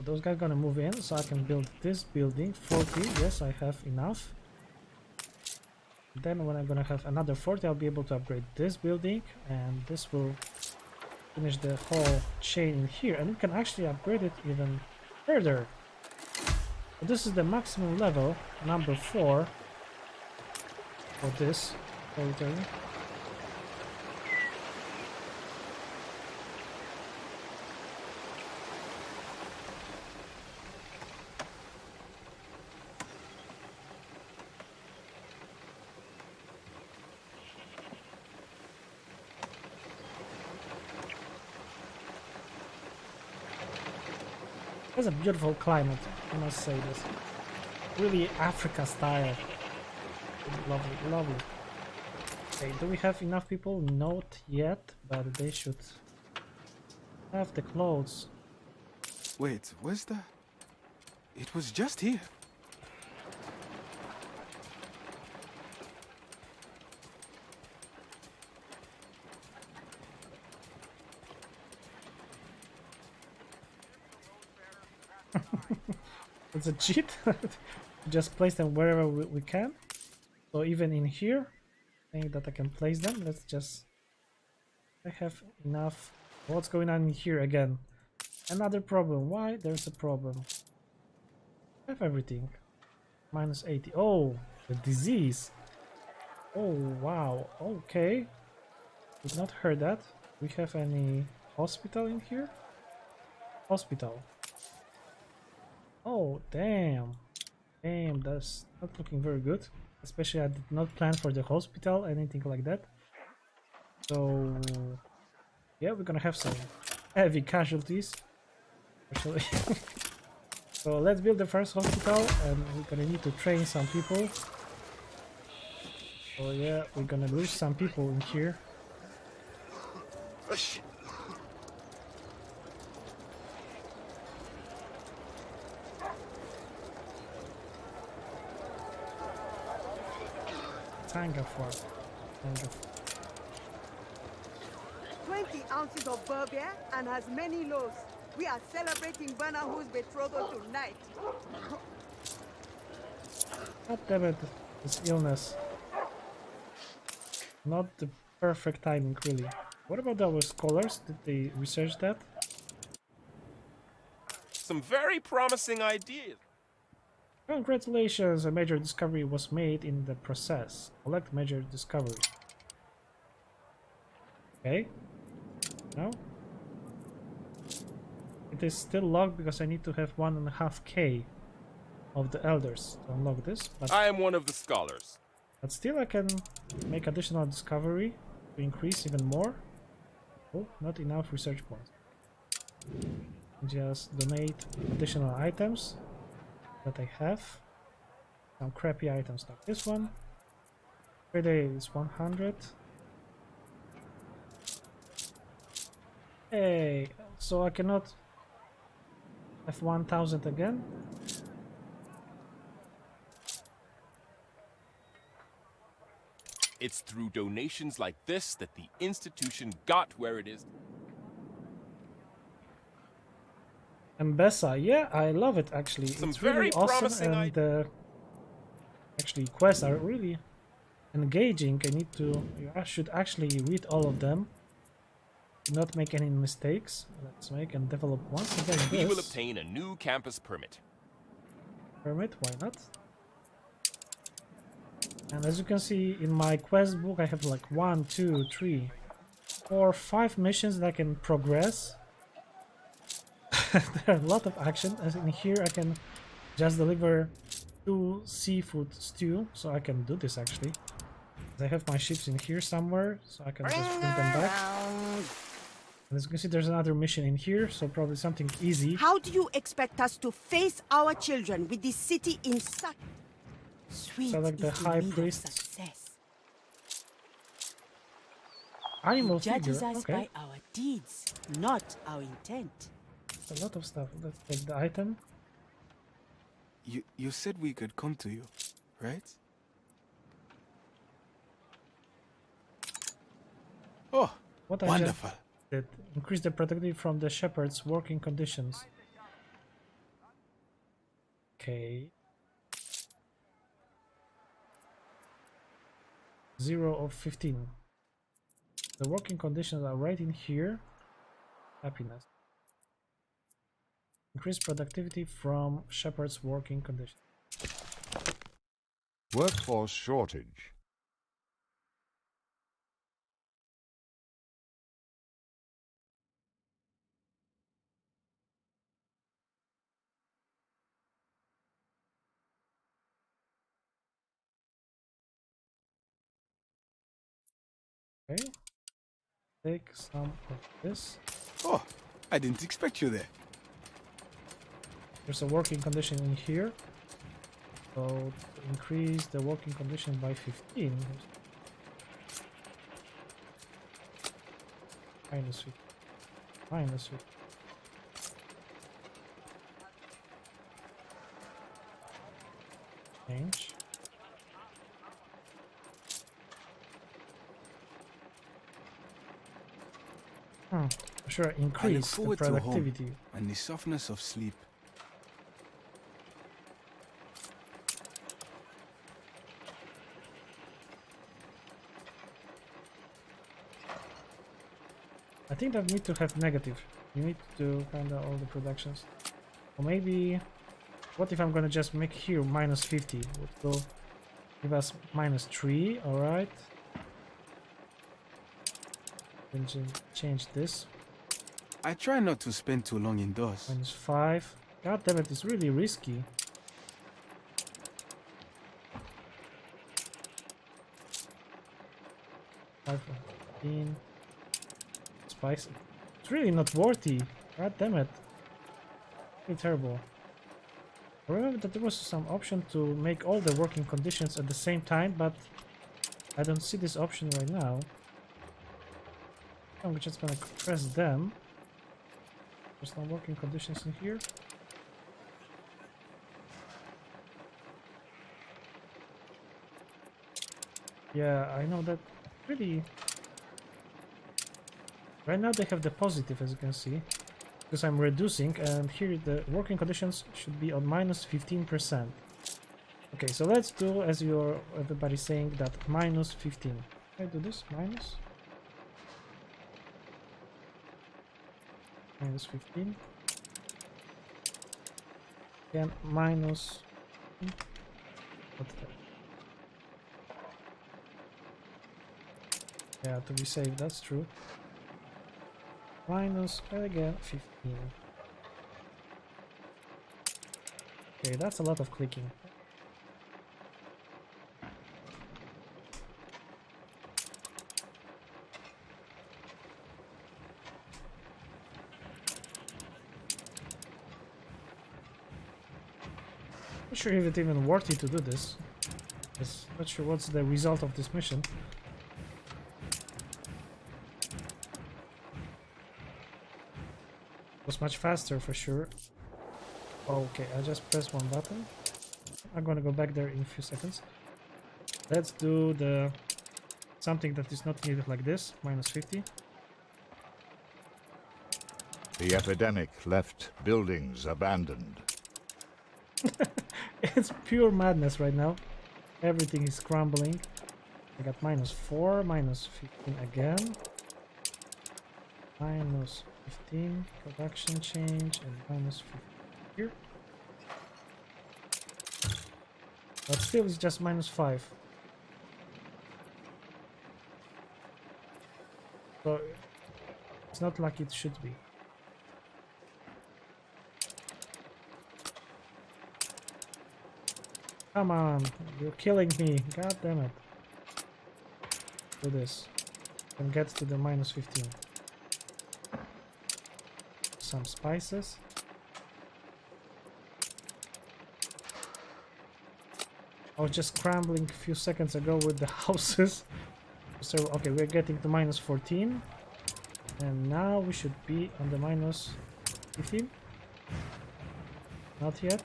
those guys gonna move in, so I can build this building. 40, yes, I have enough. Then when I'm gonna have another 40, I'll be able to upgrade this building, and this will finish the whole chain in here, and we can actually upgrade it even further. So this is the maximum level, number 4, for this territory. It's a beautiful climate, I must say this. Really Africa style. Lovely, lovely. Okay, do we have enough people? Not yet, but they should have the clothes. Wait, where's the... It was just here. It's a cheat. Just place them wherever we can. So even in here, I think that I can place them. Let's just... I have enough. What's going on in here again? Another problem. Why? There's a problem. I have everything. Minus 80. Oh, the disease. Oh, wow. Okay. Did not heard that. We have any hospital in here? Hospital. Oh, damn. Damn, that's not looking very good. Especially I did not plan for the hospital, anything like that. So, yeah, we're gonna have some heavy casualties. Actually. So let's build the first hospital, and we're gonna need to train some people. So yeah, we're gonna lose some people in here. Tanga for 20 ounces of Berbere and as many loaves. We are celebrating Bernahu's betrothal tonight. God damn it, this illness. Not the perfect timing, really. What about our scholars? Did they research that? Some very promising ideas. Congratulations, a major discovery was made in the process. Collect major discovery. Okay. No? It is still locked because I need to have 1.5k of the elders to unlock this. But I am one of the scholars. But still I can make additional discovery to increase even more. Oh, not enough research points. Just donate additional items that I have. Some crappy items like this one. Trade is 100. Hey, so I cannot have 1000 again. It's through donations like this that the institution got where it is. Mbessa, yeah, I love it actually. Some it's really very awesome, promising and actually quests are really engaging. I should actually read all of them. Do not make any mistakes. Let's make and develop once again this. We will obtain a new campus permit. Permit, why not? And as you can see in my quest book, I have like 1, 2, 3, 4, 5 missions that I can progress. There are a lot of action. As in here, I can just deliver 2 seafood stew, so I can do this actually. I have my ships in here somewhere, so I can just bring them back. And as you can see, there's another mission in here, so probably something easy. How do you expect us to face our children with this city in such... Sweet So like the is high need of priest. success. Animal He judges figure, us okay. by our deeds, not our intent. A lot of stuff. Let's take the item. You said we could come to you, right? Oh, What I wonderful. just did. Increase the productivity from the shepherd's working conditions. Okay. 0 of 15. The working conditions are right in here. Happiness. Increase productivity from shepherd's working conditions. Workforce shortage. Okay. Take some of this. Oh, I didn't expect you there. There's a working condition in here. So to increase the working condition by 15. Minus 50. Minus 50. Change. Sure, I look increase the forward to home productivity. and the softness of sleep. I think that need to have negative. You need to do kinda all the productions. Or maybe, what if I'm gonna just make here minus 50? Would go give us minus 3, alright. Then change this. I try not to spend too long indoors. Minus 5. God damn it, it's really risky. Five, 15. Spice. It's really not worthy. God damn it. Really terrible. I remember that there was some option to make all the working conditions at the same time, but I don't see this option right now. I'm just gonna press them. There's no working conditions in here. Yeah, I know that really. Right now they have the positive, as you can see, because I'm reducing, and here the working conditions should be on minus 15%. Okay, so let's do as everybody's saying, that minus 15. Can I do this? Minus 15. Again, minus. What's that? Yeah, to be safe, that's true. Minus, and again, 15. Okay, that's a lot of clicking. Not sure if it's even worth it to do this. Not sure what's the result of this mission. Was much faster for sure. Okay, I just pressed one button. I'm gonna go back there in a few seconds. Let's do the something that is not needed like this, minus 50. The epidemic left buildings abandoned. It's pure madness right now. Everything is crumbling. I got minus 4, minus 15 again. Minus 15, production change, and minus 15 here. But still it's just minus 5. So it's not like it should be. Come on, you're killing me. God damn it. Do this. And get to the minus 15. Some spices. I was just scrambling a few seconds ago with the houses. So, okay, we're getting to minus 14. And now we should be on the minus 15. Not yet.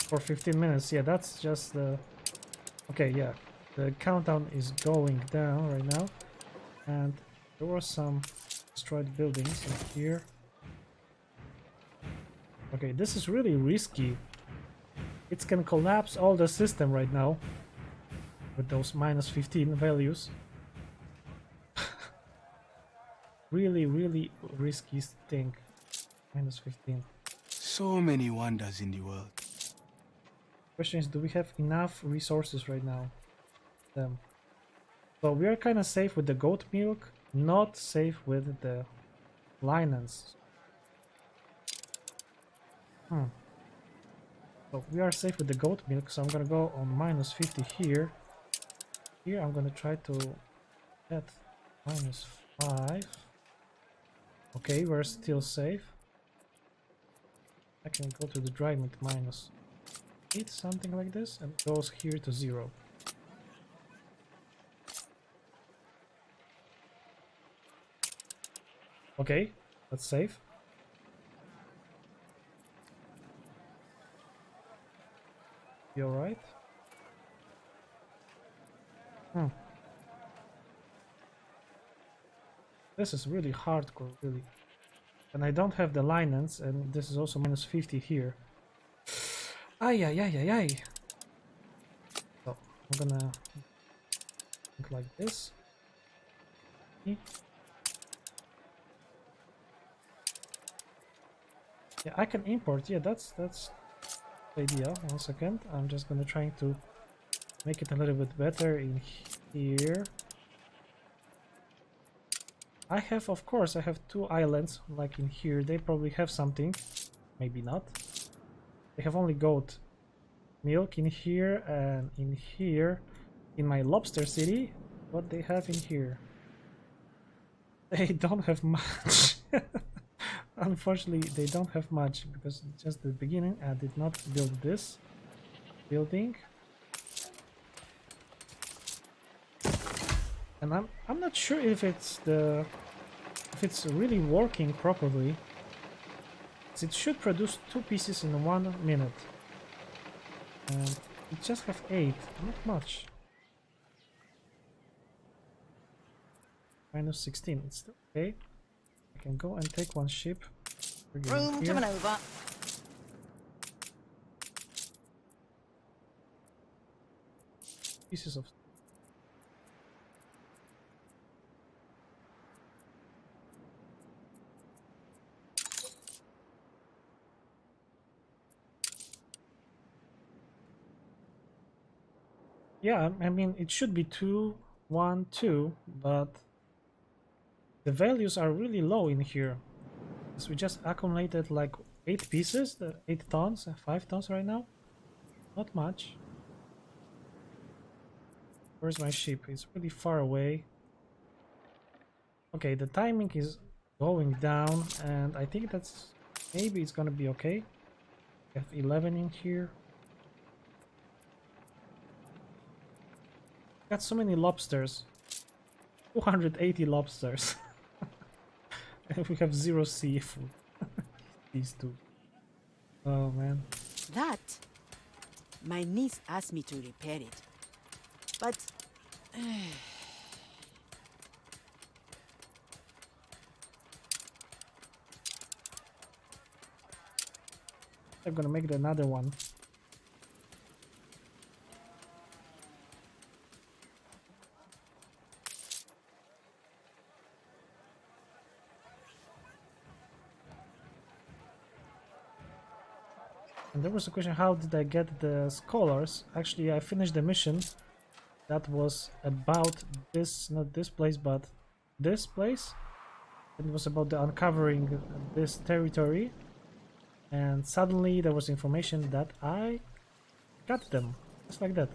For 15 minutes, yeah, that's just the... Okay, yeah, the countdown is going down right now. And there were some destroyed buildings in here. Okay, Okay, this is really risky. It can collapse all the system right now with those minus 15 values. Really, really risky thing. Minus 15. So many wonders in the world. Question is, do we have enough resources right now? So we are kind of safe with the goat milk, not safe with the linens. So we are safe with the goat milk, so I'm gonna go on minus 50 here. Here I'm gonna try to get minus 5. Okay, we're still safe. I can go to the dry meat minus 8, something like this, and it goes here to 0. Okay, that's safe. You alright? This is really hardcore, really. And I don't have the linens, and this is also minus 50 here. Ay, ay, ay, ay, ay. So, I'm gonna think like this. Yeah, I can import. Yeah, that's the idea. 1 second. I'm just gonna try to make it a little bit better in here. I have, of course, I have 2 islands like in here. They probably have something, maybe not. They have only goat milk in here and in here. In my lobster city, what they have in here? They don't have much. Unfortunately, they don't have much because just the beginning I did not build this building. And I'm not sure if it's really working properly. It should produce 2 pieces in 1 minute. And it just have 8, not much. Minus 16, it's still okay. I can go and take 1 ship. Room to maneuver. Pieces of yeah, I mean it should be 2, 1, 2, but the values are really low in here. So we just accumulated like 8 pieces, 8 tons, 5 tons right now. Not much. Where's my ship? It's really far away. Okay, the timing is going down, and I think that's maybe it's gonna be okay. We have 11 in here. Got so many lobsters. 280 lobsters. And we have 0 seafood. These 2. Oh man. That, my niece asked me to repair it. But I'm gonna make another one. And there was a question, how did I get the scholars? Actually, I finished the mission that was about this, not this place, but this place. It was about the uncovering this territory. And suddenly there was information that I got them. Just like that.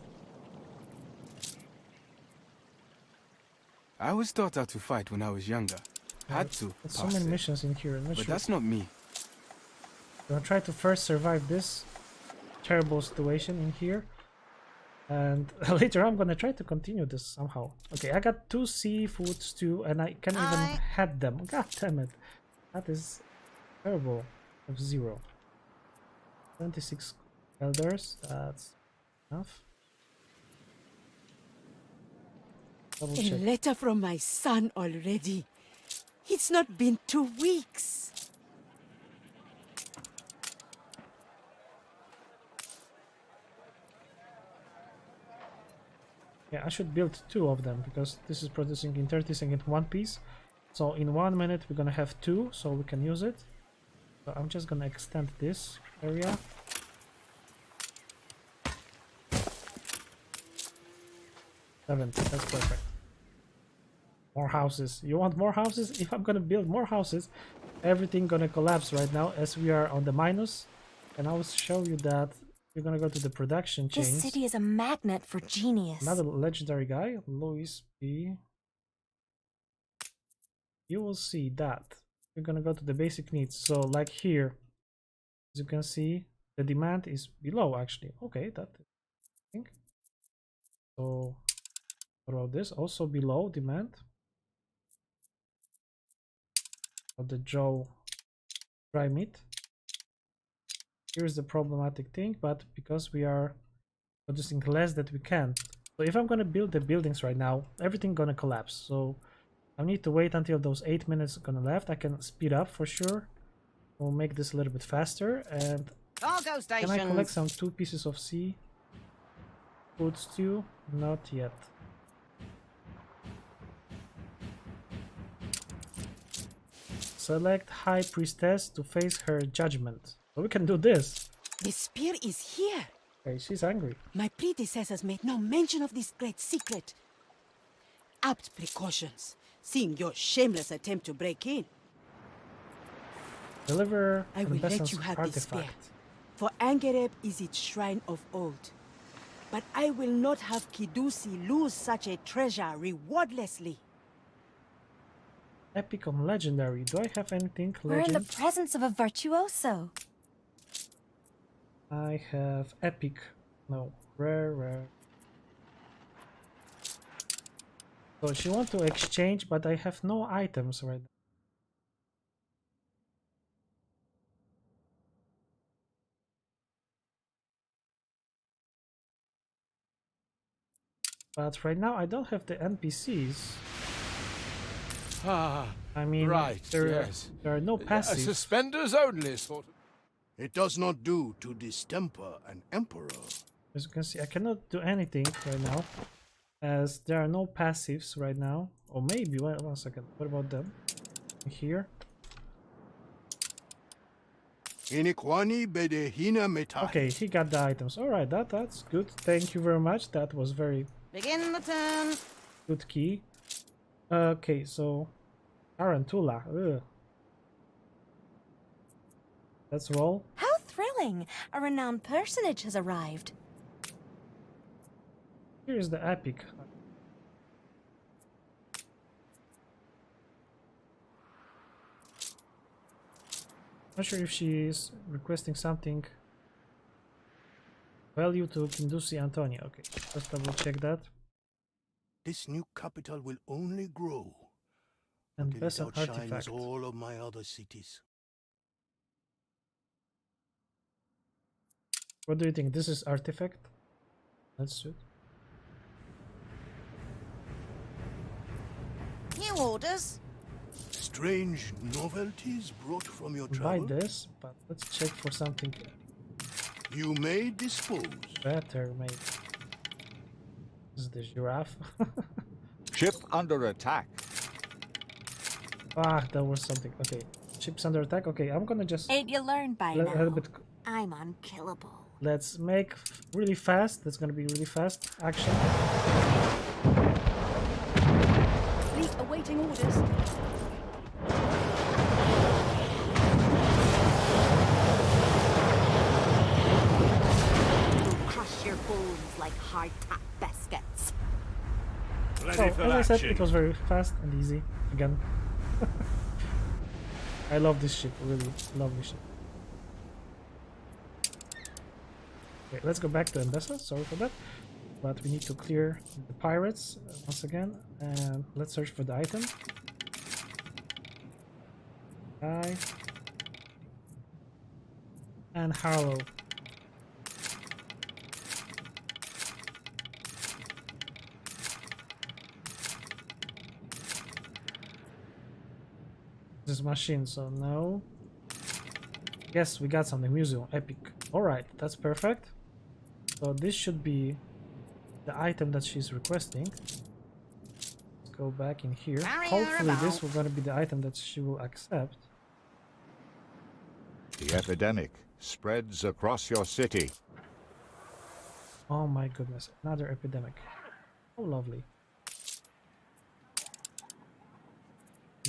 I was taught how to fight when I was younger. Had to. There's so many missions in here. But that's not me. I'm gonna try to first survive this terrible situation in here, and later I'm gonna try to continue this somehow. Okay, I got 2 seafood stew, and I can't even had them. God damn it, that is terrible. Of 0. 26 elders. That's enough. Double a check. letter from my son already. It's not been 2 weeks. Yeah, I should build 2 of them because this is producing in 30 seconds 1 piece. So in 1 minute we're gonna have 2, so we can use it. So I'm just gonna extend this area. Seven, that's perfect. More houses. You want more houses? If I'm gonna build more houses, everything gonna collapse right now as we are on the minus. And I will show you that we're gonna go to the production chains. This city is a magnet for genius. Another legendary guy, Louis B. You will see that we're gonna go to the basic needs. So like here, as you can see, the demand is below actually. Okay, that I think. So what about this? Also below demand. Of the Joe dry meat. Here's the problematic thing, but because we are producing less that we can. So if I'm gonna build the buildings right now, everything gonna collapse. So I need to wait until those 8 minutes gonna left. I can speed up for sure. We'll make this a little bit faster. And Cargo stations. can I collect some 2 pieces of sea food stew? Not yet. Select High Priestess to face her judgment. So we can do this. The spear is here. Okay, she's angry. My predecessors made no mention of this great secret. Apt precautions, seeing your shameless attempt to break in. Deliver I will let Besant's you have this spear, artifact. for Angereb is its shrine of old. But I will not have Kidusi lose such a treasure rewardlessly. Epic on legendary. Do I have anything We're in the legend? presence of a virtuoso. I have epic. No, rare. So she wants to exchange, but I have no items right now. But right now I don't have the NPCs. Ah, I mean, right, there yes. are no A passives. suspenders only sort of. It does not do to distemper an emperor. As you can see, I cannot do anything right now, as there are no passives right now. Or maybe, wait, 1 second, what about them? Here? Iniquani bedehina meta. Okay, he got the items. Alright, that's good. Thank you very much. That was very Begin the turn. good key. Okay, so Tarantula. Ugh. Let's roll. How thrilling! A renowned personage has arrived. Here's the epic. Not sure if she's requesting something. Value to Kindusi Antonio. Okay, let's double check that. This new capital will only grow And until best it an outshines artifact. all of my other cities. What do you think? This is artifact? That's it. New orders. Strange novelties brought from your Buy travel? this, but let's check for something You may dispose. better, maybe. This is the giraffe. Ship under attack. Ah, that was something. Okay, ships under attack. Okay, I'm gonna just Ain't you learned by a little now? bit. I'm unkillable. Let's make really fast. That's gonna be really fast action. Fleet awaiting orders. Crush your bones like hard-tack biscuits. So, as I said, it was very fast and easy. Again, I love this ship. Really love this ship. Okay, let's go back to Embessa. Sorry for that, but we need to clear the pirates once again, and let's search for the item. And Harlow. This machine, so no. Yes, we got something. Museum, epic. Alright, that's perfect. So this should be the item that she's requesting. Let's go back in here. Carry her Hopefully this about. will gonna be the item that she will accept. The epidemic spreads across your city. Oh my goodness, another epidemic. Oh, lovely.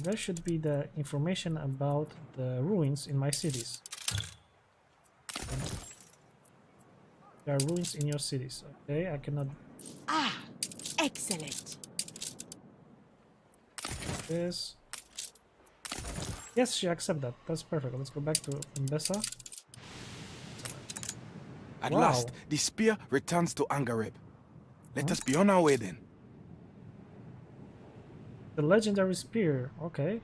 There should be the information about the ruins in my cities. There are ruins in your cities. Okay, I cannot. Ah, excellent. This. Yes, she accepts that. That's perfect. Let's go back to Mbessa. At Wow. last, the spear returns to Angareb. Let us be on our way then. The legendary spear. Okay.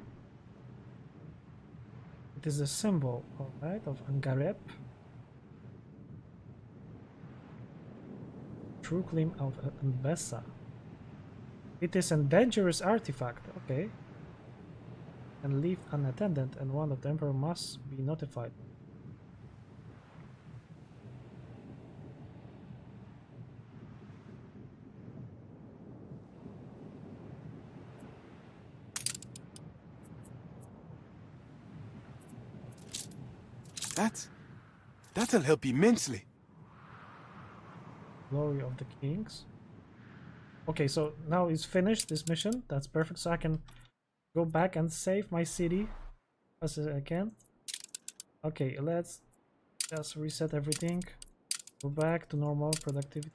It is a symbol, alright, of Angareb. True claim of Mbessa. It is a dangerous artifact. Okay. And leave unattended, and one of the emperor must be notified. That'll help immensely. Glory of the Kings. Okay, so now it's finished, this mission. That's perfect. So I can go back and save my city as I can. Okay, let's just reset everything. Go back to normal productivity.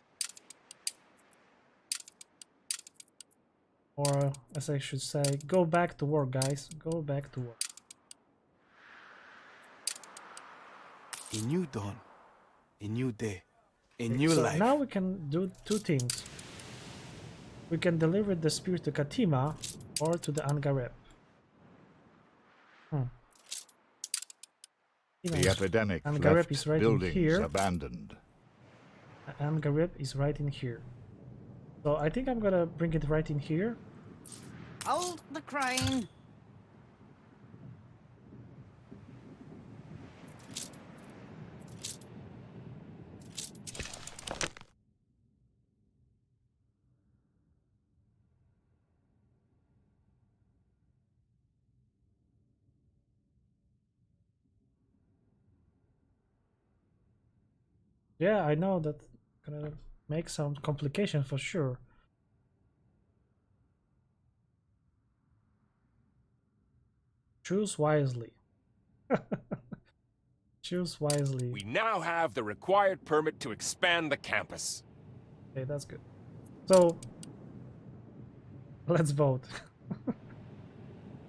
Or, as I should say, go back to work, guys. Go back to work. A new dawn, a new day, a Okay, new so life. now we can do two things. We can deliver the spear to Katima or to the Angareb. The epidemic Angareb left is right in buildings here. abandoned. Angareb is right in here. So I think I'm gonna bring it right in here. Hold the crane. Yeah, I know that gonna make some complication for sure. Choose wisely. Choose wisely. We now have the required permit to expand the campus. Okay, that's good. So let's vote.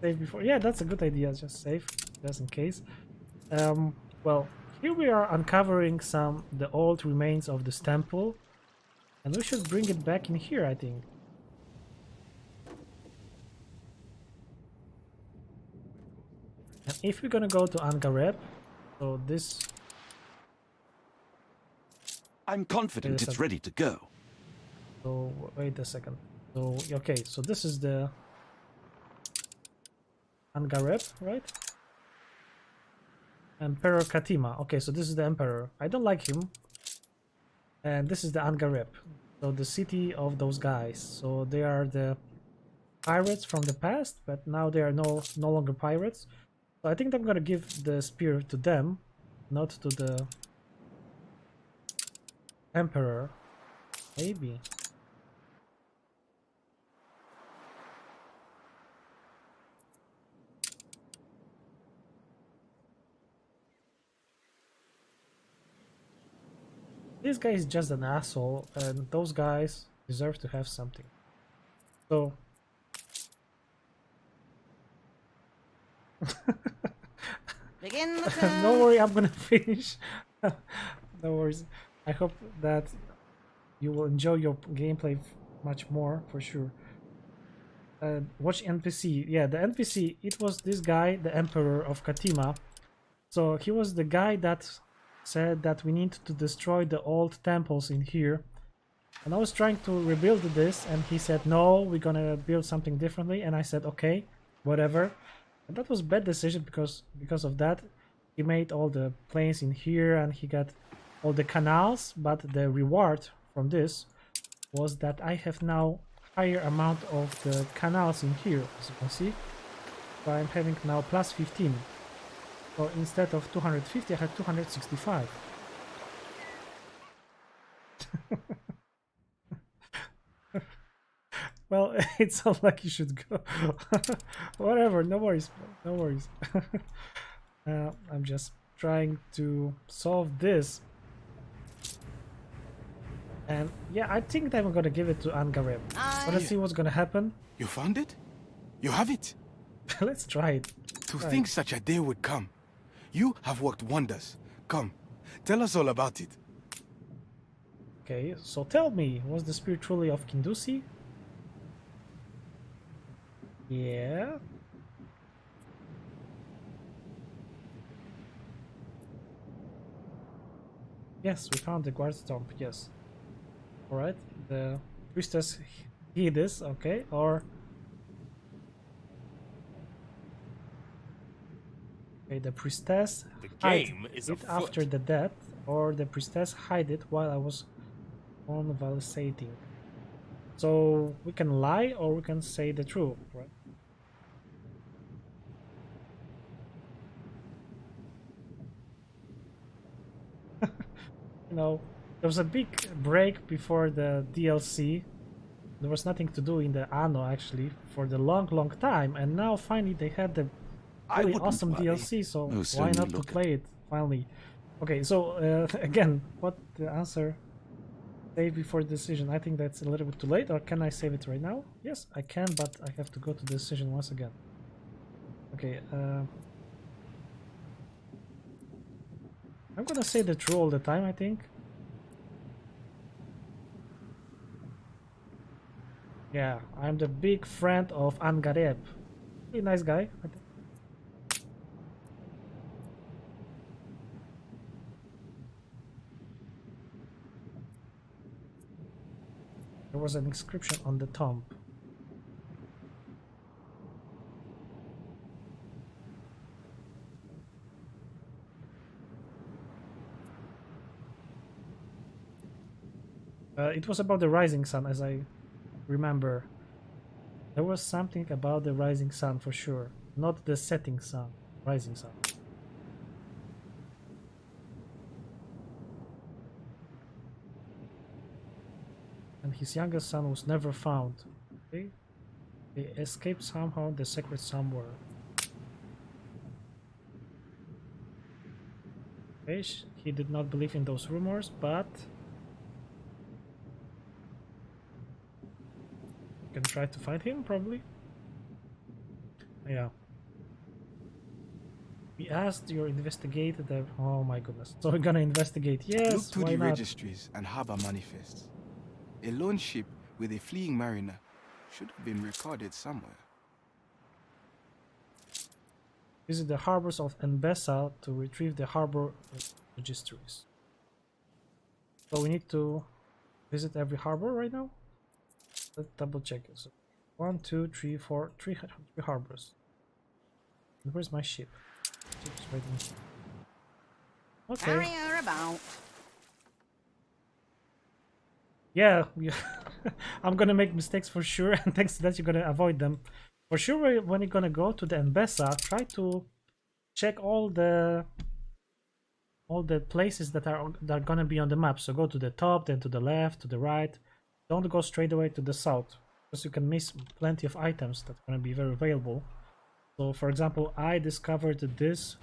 Save before. Yeah, that's a good idea. Just save, just in case. Well, here we are uncovering the old remains of this temple, and we should bring it back in here, I think. And if we're gonna go to Angareb, so this. I'm confident Wait a it's second. ready to go. So wait a second. So okay, so this is the Angareb, right? Emperor Katima. Okay, so this is the emperor. I don't like him. And this is the Angareb. So the city of those guys. So they are the pirates from the past, but now they are no longer pirates. So I think I'm gonna give the spear to them, not to the emperor. Maybe. This guy is just an asshole, and those guys deserve to have something. So Begin the turn. no worry, I'm gonna finish. No worries. I hope that you will enjoy your gameplay much more, for sure. Watch NPC. Yeah, the NPC, it was this guy, the Emperor of Katima. So he was the guy that said that we need to destroy the old temples in here. And I was trying to rebuild this, and he said, no, we're gonna build something differently. And I said, okay, whatever. And that was a bad decision because of that. He made all the planes in here, and he got all the canals, but the reward from this was that I have now higher amount of the canals in here, as you can see. So I'm having now plus 15. So instead of 250, I had 265. Well, it sounds like you should go. Whatever, no worries, no worries. I'm just trying to solve this. And yeah, I think that I'm gonna give it to Angareb. But let's see what's gonna happen. You found it? You have it? Let's try it. To think such a day would come. You have worked wonders. Come, tell us all about it. Okay, so tell me, was the spirit truly of Kindusi? Yeah. Yes, we found the guard stomp, yes. Alright, the priestess hid this, okay, or... Okay, the priestess hid it after the death, or the priestess hid it while I was convalescing. So we can lie or we can say the truth, right? You know, there was a big break before the DLC. There was nothing to do in the Anno actually for the long time, and now finally they had the really awesome DLC, so why not to play it finally? Okay, so again, what the answer? Save before decision. I think that's a little bit too late, or can I save it right now? Yes, I can, but I have to go to decision once again. Okay, I'm gonna say the true all the time, I think. Yeah, I'm the big friend of Angareb. Really nice guy, I think. There was an inscription on the tomb. It was about the rising sun, as I remember. There was something about the rising sun for sure, not the setting sun, rising sun. And his youngest son was never found. Okay? They escaped somehow the sacred somewhere. Okay, he did not believe in those rumors, but you can try to find him, probably. Yeah. We asked you investigate the... Oh my goodness. So we're gonna investigate. Yes, Look through why the not? registries and harbor manifests. A lone ship with a fleeing mariner should have been recorded somewhere. Visit the harbors of Mbessa to retrieve the harbor registries. So we need to visit every harbor right now? Let's double check it. So 1, 2, 3, 4, three harbors. And where's my ship? Ship's right in here. Okay. Carrier about. Yeah, I'm gonna make mistakes for sure, and thanks to that you're gonna avoid them. For sure, when you're gonna go to the Mbessa, try to check all the places that are gonna be on the map. So go to the top, then to the left, to the right. Don't go straight away to the south, because you can miss plenty of items that are gonna be very valuable. So, for example, I discovered this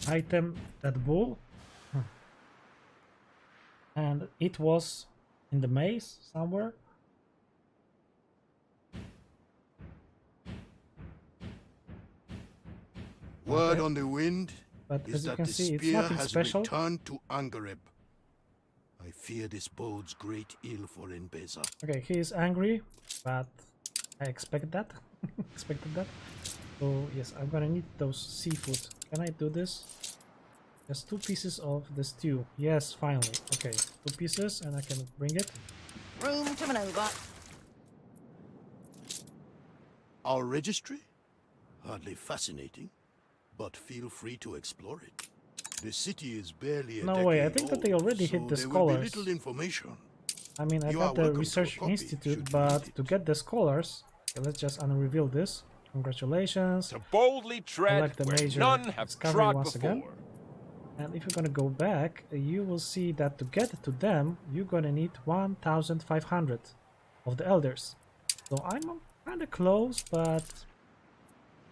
item, that bull, and it was in the maze somewhere. Word Okay. on the wind But is as you that can the see, it's spear nothing has special. returned to Angareb. I fear this bodes great ill for Mbeza. Okay, he is angry, but I expect that. Expected that. So yes, I'm gonna need those seafood. Can I do this? Just 2 pieces of the stew. Yes, finally. Okay, 2 pieces, and I can bring it. Room to maneuver. Our registry? Hardly fascinating, but feel free to explore it. The city is barely a No decade way, I think that they old, already so hit the there will be scholars. little information. I mean, I You got are the welcome to a research copy, institute, should you but need it. to get the scholars, okay, let's just unreveal this. Congratulations. To boldly tread Select the where major none have discovery trod once before. again. And if you're gonna go back, you will see that to get to them, you're gonna need 1,500 of the elders. So I'm kind of close, but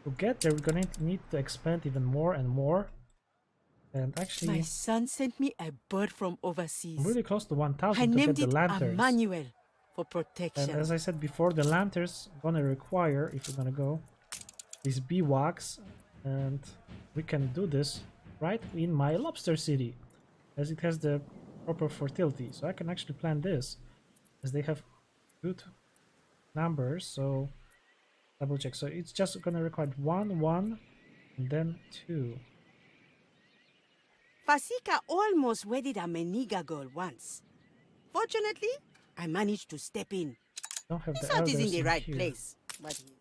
to get there, we're gonna need to expand even more and more. And My actually, son sent me a bird from overseas. I'm really close to I 1,000 to get named the it lanterns. Emmanuel for And protection. as I said before, the lanterns gonna require, if we're gonna go, these beeswax, and we can do this right in my Lobster city, as it has the proper fertility. So I can actually plant this, as they have good numbers. So double check. So it's just gonna require 1, 1, and then 2. Fasika almost wedded a Meniga girl once. Fortunately, I managed to step in. Don't have the His heart is in elders the right here. place, but he...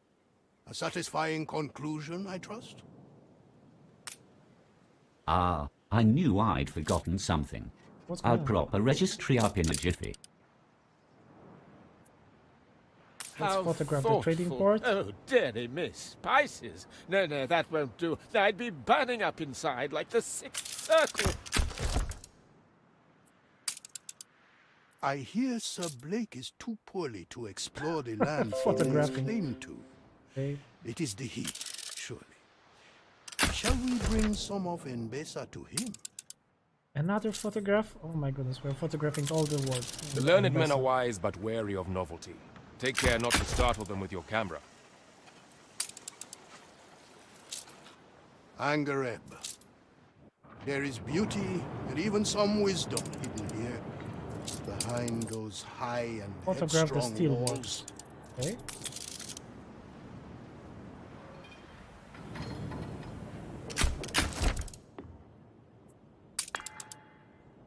A satisfying conclusion, I trust? Ah, I knew I'd forgotten something. What's I'll going on? prop a registry up in a jiffy. Let's How photograph the thoughtful. trading port. Oh, dearie miss. Spices. No, that won't do. I'd be burning up inside like the Sixth Circle. I hear Sir Blake is too poorly to explore the land he lays Photographing. claim to. Okay. It is the heat, surely. Shall we bring some of Mbesa to him? Another photograph? Oh my goodness, we're photographing all the world. The learned men are wise but wary of novelty. Take care not to startle them with your camera. Angareb. There is beauty and even some wisdom hidden here, behind those high and Photograph the headstrong steel walls. works. Okay.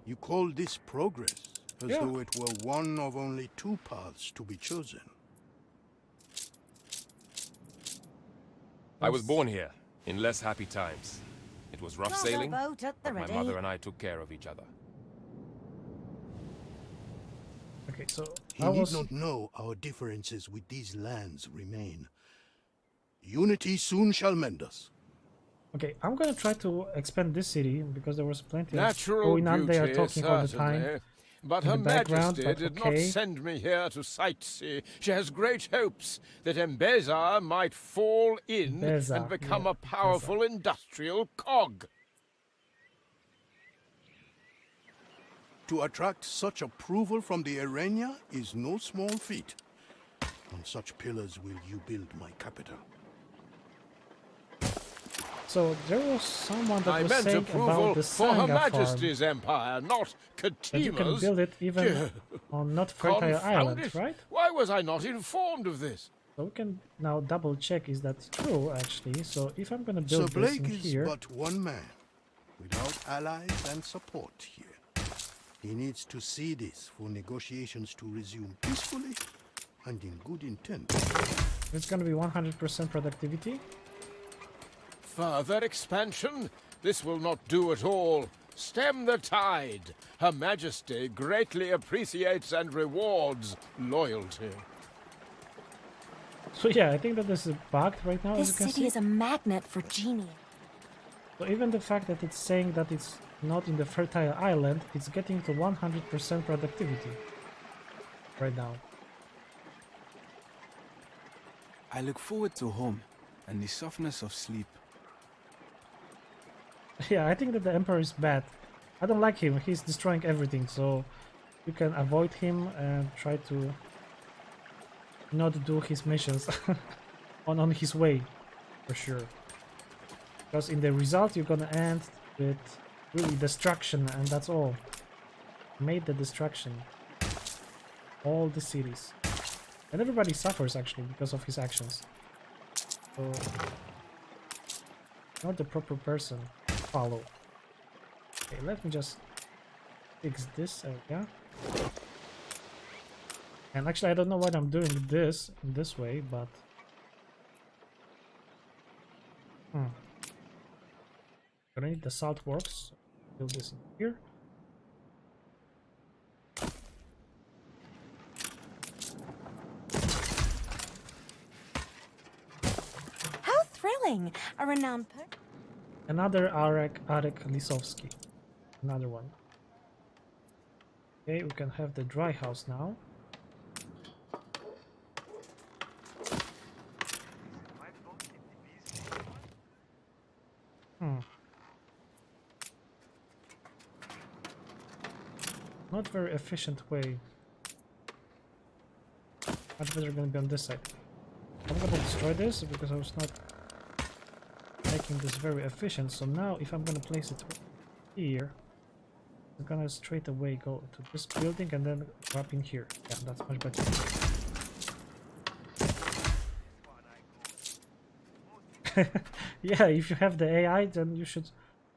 You call this progress, as Yeah. though it were one of only two paths to be chosen. I was born here, in less happy times. It was rough sailing, boat at the but my ready. mother and I took care of each other. Okay, so He I need was not know our differences with these lands remain. Unity soon shall mend us. okay. I'm gonna try to expand this city because there was plenty Natural of going on. They are beauty, talking all the certainly. time. But in Her the background, Majesty but did okay. not send me here to sightsee. She has great hopes that Mbeza might fall in Mbeza, and become yeah, a powerful industrial cog. To attract such approval from the Arena is no small feat. On such pillars will you build my capital. So there was someone that I was meant saying approval about the for Her Sanga farm, Majesty's empire, not that you can Katima's. build it even on not fertile Confound island, it. right? Why was I not informed of this? So we can now double check is that true actually. So if I'm gonna Sir build this in Blake is here, but one man, without allies and support here. He needs to see this for negotiations to resume peacefully and in good intent. it's gonna be 100% productivity. Further expansion? This will not do at all. Stem the tide. Her Majesty greatly appreciates and rewards loyalty. So yeah, I think that this is bugged right now, as This you can city see. is a magnet for genie. So even the fact that it's saying that it's not in the fertile island, it's getting to 100% productivity right now. I look forward to home and the softness of sleep. Yeah, I think that the Emperor is bad. I don't like him. He's destroying everything, so you can avoid him and try to not do his missions on his way, for sure. Because in the result, you're gonna end with really destruction, and that's all. Made the destruction. All the cities. And everybody suffers, actually, because of his actions. So, not the proper person to follow. Okay, let me just fix this area. And actually, I don't know why I'm doing this in this way, but... Gonna need the salt works. Build this in here. killing a renowned Another Arek Lisowski. Another one. Okay, we can have the dry house now. Not very efficient way. Much better gonna be on this side. I'm gonna destroy this because I was not making this very efficient. So now if I'm gonna place it here, I'm gonna straight away go to this building and then drop in here. Yeah, that's much better. Yeah, if you have the AI, then you should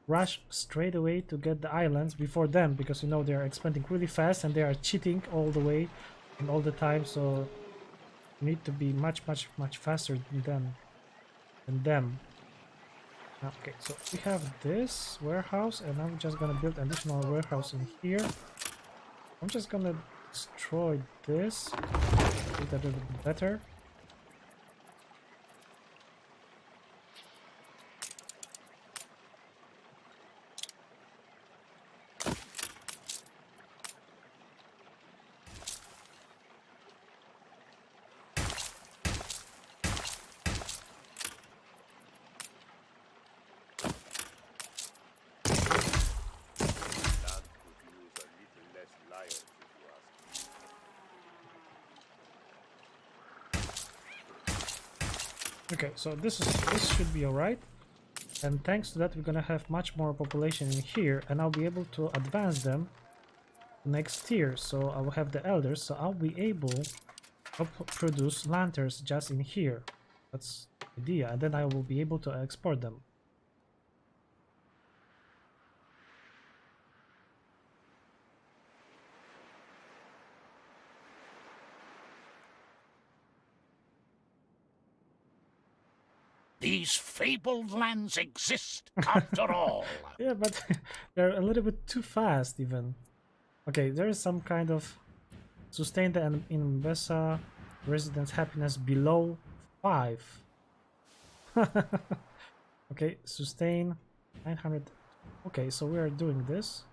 rush straight away to get the islands before them, because you know they are expanding really fast and they are cheating all the way and all the time, so you need to be much faster than them. Okay, so we have this warehouse and I'm just gonna build additional warehouse in here. I'm just gonna destroy this, make that a little bit better. Okay, so this should be alright, and thanks to that we're gonna have much more population in here, and I'll be able to advance them next tier. So I will have the elders, so I'll be able to produce lanterns just in here. That's the idea, and then I will be able to export them. These fabled lands exist after all. Yeah, but they're a little bit too fast even. Okay, there is some kind of sustain the Mbesa residents' happiness below 5. Okay, sustain 900. Okay, so we are doing this.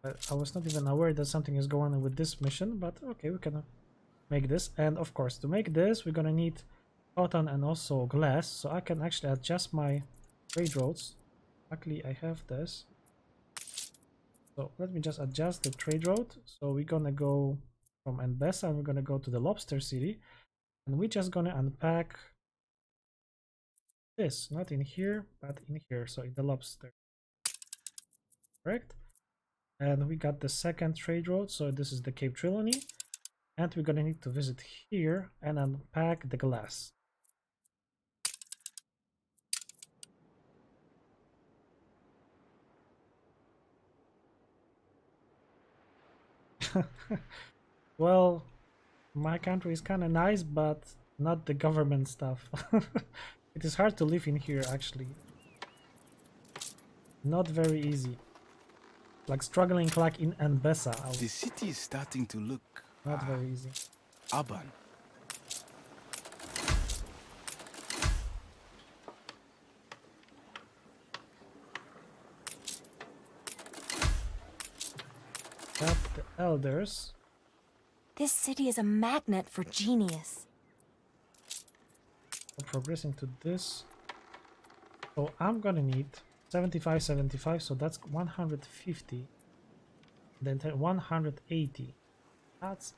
I was not even aware that something is going on with this mission, but okay, we can make this. And of course, to make this we're gonna need cotton and also glass, so I can actually adjust my trade routes. Luckily I have this, so let me just adjust the trade route. So we're gonna go from Mbesa and we're gonna go to the Lobster city, and we're just gonna unpack this, not in here but in here, so in the Lobster, correct? And we got the second trade route, so this is the Cape Trelawney. And we're gonna need to visit here and unpack the glass. Well, my country is kind of nice, but not the government stuff. It is hard to live in here, actually. Not very easy. Like struggling like in Mbesa. The city is starting to look not very easy. Urban. Got the elders. This city is a magnet for genius. So progressing to this. So I'm gonna need 75, 75, so that's 150. Then 180. That's,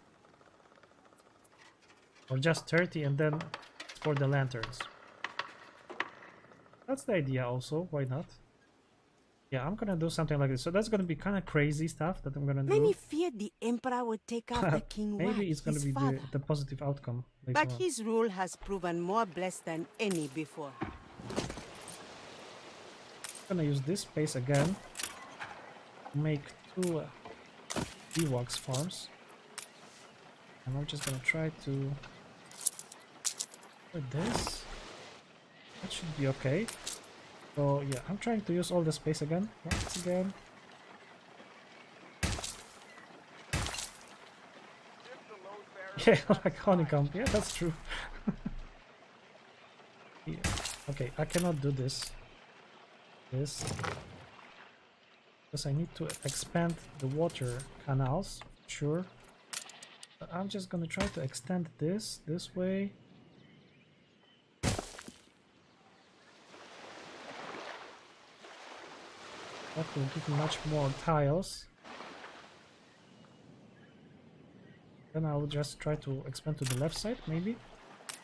or just 30, and then for the lanterns. That's the idea also, why not? Yeah, I'm gonna do something like this. So that's gonna be kind of crazy stuff that I'm gonna do. Many feared the emperor would take after King Wat, Maybe it's gonna his be father. the positive outcome later But on. his rule has proven more blessed than any before. I'm gonna use this space again to make 2 Ewoks farms. And I'm just gonna try to put this. That should be okay. So yeah, I'm trying to use all the space again. Once again. Yeah, like honeycomb. Yeah, that's true. Yeah. Okay, I cannot do this. Because I need to expand the water canals. Sure. But I'm just gonna try to extend this way. That will give me much more tiles. Then I will just try to expand to the left side, maybe.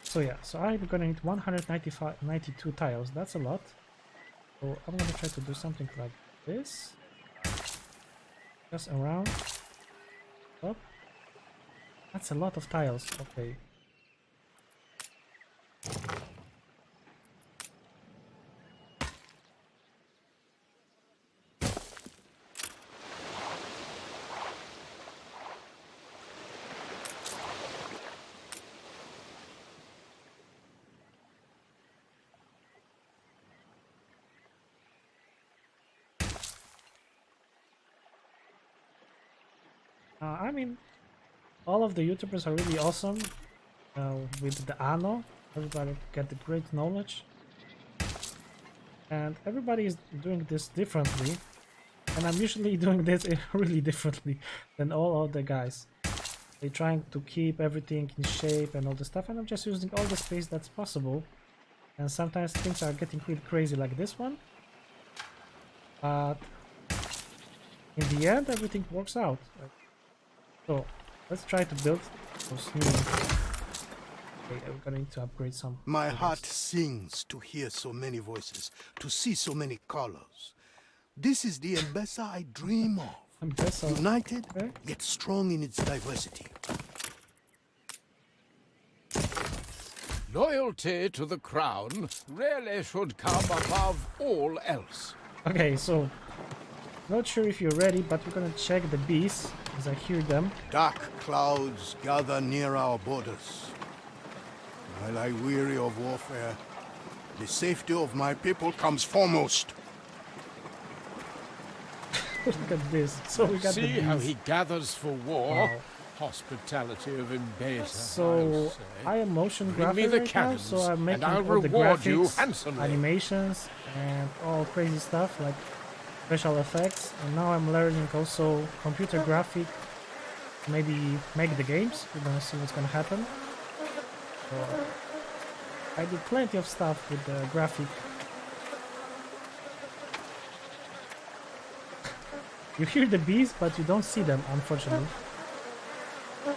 So yeah, so I'm gonna need 92 tiles. That's a lot. So I'm gonna try to do something like this. Just around. Up. That's a lot of tiles. Okay. I mean, all of the YouTubers are really awesome with the Anno. Everybody get the great knowledge. And everybody is doing this differently. And I'm usually doing this really differently than all other guys. They're trying to keep everything in shape and all the stuff. And I'm just using all the space that's possible. And sometimes things are getting really crazy like this one. But in the end, everything works out. So let's try to build those new ones. Okay, I'm gonna need to upgrade some. My heart sings to hear so many voices, to see so many colors. This is the Mbesa I dream of. Mbesa. United, Okay. yet strong in its diversity. Loyalty to the crown really should come above all else. Okay, so not sure if you're ready, but we're gonna check the bees as I hear them. Dark clouds gather near our borders. While I weary of warfare, the safety of my people comes foremost. Look at this. So we got See the bees. how he gathers for war. Wow. Hospitality of Mbesa. So I am motion Bring me graphic the right now, cannons, so I'm making and I'll all the reward you graphics, handsomely. animations, and all crazy stuff like special effects. And now I'm learning also computer graphic. Maybe make the games. We're gonna see what's gonna happen. So I did plenty of stuff with the graphic. You hear the bees, but you don't see them, unfortunately. And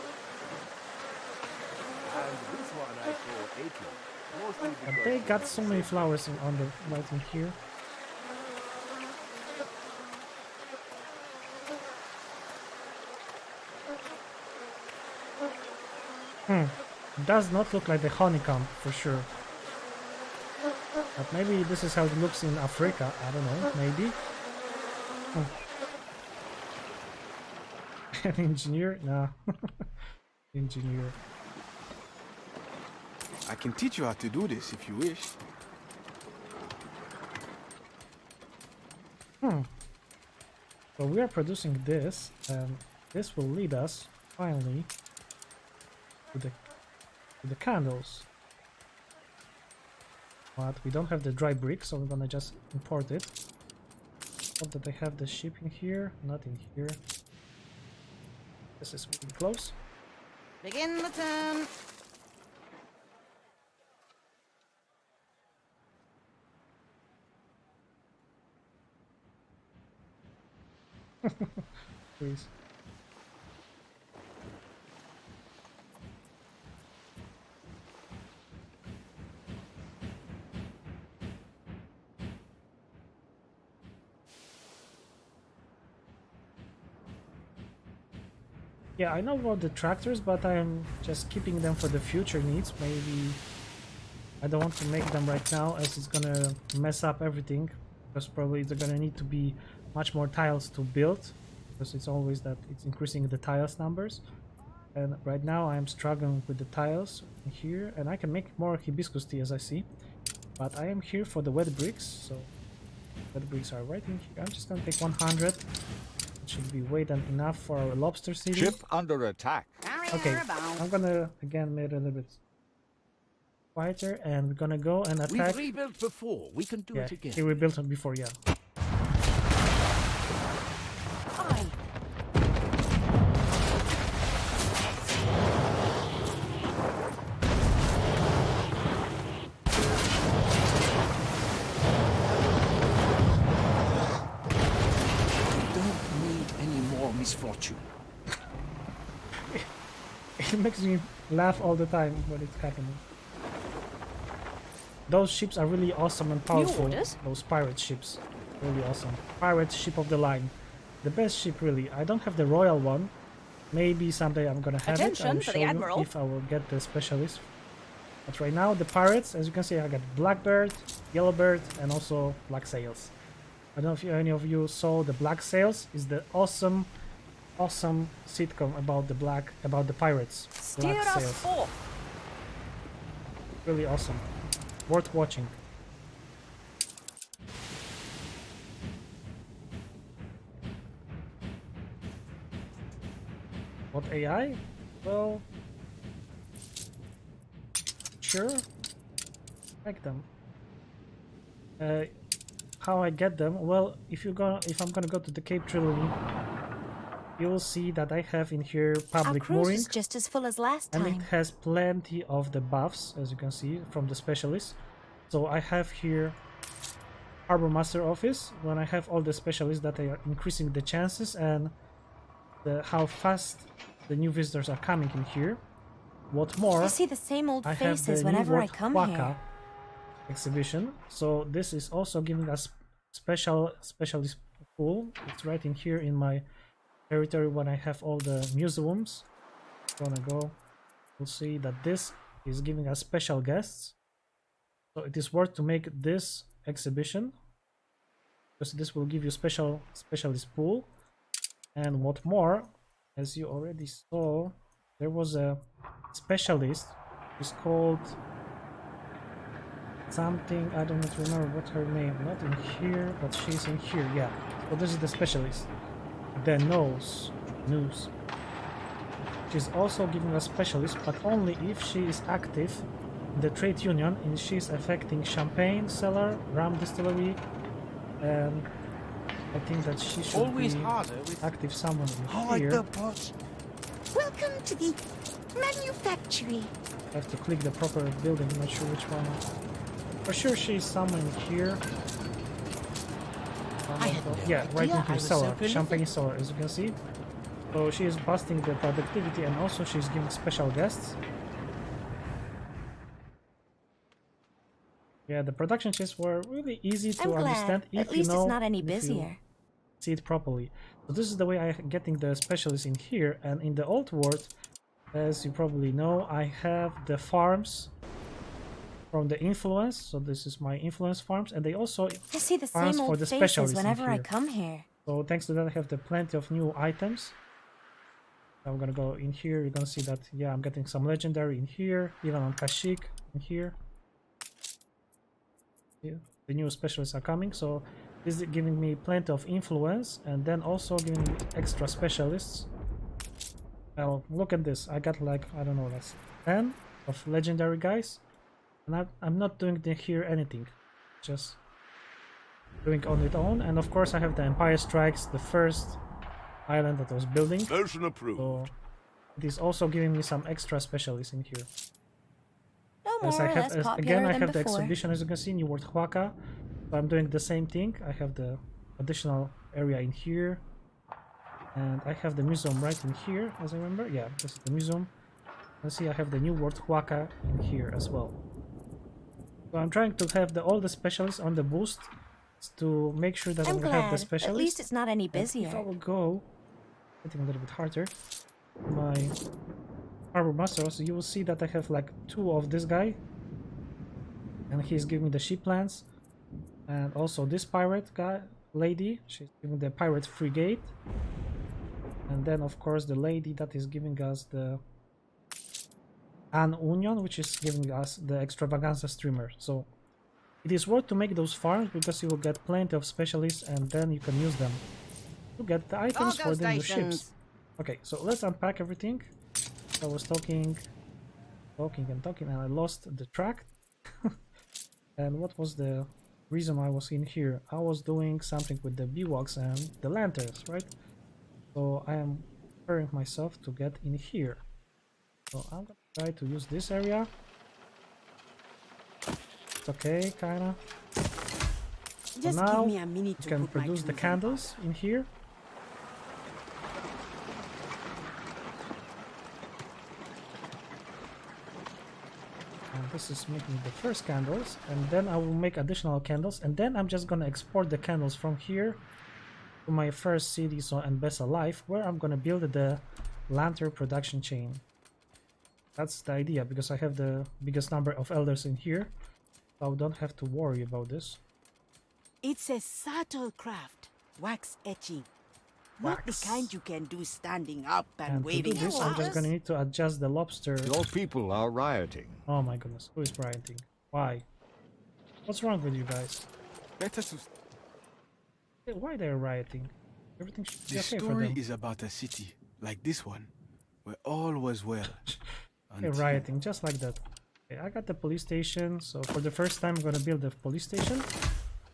this one I call April, mostly But because they got so many flowers on the right in here. Does not look like the honeycomb for sure. But maybe this is how it looks in Africa. I don't know. Maybe. An engineer? No. Engineer. I can teach you how to do this if you wish. So we are producing this, and this will lead us finally to the candles. But we don't have the dry brick, so we're gonna just import it. Hope that I have the ship in here, not in here. This is really close. Begin the turn. Please. Yeah, I know about the tractors, but I'm just keeping them for the future needs. Maybe I don't want to make them right now, as it's gonna mess up everything. Because probably they're gonna need to be much more tiles to build, because it's always that it's increasing the tiles numbers. And right now I'm struggling with the tiles here, and I can make more hibiscus tea as I see. But I am here for the wet bricks, so wet bricks are right in here. I'm just gonna take 100. Should be way than enough for our lobster city. Ship under attack. Carry Okay, I'm gonna again make it a little bit quieter, and we're gonna go and attack. We've rebuilt before. We can do it again. We rebuilt it before, yeah. Misfortune. It makes me laugh all the time when it's happening. Those ships are really awesome and powerful. Those pirate ships, really awesome. Pirate ship of the line, the best ship really. I don't have the royal one. Maybe someday I'm gonna have it. I'll show you if I will get the specialist. But right now the pirates, as you can see, I got Blackbird, Yellowbird, and also Black Sails. I don't know if any of you saw the Black Sails. Is the awesome sitcom about the pirates. Black Sails. Really awesome. Worth watching. What AI? Well, sure. Like them. How I get them? Well, if I'm gonna go to the Cape Trilogy, you will see that I have in here public mooring. Is just as full as last time. And it has plenty of the buffs, as you can see from the specialists. So I have here Harbor Master Office, when I have all the specialists that are increasing the chances and how fast the new visitors are coming in here. What more? I see the same old faces whenever I come here. Exhibition. So this is also giving us specialist pool. It's right in here in my territory when I have all the museums. Gonna go. We'll see that this is giving us special guests. So it is worth to make this exhibition because this will give you specialist pool. And what more, as you already saw, there was a specialist. It's called something, I don't remember what her name. Not in here, but she's in here. Yeah. So this is the specialist. The nose. She's also giving us specialist, but only if she is active in the trade union and she's affecting champagne cellar, rum distillery, and I think that she should be active somewhere in here. Welcome to the manufactory. I have to click the proper building, I'm not sure which one. For sure she's somewhere in here. Yeah, right in here, cellar, champagne cellar, as you can see. So she is boosting the productivity and also she's giving special guests. Yeah, the production chests were really easy to understand if you know, it's not any busier. See it properly. So this is the way I'm getting the specialists in here, and in the old world, as you probably know, I have the farms from the influence. So this is my influence farms, and they also I see the same old faces whenever I come here. So thanks to that, I have the plenty of new items. I'm gonna go in here. You're gonna see that, yeah, I'm getting some legendary in here, even on Kashyyyk in here. Yeah, the new specialists are coming, so this is giving me plenty of influence, and then also giving me extra specialists. Well, look at this. I got like, I don't know, that's 10 of legendary guys, and I'm not doing here anything, just doing on its own. And of course I have the Empire Strikes, the first island that I was building. Motion approved. So it is also giving me some extra specialists in here. No more or less popular again, I than have the before. exhibition, as you can see, New World Huaca. So I'm doing the same thing. I have the additional area in here, and I have the museum right in here, as I remember. Yeah, this is the museum. You see, I have the New World Huaca in here as well. So I'm trying to have all the specialists on the boost to make sure that I'm gonna have the specialists. At least it's not any busier. If I will go, getting a little bit harder, my Harbor Master, so you will see that I have like 2 of this guy, and he's giving me the ship plans, and also this pirate guy, lady, she's giving the pirate frigate, and then of course the lady that is giving us the Union, which is giving us the extravaganza streamer. So it is worth to make those farms because you will get plenty of specialists, and then you can use them to get the items for the new ships. Okay, so let's unpack everything. I was talking, and I lost the track. And what was the reason I was in here? I was doing something with the biwaks and the lanterns, right? So I am preparing myself to get in here. So I'm gonna try to use this area. It's okay, kinda. Just So now give me a minute you to can put my produce the tools in candles in here. And this is making the first candles, and then I will make additional candles, and then I'm just gonna export the candles from here to my first city, so Mbesa Life, where I'm gonna build the lantern production chain. That's the idea, because I have the biggest number of elders in here, so I don't have to worry about this. It's a subtle craft, wax etching. Not the kind you can do standing up and And to do waving this, at I'm just us. gonna need to adjust the lobster. Your people are rioting. Oh my goodness, who is rioting? Why? What's wrong with you guys? Let us. Why they're rioting? Everything should be The okay for story them. is about a city like this one, where all was well. They're rioting just like that. Okay, I got the police station, so for the first time I'm gonna build a police station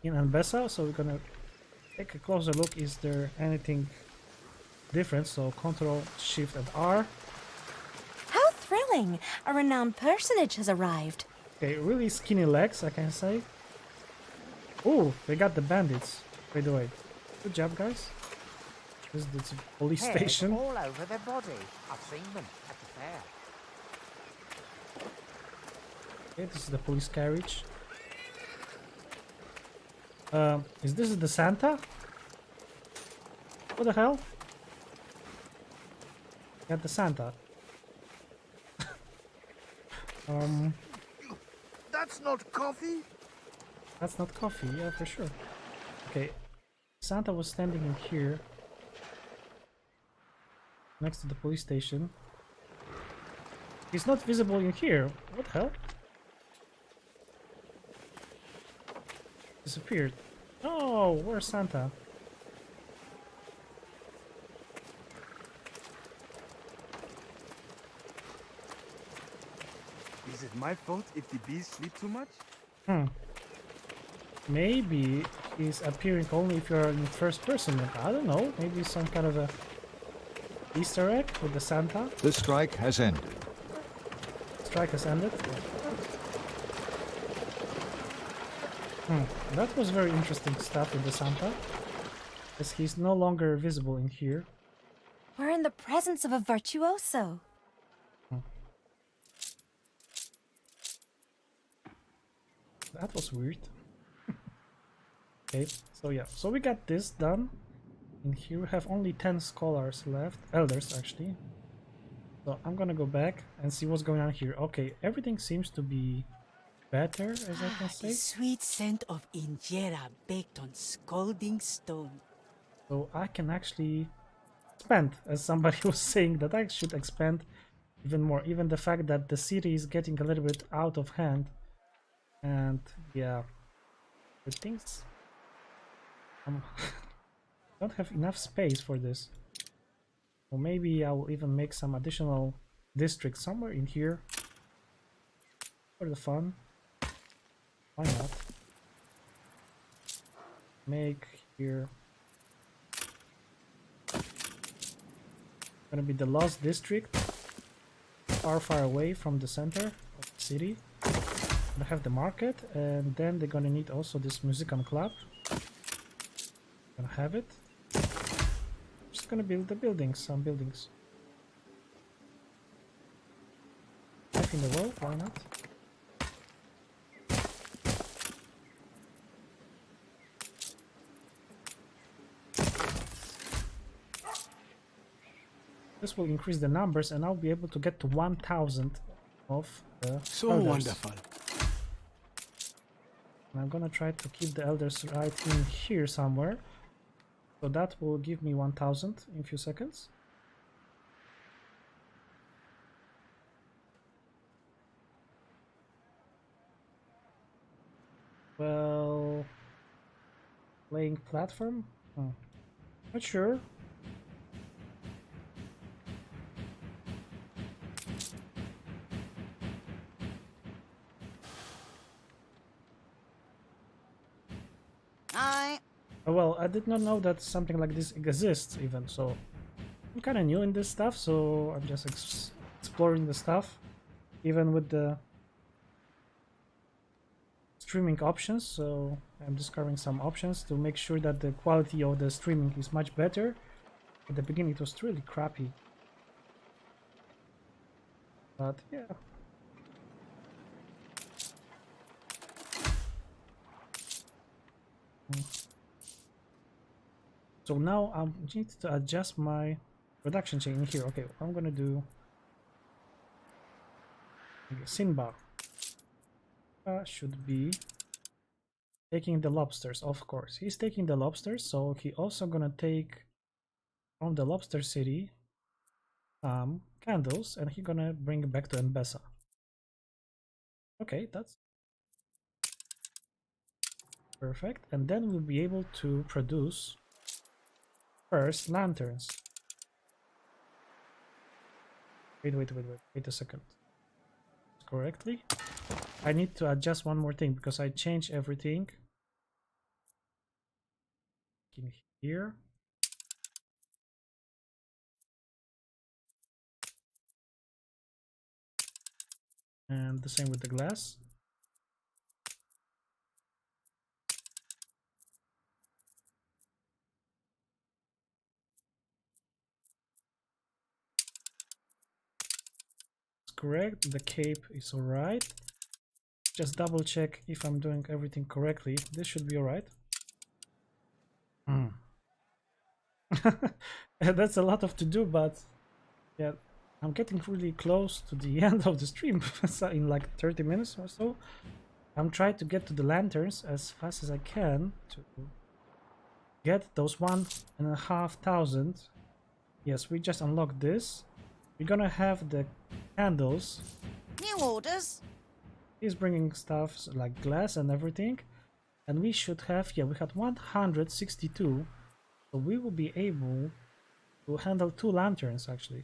in Mbesa, so we're gonna take a closer look. Is there anything different? So Control Shift and R. How thrilling! A renowned personage has arrived. Okay, really skinny legs, I can say. Oh, they got the bandits. By the way, good job, guys. This is the police station. all over their body. I've seen them at the fair. Okay, this is the police carriage. Is this the Santa? What the hell? Got the Santa. That's not coffee? That's not coffee, yeah, for sure. Okay, Santa was standing in here, next to the police station. He's not visible in here. What the hell? Disappeared. Oh, where's Santa? Is it my fault if the bees sleep too much? Maybe he's appearing only if you're in first person. I don't know. Maybe some kind of a Easter egg with the Santa. The strike has ended. Strike has ended. That was very interesting stuff with the Santa, as he's no longer visible in here. We're in the presence of a virtuoso. That was weird. Okay, so yeah, so we got this done. In here we have only 10 scholars left, elders actually. So I'm gonna go back and see what's going on here. Okay, everything seems to be better, as I can say. The sweet scent of injera baked on scalding stone. So I can actually expand, as somebody was saying that I should expand even more. Even the fact that the city is getting a little bit out of hand. And yeah, the things don't have enough space for this. Or maybe I will even make some additional districts somewhere in here for the fun. Why not? Make here gonna be the Lost District, far away from the center of the city. They have the market, and then they're gonna need also this Musician Club. Gonna have it. Just gonna build the buildings, some buildings. Life in the world, why not? This will increase the numbers, and I'll be able to get to 1,000 of the So elders. wonderful. And I'm gonna try to keep the elders right in here somewhere. So that will give me 1,000 in a few seconds. Well, playing platform? Not sure. Well, I did not know that something like this exists even, so I'm kind of new in this stuff, so I'm just exploring the stuff, even with the streaming options. So I'm discovering some options to make sure that the quality of the streaming is much better. At the beginning it was really crappy, but yeah. So now I need to adjust my production chain in here. Okay, I'm gonna do Simba should be taking the lobsters, of course. He's taking the lobsters, so he also gonna take from the lobster city candles, and he gonna bring it back to Mbesa. Okay, that's perfect. And then we'll be able to produce first lanterns. Wait a second. Correctly? I need to adjust one more thing because I changed everything in here. And the same with the glass. Correct, the cape is alright. Just double check if I'm doing everything correctly. This should be alright. That's a lot of to do, but yeah, I'm getting really close to the end of the stream. So in like 30 minutes or so. I'm trying to get to the lanterns as fast as I can to get those 1,500. Yes, we just unlocked this. We're gonna have the candles. New orders. He's bringing stuff like glass and everything, and we should have, yeah, we had 162, so we will be able to handle 2 lanterns actually.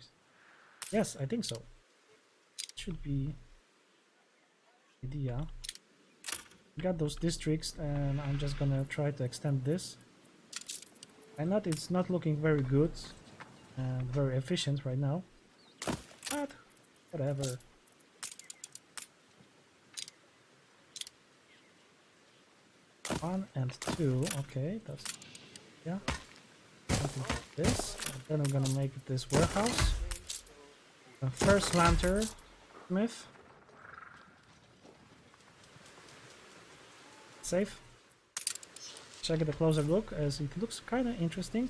Yes, I think so. Should be idea. We got those districts, and I'm just gonna try to extend this. I know it's not looking very good and very efficient right now, but whatever. One and 2, okay, that's, yeah, something like this. And then I'm gonna make this warehouse. The first lantern smith. Safe. Check it a closer look, as it looks kind of interesting.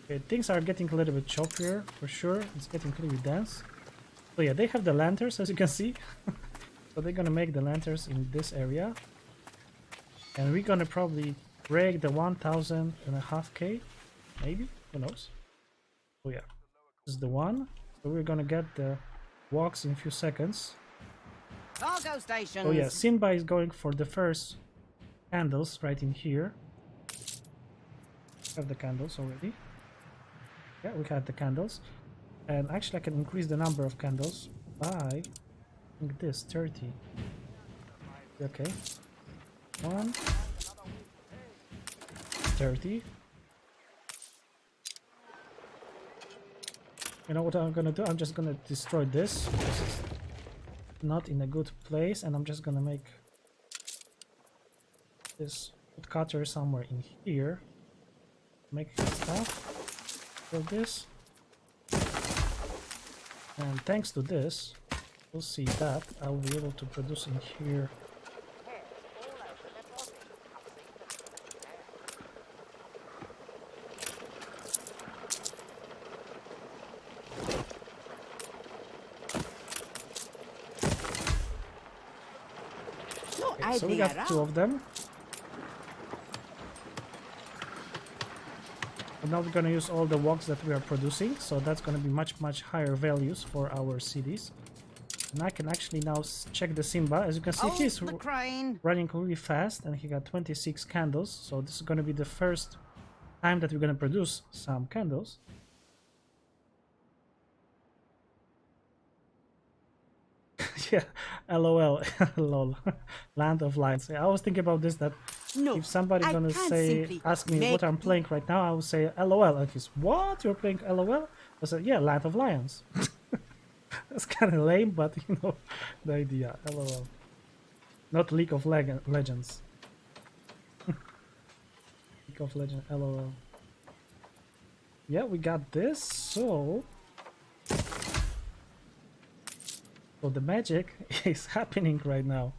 Okay, things are getting a little bit choppier for sure. It's getting pretty dense. So yeah, they have the lanterns, as you can see. So they're gonna make the lanterns in this area, and we're gonna probably break the 1,500, maybe, who knows. Oh yeah, this is the one. So we're gonna get the walks in a few seconds. Cargo stations. Oh yeah, Simba is going for the first candles right in here. Have the candles already. Yeah, we had the candles, and actually I can increase the number of candles by this 30. Okay, 1 30. You know what I'm gonna do? I'm just gonna destroy this because it's not in a good place, and I'm just gonna make this woodcutter somewhere in here. Make stuff. Build this, and thanks to this, we'll see that I'll be able to produce in here. Okay, so we got 2 of them. And now we're gonna use all the walks that we are producing, so that's gonna be much higher values for our cities. And I can actually now check the Simba. As you can see, he's running really fast, and he got 26 candles. So this is gonna be the first time that we're gonna produce some candles. Yeah, LOL, lol. Land of Lions. I was thinking about this, that No, if somebody I gonna can't say, simply ask me make what I'm playing right now, I will say LOL. And he's, what? You're playing LOL? I said, yeah, Land of Lions. That's kind of lame, but you know the idea. LOL. Not League of Legends. League of Legends, LOL. Yeah, we got this, so the magic is happening right now.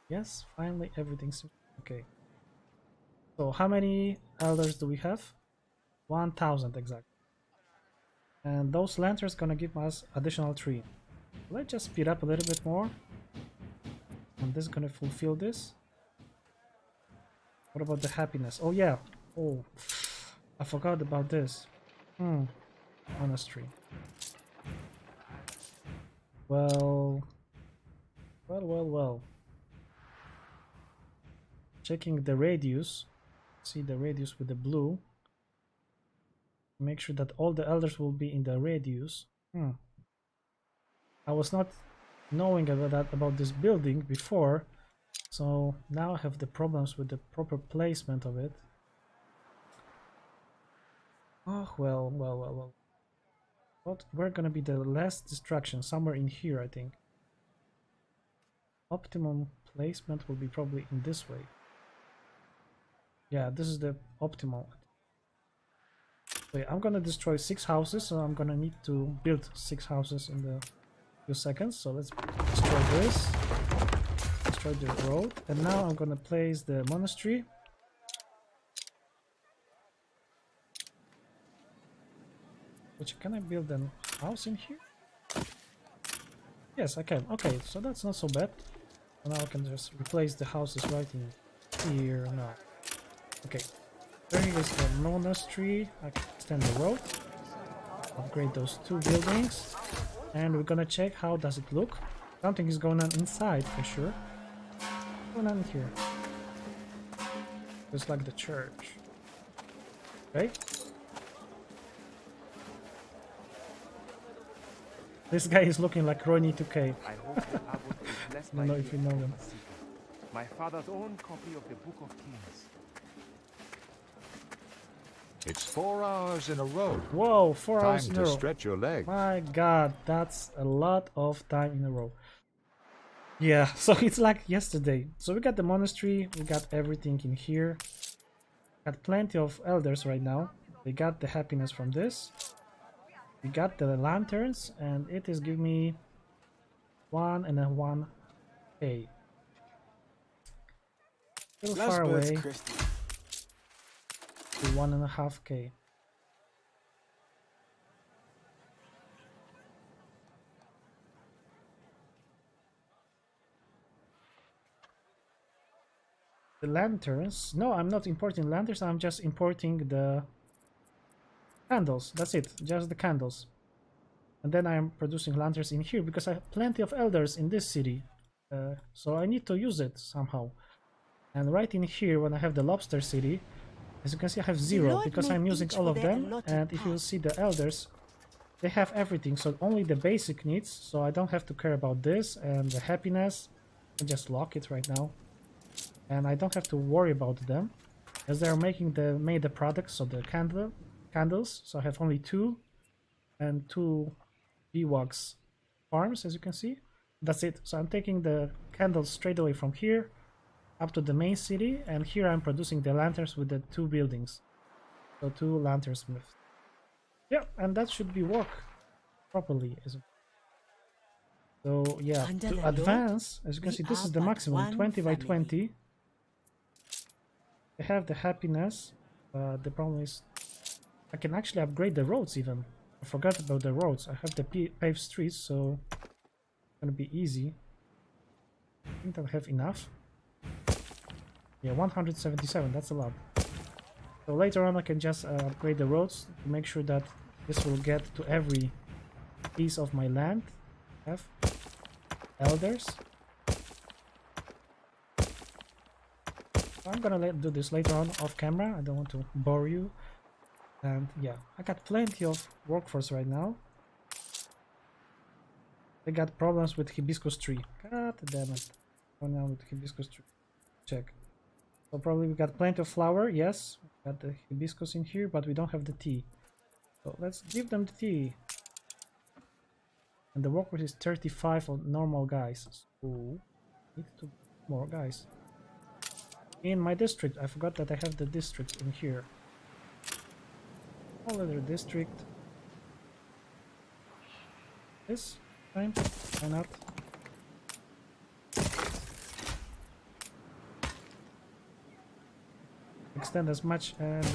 Yes, finally everything's okay. So how many elders do we have? 1,000 exactly. And those lanterns gonna give us additional 3. Let's just speed up a little bit more. And this is gonna fulfill this. What about the happiness? Oh yeah. Oh, I forgot about this. Monastery. Well. Checking the radius. See the radius with the blue. Make sure that all the elders will be in the radius. I was not knowing about this building before, so now I have the problems with the proper placement of it. Oh well. Where gonna be the last distraction? Somewhere in here, I think. Optimum placement will be probably in this way. Yeah, this is the optimal. Wait, I'm gonna destroy 6 houses, so I'm gonna need to build 6 houses in the few seconds. So let's destroy this, destroy the road, and now I'm gonna place the monastery. Which, can I build a house in here? Yes, I can. Okay, so that's not so bad. So now I can just replace the houses right in here now. Okay, there is the monastery. I can extend the road, upgrade those 2 buildings, and we're gonna check how does it look. Something is going on inside for sure. What's going on here? Just like the church. Okay. This guy is looking like Ronnie 2K. I hope the abbot will bless I don't know if you know him. my father's own copy of the Book of Kings. It's 4 hours in a row. Whoa, 4 hours in a row. Time to stretch your legs. My god, that's a lot of time in a row. Yeah, so it's like yesterday. So we got the monastery, we got everything in here. Got plenty of elders right now. They got the happiness from this. We got the lanterns, and it is giving me 1 and a 1k. Still far away. To 1.5k. The lanterns. No, I'm not importing lanterns. I'm just importing the candles. That's it. Just the candles. And then I'm producing lanterns in here because I have plenty of elders in this city. So I need to use it somehow. And right in here, when I have the Lobster city, as you can see, I have 0 because I'm using all of them. And if you see the elders, they have everything. So only the basic needs. So I don't have to care about this and the happiness. I just lock it right now. And I don't have to worry about them, as they're made the products, so the candles. So I have only 2 and 2 beeswax farms, as you can see. That's it. So I'm taking the candles straight away from here up to the main city, and here I'm producing the lanterns with the 2 buildings. So 2 lanternsmiths. Yeah, and that should be work properly. So yeah, to advance, as you can see, this is the maximum, 20 by 20. I have the happiness. The problem is I can actually upgrade the roads even. I forgot about the roads. I have the paved streets, so it's gonna be easy. I think I have enough. Yeah, 177, that's a lot. So later on I can just upgrade the roads to make sure that this will get to every piece of my land. I have elders. I'm gonna do this later on off camera. I don't want to bore you. And yeah, I got plenty of workforce right now. They got problems with hibiscus tree. God damn it. Going on with hibiscus tree. Check. So probably we got plenty of flour. Yes, we got the hibiscus in here, but we don't have the tea. So let's give them the tea. And the workforce is 35 of normal guys. So need to more guys. In my district, I forgot that I have the district in here. All other district. This time, why not? Extend as much and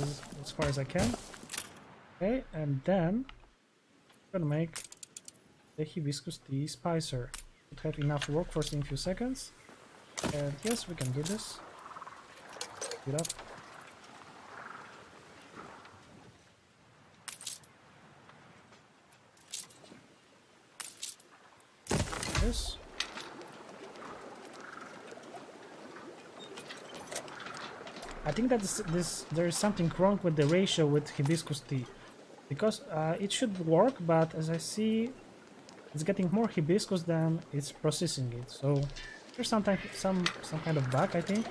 as far as I can. Okay, and then I'm gonna make the hibiscus tea spicer. Should have enough workforce in a few seconds. And yes, we can do this. Get up. This. I think that there is something wrong with the ratio with hibiscus tea, because it should work, but as I see, it's getting more hibiscus than it's processing it. So there's some kind of bug, I think.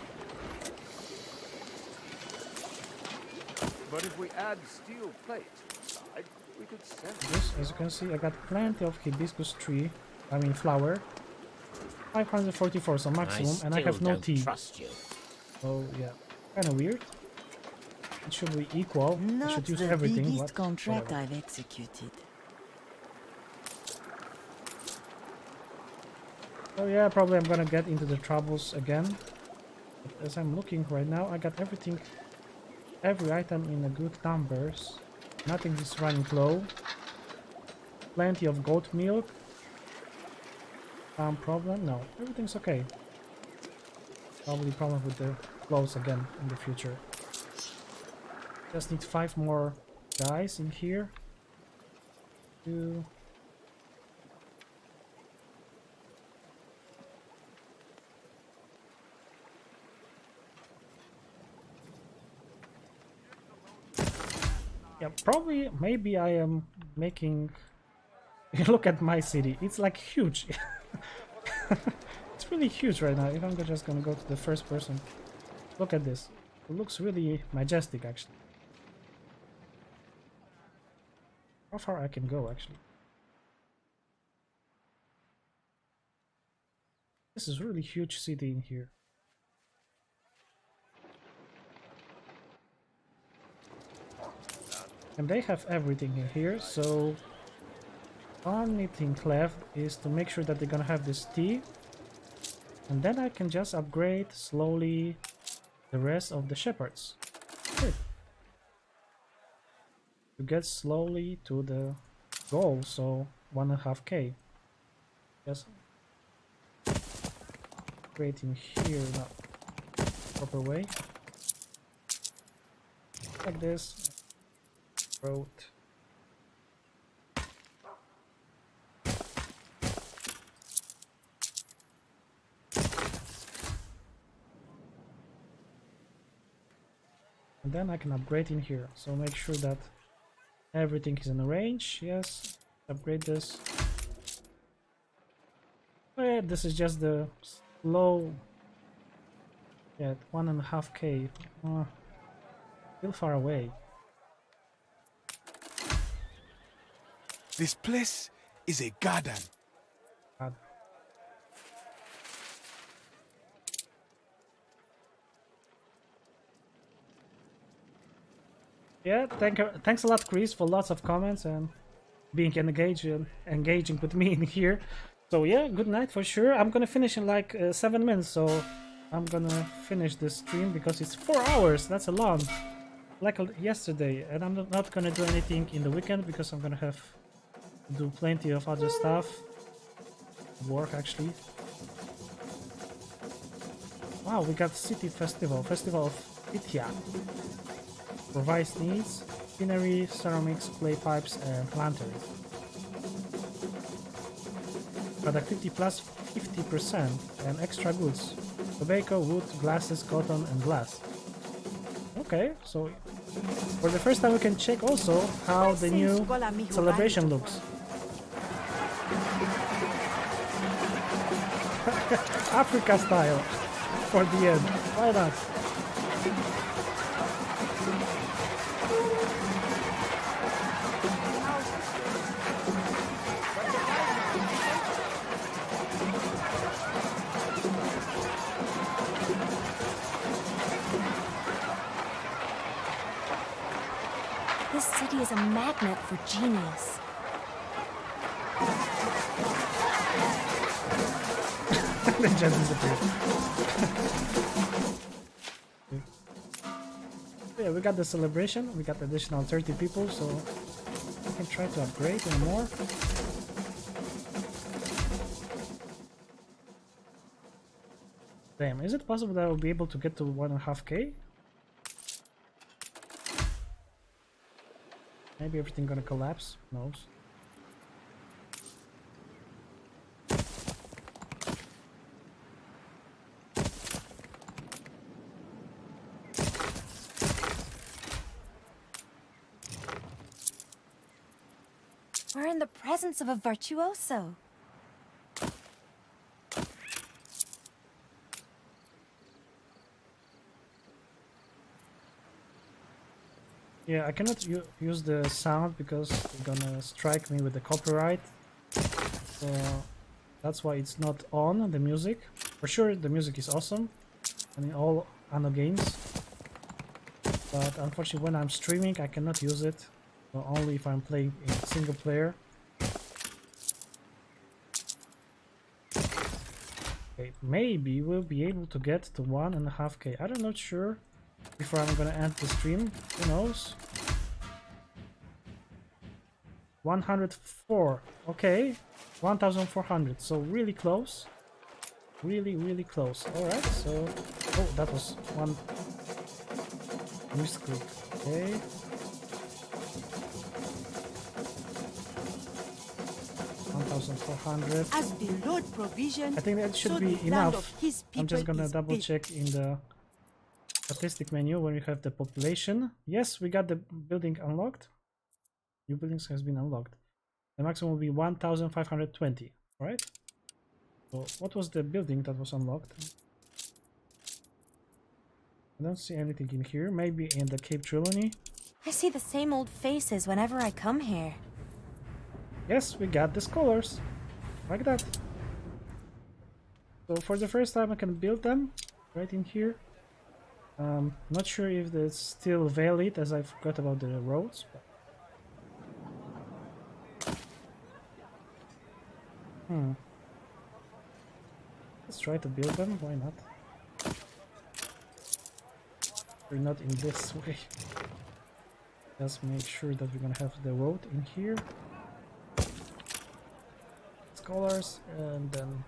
But if we add steel plates inside, we could sell This, as you can see, I got plenty of hibiscus tree. I mean flower. 544, so maximum, and I have no tea. Trust you. So yeah, kind of weird. It should be equal. I Not should use the everything. biggest But contract whatever. I've executed. So yeah, probably I'm gonna get into the troubles again. But as I'm looking right now, I got everything, every item in a good numbers. Nothing is running low. Plenty of goat milk. Problem? No, everything's okay. Probably problem with the clothes again in the future. Just need 5 more guys in here. 2. Yeah, probably, maybe I am making... Look at my city, it's like huge. It's really huge right now. If I'm just gonna go to the first person. Look at this. It looks really majestic, actually. How far I can go, actually. This is really huge city in here. And they have everything in here, so only thing left is to make sure that they're gonna have this tea, and then I can just upgrade slowly the rest of the shepherds. Good. To get slowly to the goal, so 1.5k. Just creating here in a proper way, like this. Road. And then I can upgrade in here, so make sure that everything is in range. Yes, upgrade this. Oh yeah, this is just the slow. Yeah, 1.5k. Still far away. This place is a garden. God. Yeah, thanks a lot, Chris, for lots of comments and being engaging with me in here. So yeah, good night for sure. I'm gonna finish in like 7 minutes, so I'm gonna finish this stream because it's 4 hours. That's a long, like yesterday, and I'm not gonna do anything in the weekend because I'm gonna have to do plenty of other stuff. Work actually. Wow, we got City Festival of Ithia. Provides needs, scenery, ceramics, clay pipes, and lanterns. Productivity plus 50% and extra goods. Tobacco, wood, glasses, cotton, and glass. Okay, so for the first time we can check also how the new celebration looks. Africa style for the end. Why not? is a magnet for genius. They just disappeared. Yeah, we got the celebration. We got additional 30 people, so we can try to upgrade and more. Damn, is it possible that I will be able to get to 1.5k? Maybe everything gonna collapse. Who knows? We're in the presence of a virtuoso. Yeah, I cannot use the sound because they're gonna strike me with the copyright. So that's why it's not on, the music. For sure, the music is awesome, and in all Anno games. But unfortunately, when I'm streaming, I cannot use it. So only if I'm playing in single player. Okay, maybe we'll be able to get to 1.5k. I'm not sure before I'm gonna end the stream. Who knows? 104. Okay, 1,400. So really close. Really close. All right. So, oh, that was one misclick. Okay. 1,400. As the Lord provision, I think that should so be the land enough. of his I'm just people gonna is double built. check in the statistic menu when we have the population. Yes, we got the building unlocked. New buildings has been unlocked. The maximum will be 1,520, right? So what was the building that was unlocked? I don't see anything in here. Maybe in the Cape Trelawney. I see the same old faces whenever I come here. Yes, we got the scholars. Like that. So for the first time I can build them right in here. Not sure if it's still valid as I forgot about the roads. But... Let's try to build them, why not? We're not in this way. Just make sure that we're gonna have the road in here. Scholars, and then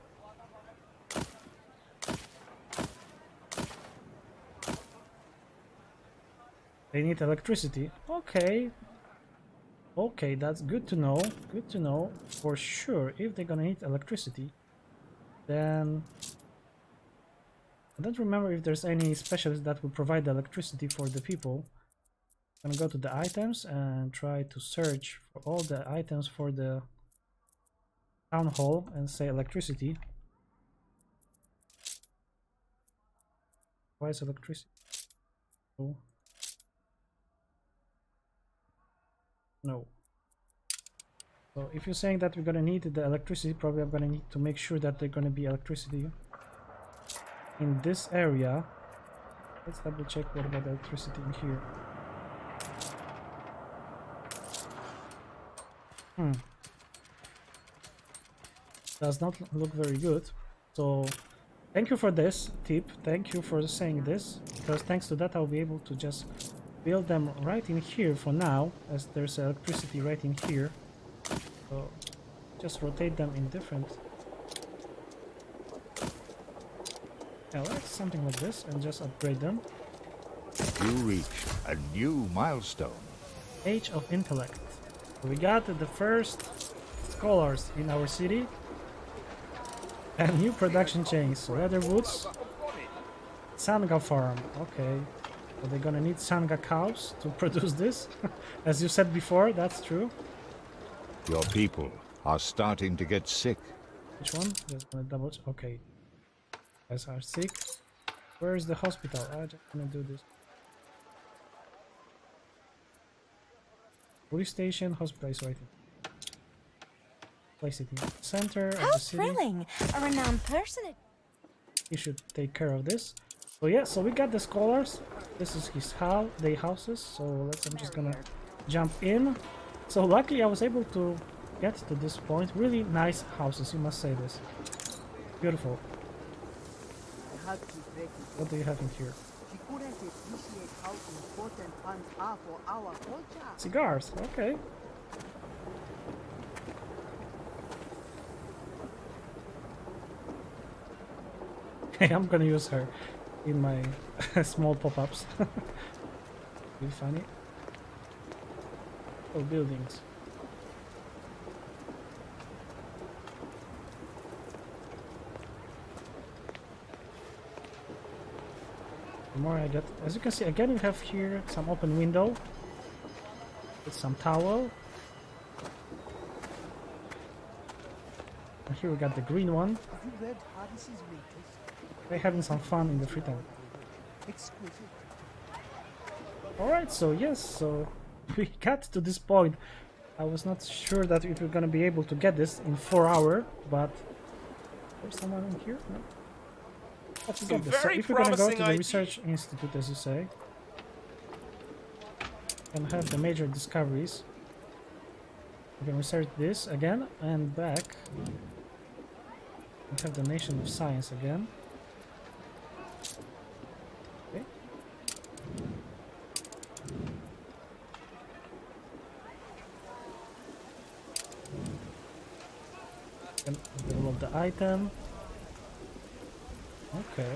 they need electricity. Okay, that's good to know. Good to know for sure. If they're gonna need electricity, then I don't remember if there's any specialist that will provide the electricity for the people. I'm gonna go to the items and try to search for all the items for the town hall and say electricity. Why is electricity? Oh. No. So if you're saying that we're gonna need the electricity, probably I'm gonna need to make sure that there's gonna be electricity in this area. Let's double check what about electricity in here. Does not look very good. So thank you for this tip. Thank you for saying this, because thanks to that I'll be able to just build them right in here for now, as there's electricity right in here. So just rotate them in different. Yeah, like something like this, and just upgrade them. You reach a new milestone. Age of Intellect. So we got the first scholars in our city. And new production chains. Leather woods. Sanga farm. Okay. So they're gonna need Sanga cows to produce this. As you said before, that's true. Your people are starting to get sick. Which one? Just gonna double check. Okay. Guys are sick. Where is the hospital? I'm just gonna do this. Police station, hospital is right here. Place it in the center of How the city. thrilling! A renowned personage. He should take care of this. So yeah, so we got the scholars. This is his their houses. So I'm just gonna jump in. So luckily I was able to get to this point. Really nice houses, you must say this. Beautiful. What do you have in here? She couldn't appreciate how important funds are for our culture. Cigars, okay. Hey, I'm gonna use her in my small pop-ups. Really funny. Oh, buildings. The more I get, as you can see, again we have here some open window with some towel. And here we got the green one. They're having some fun in the free time. Alright, so yes, so we got to this point. I was not sure that if we're gonna be able to get this in 4 hours, but there's someone in here? No? Let's get this. So if we're gonna go to the research institute, as you say, and have the major discoveries, we can research this again and back. We have the Nation of Science again. Okay. Can develop the item. Okay.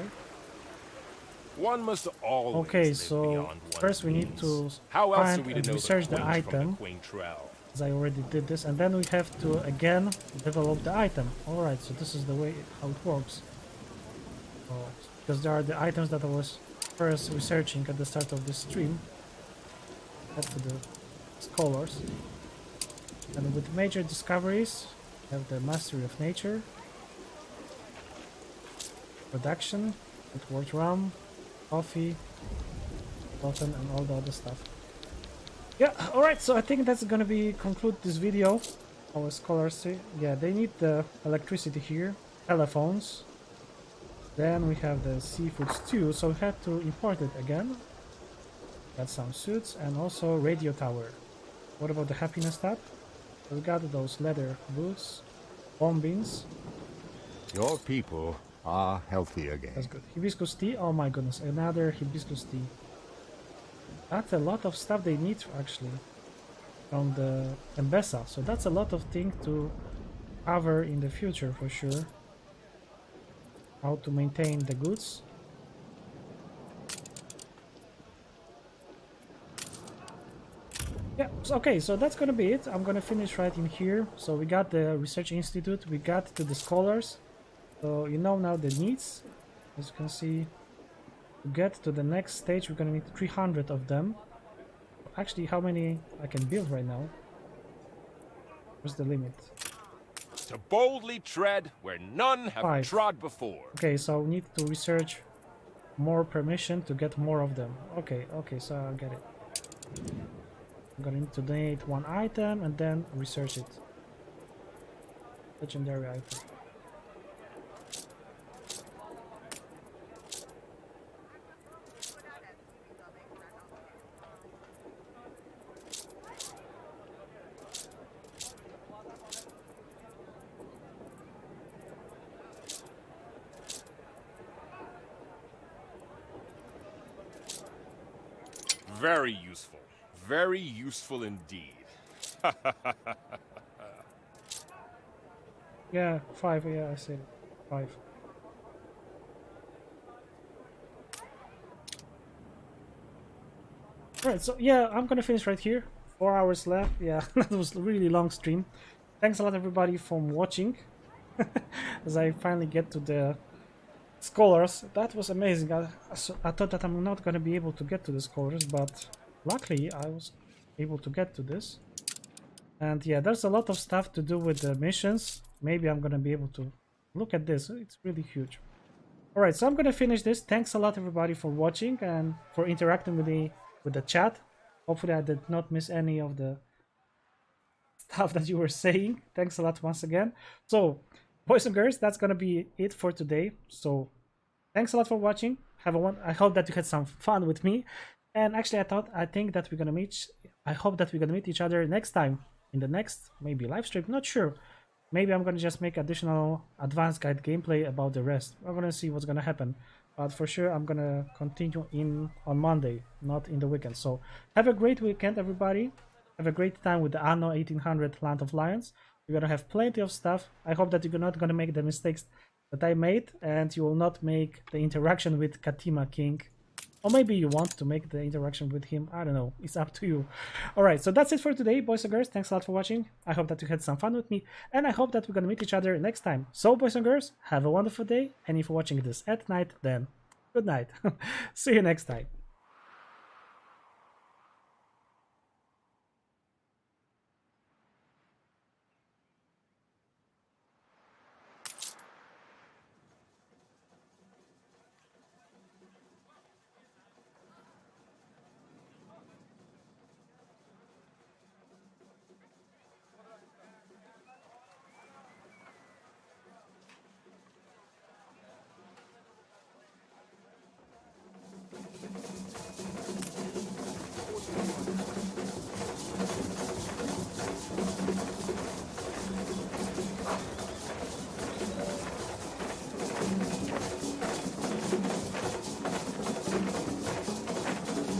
One must always okay, live so beyond first we need means. to How else find are we to and know research the quaint from item. quaintrell? As I already did this, and then we have to again develop the item. Alright, so this is the way how it works. Oh, because there are the items that I was first researching at the start of this stream. Head to the scholars. And with major discoveries, we have the mastery of nature, production, with wort rum, coffee, cotton, and all the other stuff. Yeah, alright, so I think that's gonna be conclude this video. Our scholars say, yeah, they need the electricity here, telephones. Then we have the seafood stew, so we have to import it again. Got some suits and also radio tower. What about the happiness tab? We got those leather boots, bomb beans. Your people are healthy again. That's good. Hibiscus tea, oh my goodness, another hibiscus tea. That's a lot of stuff they need actually from the Mbesa, so that's a lot of things to cover in the future for sure. How to maintain the goods. Yeah, so, okay, so that's gonna be it. I'm gonna finish right in here. So we got the research institute, we got to the scholars. So you know now the needs. As you can see, to get to the next stage we're gonna need 300 of them. Actually, how many I can build right now? What's the limit? To boldly tread where none have 5. trod before. Okay, so we need to research more permission to get more of them. Okay, okay, so I'll get it. I'm gonna need to donate 1 item and then research it. Legendary item. Very useful. Very useful indeed. Yeah, 5, yeah, I said 5. Right, so yeah, I'm gonna finish right here. 4 hours left. Yeah, that was a really long stream. Thanks a lot everybody for watching. As I finally get to the scholars. That was amazing. I thought that I'm not gonna be able to get to the scholars, but luckily I was able to get to this. And yeah, there's a lot of stuff to do with the missions. Maybe I'm gonna be able to look at this. It's really huge. Alright, so I'm gonna finish this. Thanks a lot everybody for watching and for interacting with the chat. Hopefully I did not miss any of the stuff that you were saying. Thanks a lot once again. So, boys and girls, that's gonna be it for today. So, thanks a lot for watching. I hope that you had some fun with me. And actually, I think that we're gonna I hope that we're gonna meet each other next time in the next maybe live stream. Not sure. Maybe I'm gonna just make additional advanced guide gameplay about the rest. We're gonna see what's gonna happen. But for sure, I'm gonna continue on Monday, not in the weekend. So have a great weekend, everybody. Have a great time with the Anno 1800 Land of Lions. You're gonna have plenty of stuff. I hope that you're not gonna make the mistakes that I made, and you will not make the interaction with Katima King. Or maybe you want to make the interaction with him. I don't know. It's up to you. Alright, so that's it for today, boys and girls. Thanks a lot for watching. I hope that you had some fun with me. And I hope that we're going to meet each other next time. So, boys and girls, have a wonderful day. And if you're watching this at night, then good night. See you next time.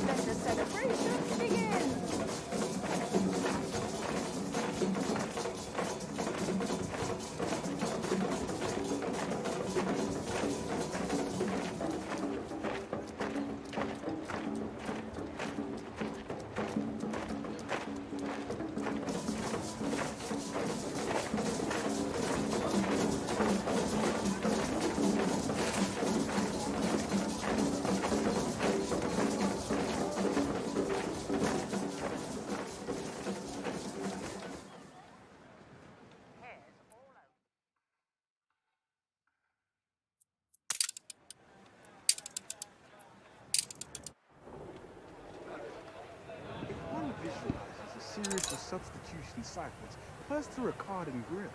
Let the celebration begin. If one visualizes a series of substitution cycles passed through a card and grill,